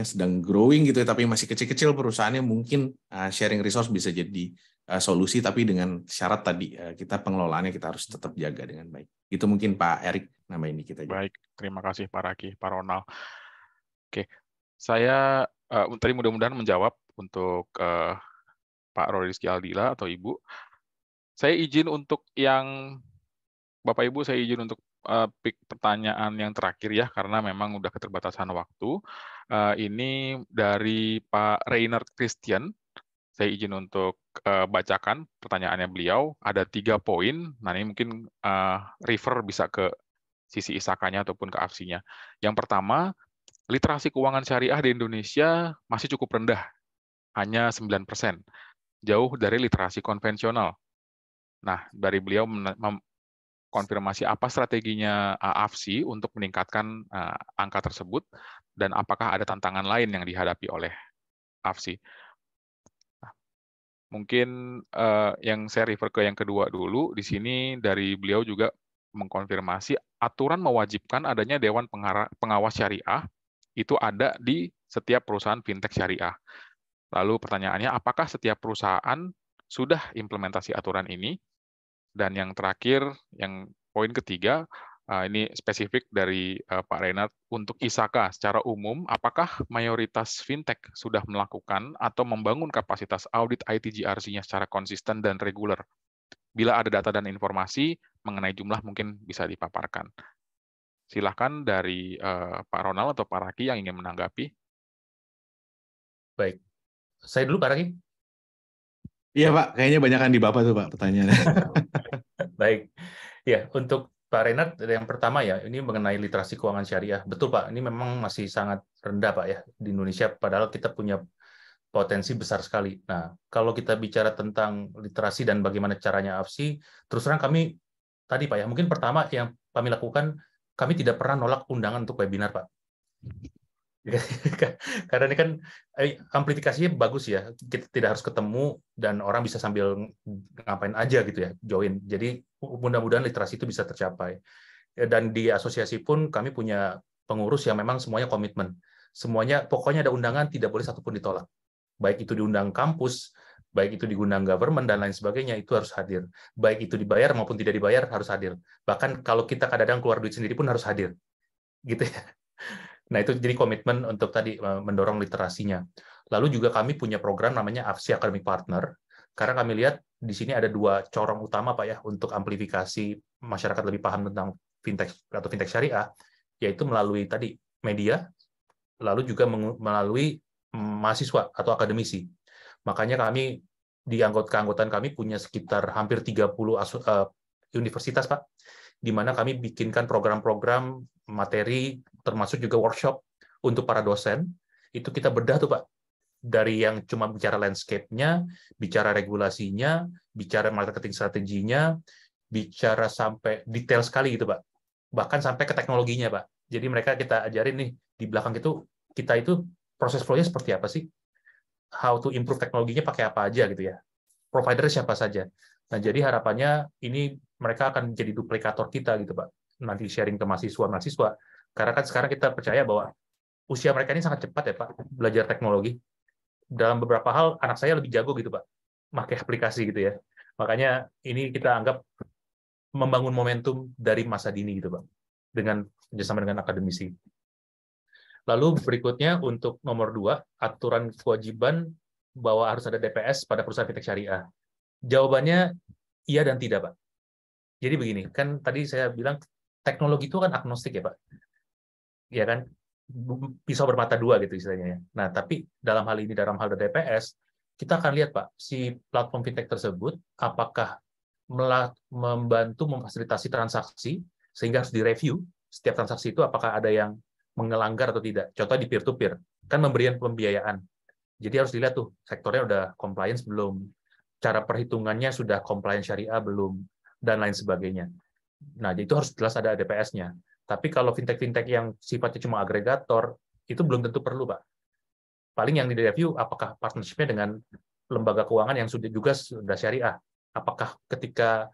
sedang growing gitu ya, tapi masih kecil-kecil perusahaannya, mungkin sharing resource bisa jadi solusi, tapi dengan syarat tadi kita pengelolaannya kita harus tetap jaga dengan baik. Itu mungkin Pak Erik nama ini kita. Baik, terima kasih Pak Raki, Pak Ronald. Oke, saya tadi mudah-mudahan menjawab untuk Pak Roriski Aldila atau Ibu. Saya izin untuk yang Bapak Ibu, saya izin untuk pick pertanyaan yang terakhir ya, karena memang udah keterbatasan waktu. Ini dari Pak Reynard Christian. Saya izin untuk bacakan pertanyaannya beliau. Ada 3 poin. Nah, ini mungkin refer bisa ke sisi ISAKA-nya ataupun ke AFSI-nya. Yang pertama, literasi keuangan syariah di Indonesia masih cukup rendah, hanya 9%. Jauh dari literasi konvensional. Nah, dari beliau konfirmasi apa strateginya AFSI untuk meningkatkan angka tersebut, dan apakah ada tantangan lain yang dihadapi oleh AFSI. Mungkin yang saya refer ke yang kedua dulu, di sini dari beliau juga mengkonfirmasi aturan mewajibkan adanya Dewan Pengawas Syariah, itu ada di setiap perusahaan fintech syariah. Lalu pertanyaannya, apakah setiap perusahaan sudah implementasi aturan ini? Dan yang terakhir, yang poin ketiga, ini spesifik dari Pak Reynard, untuk ISAKA secara umum, apakah mayoritas fintech sudah melakukan atau membangun kapasitas audit ITGRC-nya secara konsisten dan reguler? Bila ada data dan informasi mengenai jumlah, mungkin bisa dipaparkan. Silakan dari Pak Ronald atau Pak Raki yang ingin menanggapi. Baik, saya dulu Pak Raki. Iya Pak, kayaknya banyakan di Bapak tuh Pak pertanyaannya. Baik, ya untuk Pak Renat, yang pertama ya, ini mengenai literasi keuangan syariah. Betul Pak, ini memang masih sangat rendah Pak ya di Indonesia, padahal kita punya potensi besar sekali. Nah, kalau kita bicara tentang literasi dan bagaimana caranya AFSI, terus terang kami tadi Pak ya, mungkin pertama yang kami lakukan, kami tidak pernah nolak undangan untuk webinar Pak. Karena ini kan amplifikasinya bagus ya, kita tidak harus ketemu dan orang bisa sambil ngapain aja gitu ya, join. Jadi mudah-mudahan literasi itu bisa tercapai. Dan di asosiasi pun kami punya pengurus yang memang semuanya komitmen. Semuanya, pokoknya ada undangan, tidak boleh satupun ditolak. Baik itu diundang kampus, baik itu diundang government, dan lain sebagainya, itu harus hadir. Baik itu dibayar maupun tidak dibayar, harus hadir. Bahkan kalau kita kadang-kadang keluar duit sendiri pun harus hadir. Gitu ya. Nah, itu jadi komitmen untuk tadi mendorong literasinya. Lalu juga kami punya program namanya AFSI Academic Partner, karena kami lihat di sini ada dua corong utama Pak ya untuk amplifikasi masyarakat lebih paham tentang fintech atau fintech syariah, yaitu melalui tadi media, lalu juga melalui mahasiswa atau akademisi. Makanya kami di keanggotaan kami punya sekitar hampir 30 universitas Pak, di mana kami bikinkan program-program materi, termasuk juga workshop untuk para dosen. Itu kita bedah tuh Pak, dari yang cuma bicara landscape-nya, bicara regulasinya, bicara marketing strateginya, bicara sampai detail sekali gitu Pak. Bahkan sampai ke teknologinya Pak. Jadi mereka kita ajarin nih, di belakang itu, kita itu proses flow-nya seperti apa sih? How to improve teknologinya pakai apa aja gitu ya. Provider siapa saja. Nah, jadi harapannya ini mereka akan menjadi duplikator kita gitu Pak. Nanti sharing ke mahasiswa-mahasiswa. Karena kan sekarang kita percaya bahwa usia mereka ini sangat cepat ya Pak, belajar teknologi. Dalam beberapa hal, anak saya lebih jago gitu Pak, pakai aplikasi gitu ya. Makanya ini kita anggap membangun momentum dari masa dini gitu Pak, dengan kerjasama dengan akademisi. Lalu berikutnya untuk nomor 2, aturan kewajiban bahwa harus ada DPS pada perusahaan fintech syariah. Jawabannya iya dan tidak, Pak. Jadi begini, kan tadi saya bilang teknologi itu kan agnostik ya, Pak. Ya kan, pisau bermata dua gitu istilahnya. Nah, tapi dalam hal ini, dalam hal DPS, kita akan lihat, Pak, si platform fintech tersebut apakah membantu memfasilitasi transaksi, sehingga harus direview setiap transaksi itu apakah ada yang mengelanggar atau tidak. Contoh di peer-to-peer, kan memberikan pembiayaan. Jadi harus dilihat tuh, sektornya udah compliance belum, cara perhitungannya sudah compliance syariah belum, dan lain sebagainya. Nah, itu harus jelas ada DPS-nya. Tapi kalau fintech-fintech yang sifatnya cuma agregator, itu belum tentu perlu, Pak. Paling yang di-review, apakah partnership-nya dengan lembaga keuangan yang sudah syariah. Apakah ketika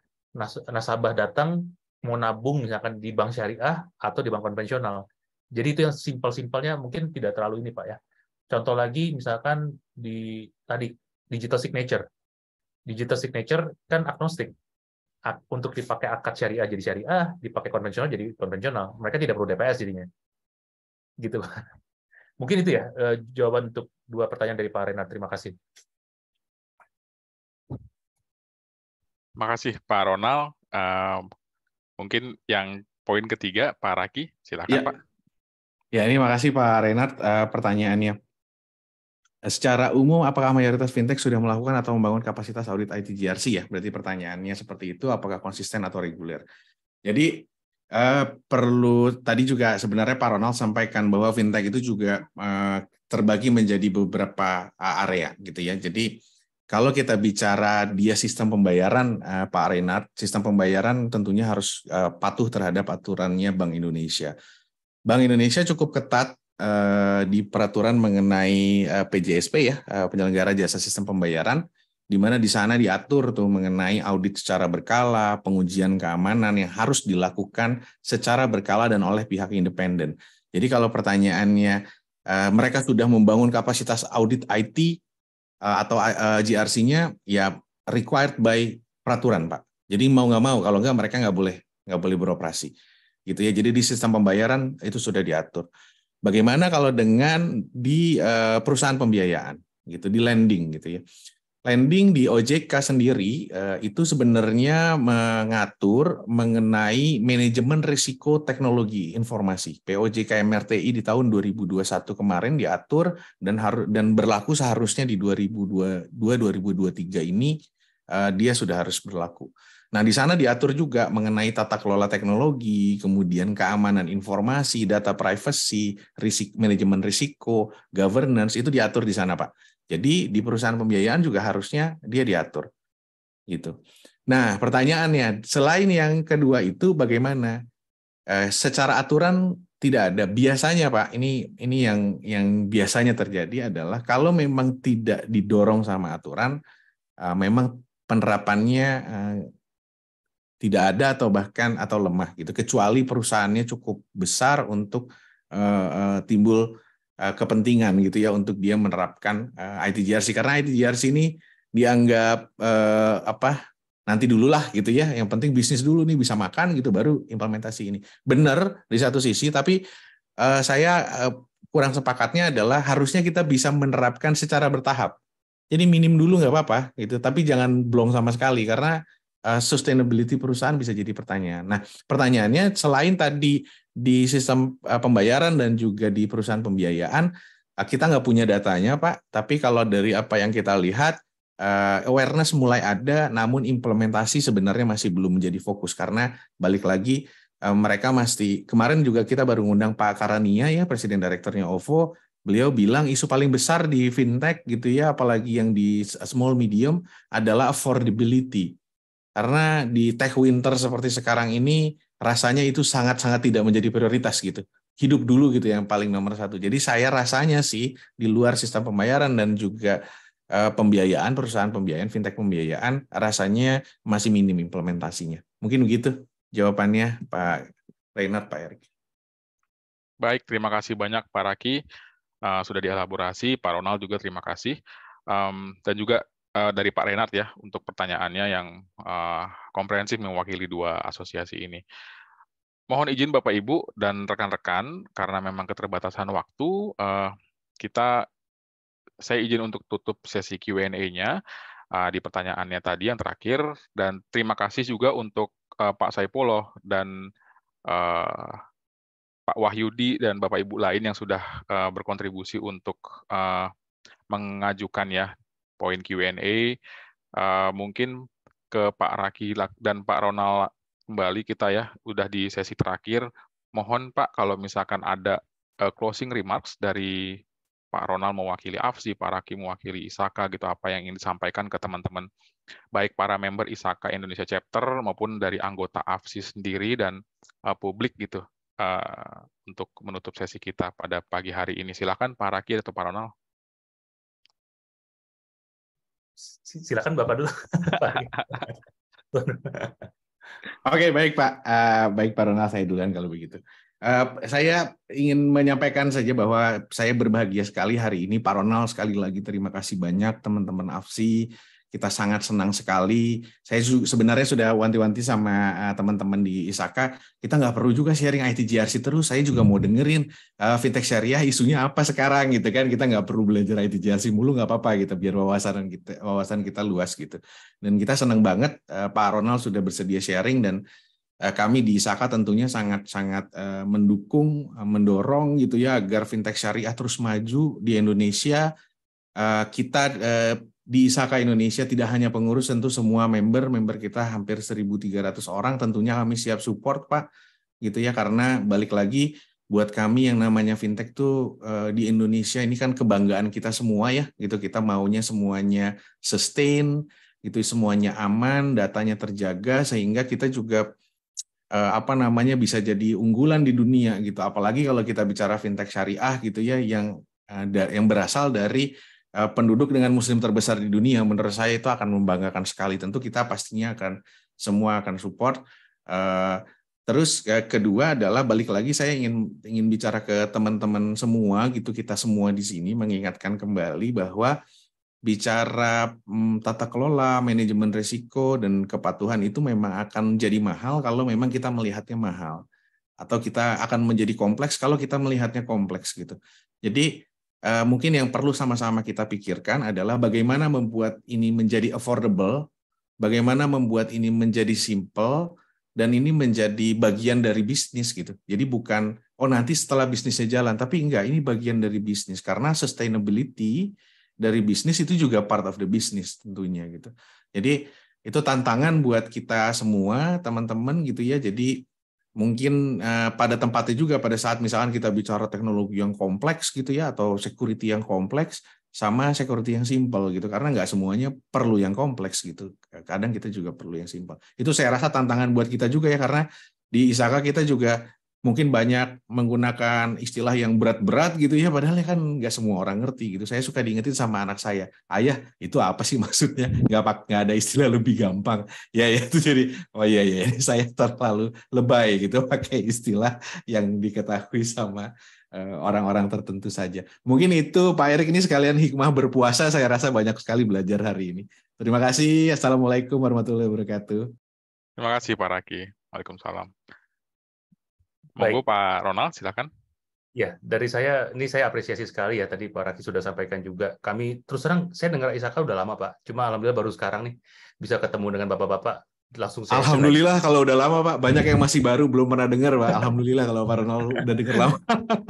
nasabah datang, mau nabung misalkan di bank syariah atau di bank konvensional. Jadi itu yang simpel-simpelnya mungkin tidak terlalu ini, Pak ya. Contoh lagi misalkan di tadi digital signature. Digital signature kan agnostik. Untuk dipakai akad syariah jadi syariah, dipakai konvensional jadi konvensional. Mereka tidak perlu DPS jadinya. Gitu. Mungkin itu ya jawaban untuk 2 pertanyaan dari Pak Renat. Terima kasih. Makasih Pak Ronald. Mungkin yang poin ketiga, Pak Raki, silakan ya. Pak. Ya, ini makasih Pak Renat pertanyaannya. Secara umum, apakah mayoritas fintech sudah melakukan atau membangun kapasitas audit IT GRC ya? Berarti pertanyaannya seperti itu, apakah konsisten atau reguler? Jadi perlu tadi juga sebenarnya Pak Ronald sampaikan bahwa fintech itu juga terbagi menjadi beberapa area gitu ya. Jadi kalau kita bicara dia sistem pembayaran, Pak Renat, sistem pembayaran tentunya harus patuh terhadap aturannya Bank Indonesia. Bank Indonesia cukup ketat di peraturan mengenai PJSP ya, penyelenggara jasa sistem pembayaran, di mana di sana diatur tuh mengenai audit secara berkala, pengujian keamanan yang harus dilakukan secara berkala dan oleh pihak independen. Jadi kalau pertanyaannya mereka sudah membangun kapasitas audit IT atau GRC-nya, ya required by peraturan Pak. Jadi mau nggak mau, kalau nggak mereka nggak boleh beroperasi. Gitu ya. Jadi di sistem pembayaran itu sudah diatur. Bagaimana kalau dengan di perusahaan pembiayaan, gitu, di lending, gitu ya. Lending di OJK sendiri itu sebenarnya mengatur mengenai manajemen risiko teknologi informasi. POJK MRTI di tahun 2021 kemarin diatur dan berlaku seharusnya di 2022-2023 ini dia sudah harus berlaku. Nah, di sana diatur juga mengenai tata kelola teknologi, kemudian keamanan informasi, data privacy, manajemen risiko, governance, itu diatur di sana, Pak. Jadi di perusahaan pembiayaan juga harusnya dia diatur. Gitu. Nah, pertanyaannya, selain yang kedua itu bagaimana? Secara aturan tidak ada. Biasanya, Pak, ini yang biasanya terjadi adalah kalau memang tidak didorong sama aturan, memang penerapannya tidak ada atau bahkan atau lemah gitu, kecuali perusahaannya cukup besar untuk timbul kepentingan gitu ya untuk dia menerapkan ITGRC, karena ITGRC ini dianggap nanti dululah gitu ya, yang penting bisnis dulu nih bisa makan gitu baru implementasi ini. Benar di satu sisi, tapi saya kurang sepakatnya adalah harusnya kita bisa menerapkan secara bertahap. Jadi minim dulu nggak apa-apa gitu, tapi jangan blong sama sekali karena sustainability perusahaan bisa jadi pertanyaan. Nah, pertanyaannya selain tadi di sistem pembayaran dan juga di perusahaan pembiayaan, kita nggak punya datanya, Pak. Tapi kalau dari apa yang kita lihat, awareness mulai ada, namun implementasi sebenarnya masih belum menjadi fokus karena balik lagi mereka kemarin juga kita baru ngundang Pak Karania ya, Presiden Direkturnya OVO. Beliau bilang isu paling besar di fintech gitu ya, apalagi yang di small medium adalah affordability. Karena di tech winter seperti sekarang ini, rasanya itu sangat-sangat tidak menjadi prioritas gitu. Hidup dulu gitu yang paling nomor satu. Jadi saya rasanya sih di luar sistem pembayaran dan juga pembiayaan, perusahaan pembiayaan, fintech pembiayaan, rasanya masih minim implementasinya. Mungkin begitu jawabannya Pak Reinhard, Pak Erik. Baik, terima kasih banyak Pak Raki. Sudah dielaborasi, Pak Ronald juga terima kasih. Dan juga dari Pak Reinhard ya, untuk pertanyaannya yang komprehensif mewakili dua asosiasi ini. Mohon izin Bapak Ibu dan rekan-rekan, karena memang keterbatasan waktu, saya izin untuk tutup sesi Q&A-nya di pertanyaannya tadi yang terakhir, dan terima kasih juga untuk Pak Saipullah dan Pak Wahyudi dan Bapak Ibu lain yang sudah berkontribusi untuk mengajukan ya poin Q&A. Mungkin ke Pak Raki dan Pak Ronald kembali kita ya, udah di sesi terakhir. Mohon Pak kalau misalkan ada closing remarks dari Pak Ronald mewakili AFSI, Pak Raki mewakili ISAKA gitu, apa yang ingin disampaikan ke teman-teman baik para member ISAKA Indonesia Chapter maupun dari anggota AFSI sendiri dan publik gitu. Untuk menutup sesi kita pada pagi hari ini. Silakan Pak Raki atau Pak Ronald. Silakan Bapak dulu. Oke, baik Pak. Baik Pak Ronald, saya duluan kalau begitu. Saya ingin menyampaikan saja bahwa saya berbahagia sekali hari ini. Pak Ronald, sekali lagi terima kasih banyak teman-teman AFSI. Kita sangat senang sekali. Saya sebenarnya sudah wanti-wanti sama teman-teman di ISAKA. Kita nggak perlu juga sharing ITGRC terus. Saya juga mau dengerin fintech syariah isunya apa sekarang gitu kan. Kita nggak perlu belajar ITGRC mulu, nggak apa-apa gitu. Biar wawasan kita luas gitu. Dan kita senang banget Pak Ronald sudah bersedia sharing, dan kami di ISAKA tentunya sangat-sangat mendukung, mendorong gitu ya agar fintech syariah terus maju di Indonesia. Kita di ISAKA Indonesia tidak hanya pengurus, tentu semua member kita hampir 1.300 orang, tentunya kami siap support Pak gitu ya, karena balik lagi buat kami yang namanya fintech tuh di Indonesia ini kan kebanggaan kita semua ya gitu. Kita maunya semuanya sustain gitu, semuanya aman, datanya terjaga, sehingga kita juga bisa jadi unggulan di dunia gitu. Apalagi kalau kita bicara fintech syariah gitu ya, yang berasal dari penduduk dengan muslim terbesar di dunia. Menurut saya itu akan membanggakan sekali. Tentu kita pastinya semua akan support. Terus kedua adalah balik lagi saya ingin bicara ke teman-teman semua gitu, kita semua di sini mengingatkan kembali bahwa bicara tata kelola, manajemen risiko dan kepatuhan itu memang akan jadi mahal kalau memang kita melihatnya mahal, atau kita akan menjadi kompleks kalau kita melihatnya kompleks gitu. Jadi mungkin yang perlu sama-sama kita pikirkan adalah bagaimana membuat ini menjadi affordable, bagaimana membuat ini menjadi simple, dan ini menjadi bagian dari bisnis gitu. Jadi bukan, nanti setelah bisnisnya jalan, tapi enggak, ini bagian dari bisnis. Karena sustainability dari bisnis itu juga part of the business tentunya gitu. Jadi itu tantangan buat kita semua, teman-teman gitu ya. Jadi mungkin pada tempatnya juga pada saat misalkan kita bicara teknologi yang kompleks gitu ya, atau security yang kompleks, sama security yang simple gitu, karena nggak semuanya perlu yang kompleks gitu. Kadang kita juga perlu yang simple. Itu saya rasa tantangan buat kita juga ya, karena di ISAKA kita juga mungkin banyak menggunakan istilah yang berat-berat gitu ya, padahal kan nggak semua orang ngerti gitu. Saya suka diingetin sama anak saya, ayah itu apa sih maksudnya? Nggak ada istilah lebih gampang. Ya itu jadi, oh iya ya, saya terlalu lebay gitu pakai istilah yang diketahui sama orang-orang tertentu saja. Mungkin itu Pak Erik, ini sekalian hikmah berpuasa, saya rasa banyak sekali belajar hari ini. Terima kasih. Assalamualaikum warahmatullahi wabarakatuh. Terima kasih Pak Raki. Waalaikumsalam. Baik. Monggo Pak Ronald, silakan. Ya, dari saya, ini saya apresiasi sekali ya, tadi Pak Raki sudah sampaikan juga. Kami, terus terang, saya dengar ISAKA udah lama Pak, cuma alhamdulillah baru sekarang nih, bisa ketemu dengan Bapak-Bapak, langsung saya Alhamdulillah kalau udah lama Pak, banyak yang masih baru, belum pernah dengar Pak. Alhamdulillah kalau Pak Ronald udah dengar lama.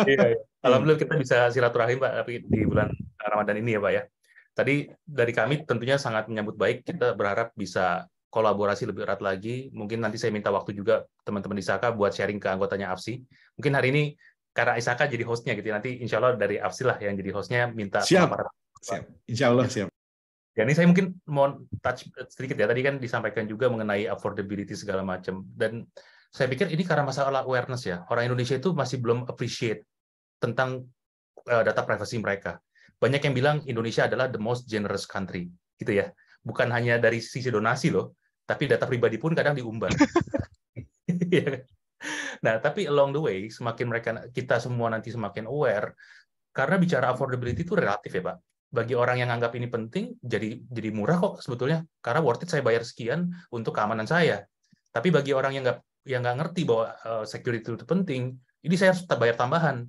Iya. Alhamdulillah kita bisa silaturahim Pak, tapi di bulan Ramadan ini ya Pak ya. Tadi dari kami tentunya sangat menyambut baik, kita berharap bisa kolaborasi lebih erat lagi. Mungkin nanti saya minta waktu juga teman-teman ISAKA buat sharing ke anggotanya AFSI. Mungkin hari ini karena ISAKA jadi hostnya gitu, nanti insya Allah dari AFSI lah yang jadi hostnya minta Siap. Insya Allah siap. Ya, ini saya mungkin mau touch sedikit ya. Tadi kan disampaikan juga mengenai affordability segala macam. Dan saya pikir ini karena masalah awareness ya. Orang Indonesia itu masih belum appreciate tentang data privacy mereka. Banyak yang bilang Indonesia adalah the most generous country, gitu ya. Bukan hanya dari sisi donasi loh, tapi data pribadi pun kadang diumbar. Nah, tapi along the way, semakin kita semua nanti semakin aware, karena bicara affordability itu relatif ya Pak. Bagi orang yang anggap ini penting, jadi murah kok sebetulnya, karena worth it saya bayar sekian untuk keamanan saya. Tapi bagi orang yang nggak ngerti bahwa security itu penting, ini saya harus bayar tambahan.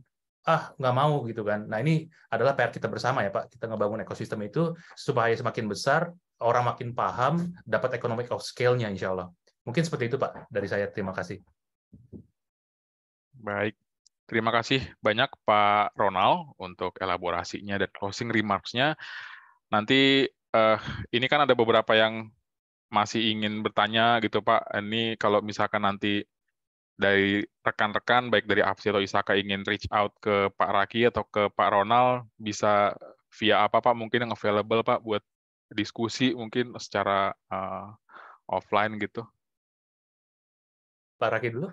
Nggak mau gitu kan. Nah, ini adalah PR kita bersama ya Pak. Kita ngebangun ekosistem itu supaya semakin besar, orang makin paham, dapat economic of scale-nya insya Allah. Mungkin seperti itu Pak, dari saya. Terima kasih. Baik. Terima kasih banyak Pak Ronald untuk elaborasinya dan closing remarks-nya. Nanti ini kan ada beberapa yang masih ingin bertanya gitu Pak. Ini kalau misalkan nanti dari rekan-rekan baik dari AFSI atau ISAKA ingin reach out ke Pak Raki atau ke Pak Ronald, bisa via apa Pak mungkin yang available Pak buat diskusi mungkin secara offline gitu. Pak Raki dulu.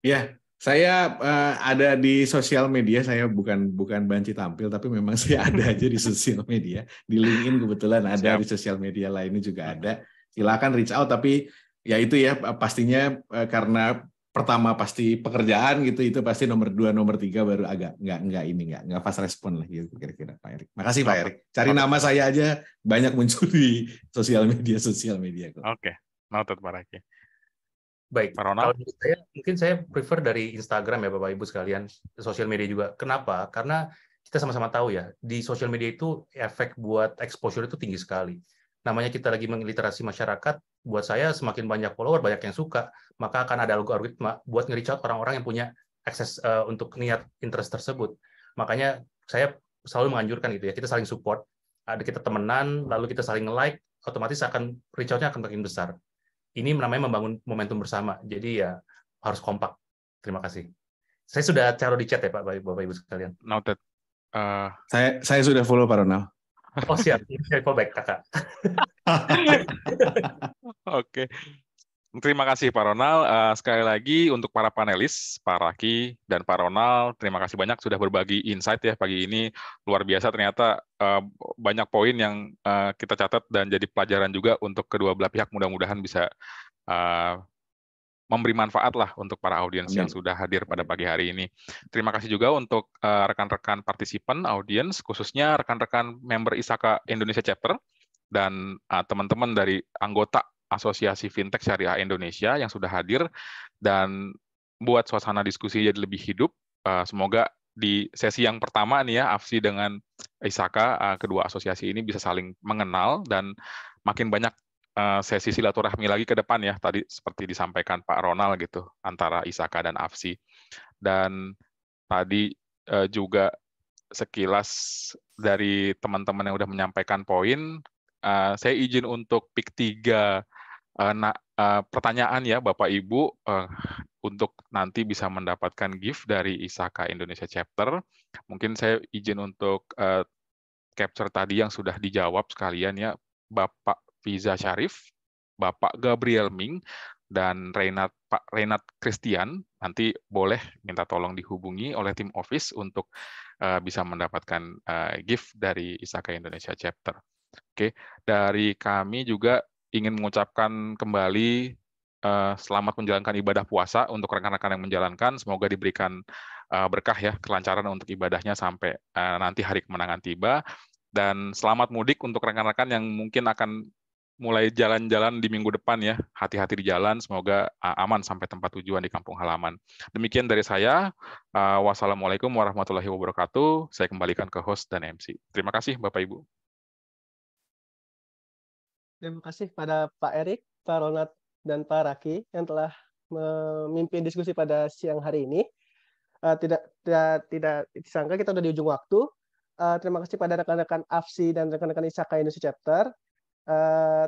Ya, saya ada di sosial media. Saya bukan banci tampil, tapi memang saya ada aja di sosial media. Di LinkedIn kebetulan ada, di sosial media lainnya juga ada. Silakan reach out, tapi ya itu ya pastinya karena pertama pasti pekerjaan gitu, itu pasti nomor 2, nomor 3 baru agak nggak fast respon lah gitu kira-kira Pak Erik. Makasih Pak Erik. Cari nama saya aja banyak muncul di sosial media. Oke, noted Pak Raki. Baik, kalau saya mungkin saya prefer dari Instagram ya Bapak Ibu sekalian, sosial media juga. Kenapa? Karena kita sama-sama tahu ya, di sosial media itu efek buat exposure itu tinggi sekali. Namanya kita lagi mengiliterasi masyarakat, buat saya semakin banyak follower, banyak yang suka, maka akan ada algoritma buat nge-reach out orang-orang yang punya akses untuk niat interest tersebut. Makanya saya selalu menganjurkan gitu ya, kita saling support, ada kita temenan, lalu kita saling like, otomatis akan reach out-nya akan makin besar. Ini namanya membangun momentum bersama. Jadi ya harus kompak. Terima kasih. Saya sudah taruh di chat ya Pak, Bapak Ibu sekalian. Noted. Saya sudah follow Pak Ronald. Oh siap, saya follow back Kakak. Oke. Terima kasih Pak Ronald. Sekali lagi untuk para panelis, Pak Raki dan Pak Ronald, terima kasih banyak sudah berbagi insight ya pagi ini. Luar biasa ternyata banyak poin yang kita catat dan jadi pelajaran juga untuk kedua belah pihak. Mudah-mudahan bisa memberi manfaat lah untuk para audiens yang sudah hadir pada pagi hari ini. Terima kasih juga untuk rekan-rekan partisipan, audiens, khususnya rekan-rekan member ISAKA Indonesia Chapter dan teman-teman dari anggota Asosiasi Fintech Syariah Indonesia yang sudah hadir dan buat suasana diskusi jadi lebih hidup. Semoga di sesi yang pertama nih ya, AFSI dengan ISAKA, kedua asosiasi ini bisa saling mengenal dan makin banyak sesi silaturahmi lagi ke depan ya, tadi seperti disampaikan Pak Ronald gitu, antara ISAKA dan AFSI. Dan tadi juga sekilas dari teman-teman yang sudah menyampaikan poin, saya izin untuk pick 3 pertanyaan ya Bapak Ibu untuk nanti bisa mendapatkan gift dari ISAKA Indonesia Chapter. Mungkin saya izin untuk capture tadi yang sudah dijawab sekalian ya, Bapak Fiza Syarif, Bapak Gabriel Ming, dan Pak Renat Christian. Nanti boleh minta tolong dihubungi oleh tim office untuk bisa mendapatkan gift dari ISAKA Indonesia Chapter. Oke, dari kami juga ingin mengucapkan kembali selamat menjalankan ibadah puasa untuk rekan-rekan yang menjalankan. Semoga diberikan berkah ya, kelancaran untuk ibadahnya sampai nanti hari kemenangan tiba. Dan selamat mudik untuk rekan-rekan yang mungkin akan mulai jalan-jalan di minggu depan ya. Hati-hati di jalan, semoga aman sampai tempat tujuan di kampung halaman. Demikian dari saya. Wassalamualaikum warahmatullahi wabarakatuh. Saya kembalikan ke host dan MC. Terima kasih Bapak Ibu. Terima kasih pada Pak Erik, Pak Ronald, dan Pak Raki yang telah memimpin diskusi pada siang hari ini. Tidak disangka kita sudah di ujung waktu. Terima kasih pada rekan-rekan AFSI dan rekan-rekan ISAKA Indonesia Chapter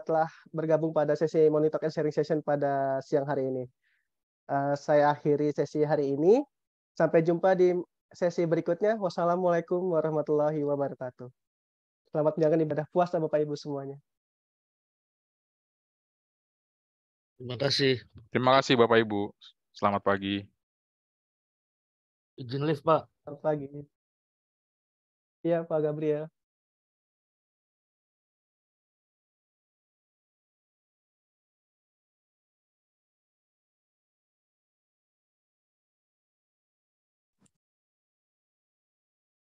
telah bergabung pada sesi Money Talk and Sharing Session pada siang hari ini. Saya akhiri sesi hari ini. Sampai jumpa di sesi berikutnya. Wassalamualaikum warahmatullahi wabarakatuh. Selamat menjalankan ibadah puasa Bapak Ibu semuanya. Terima kasih. Terima kasih Bapak Ibu. Selamat pagi. Izin live, Pak. Selamat pagi. Iya, Pak Gabriel.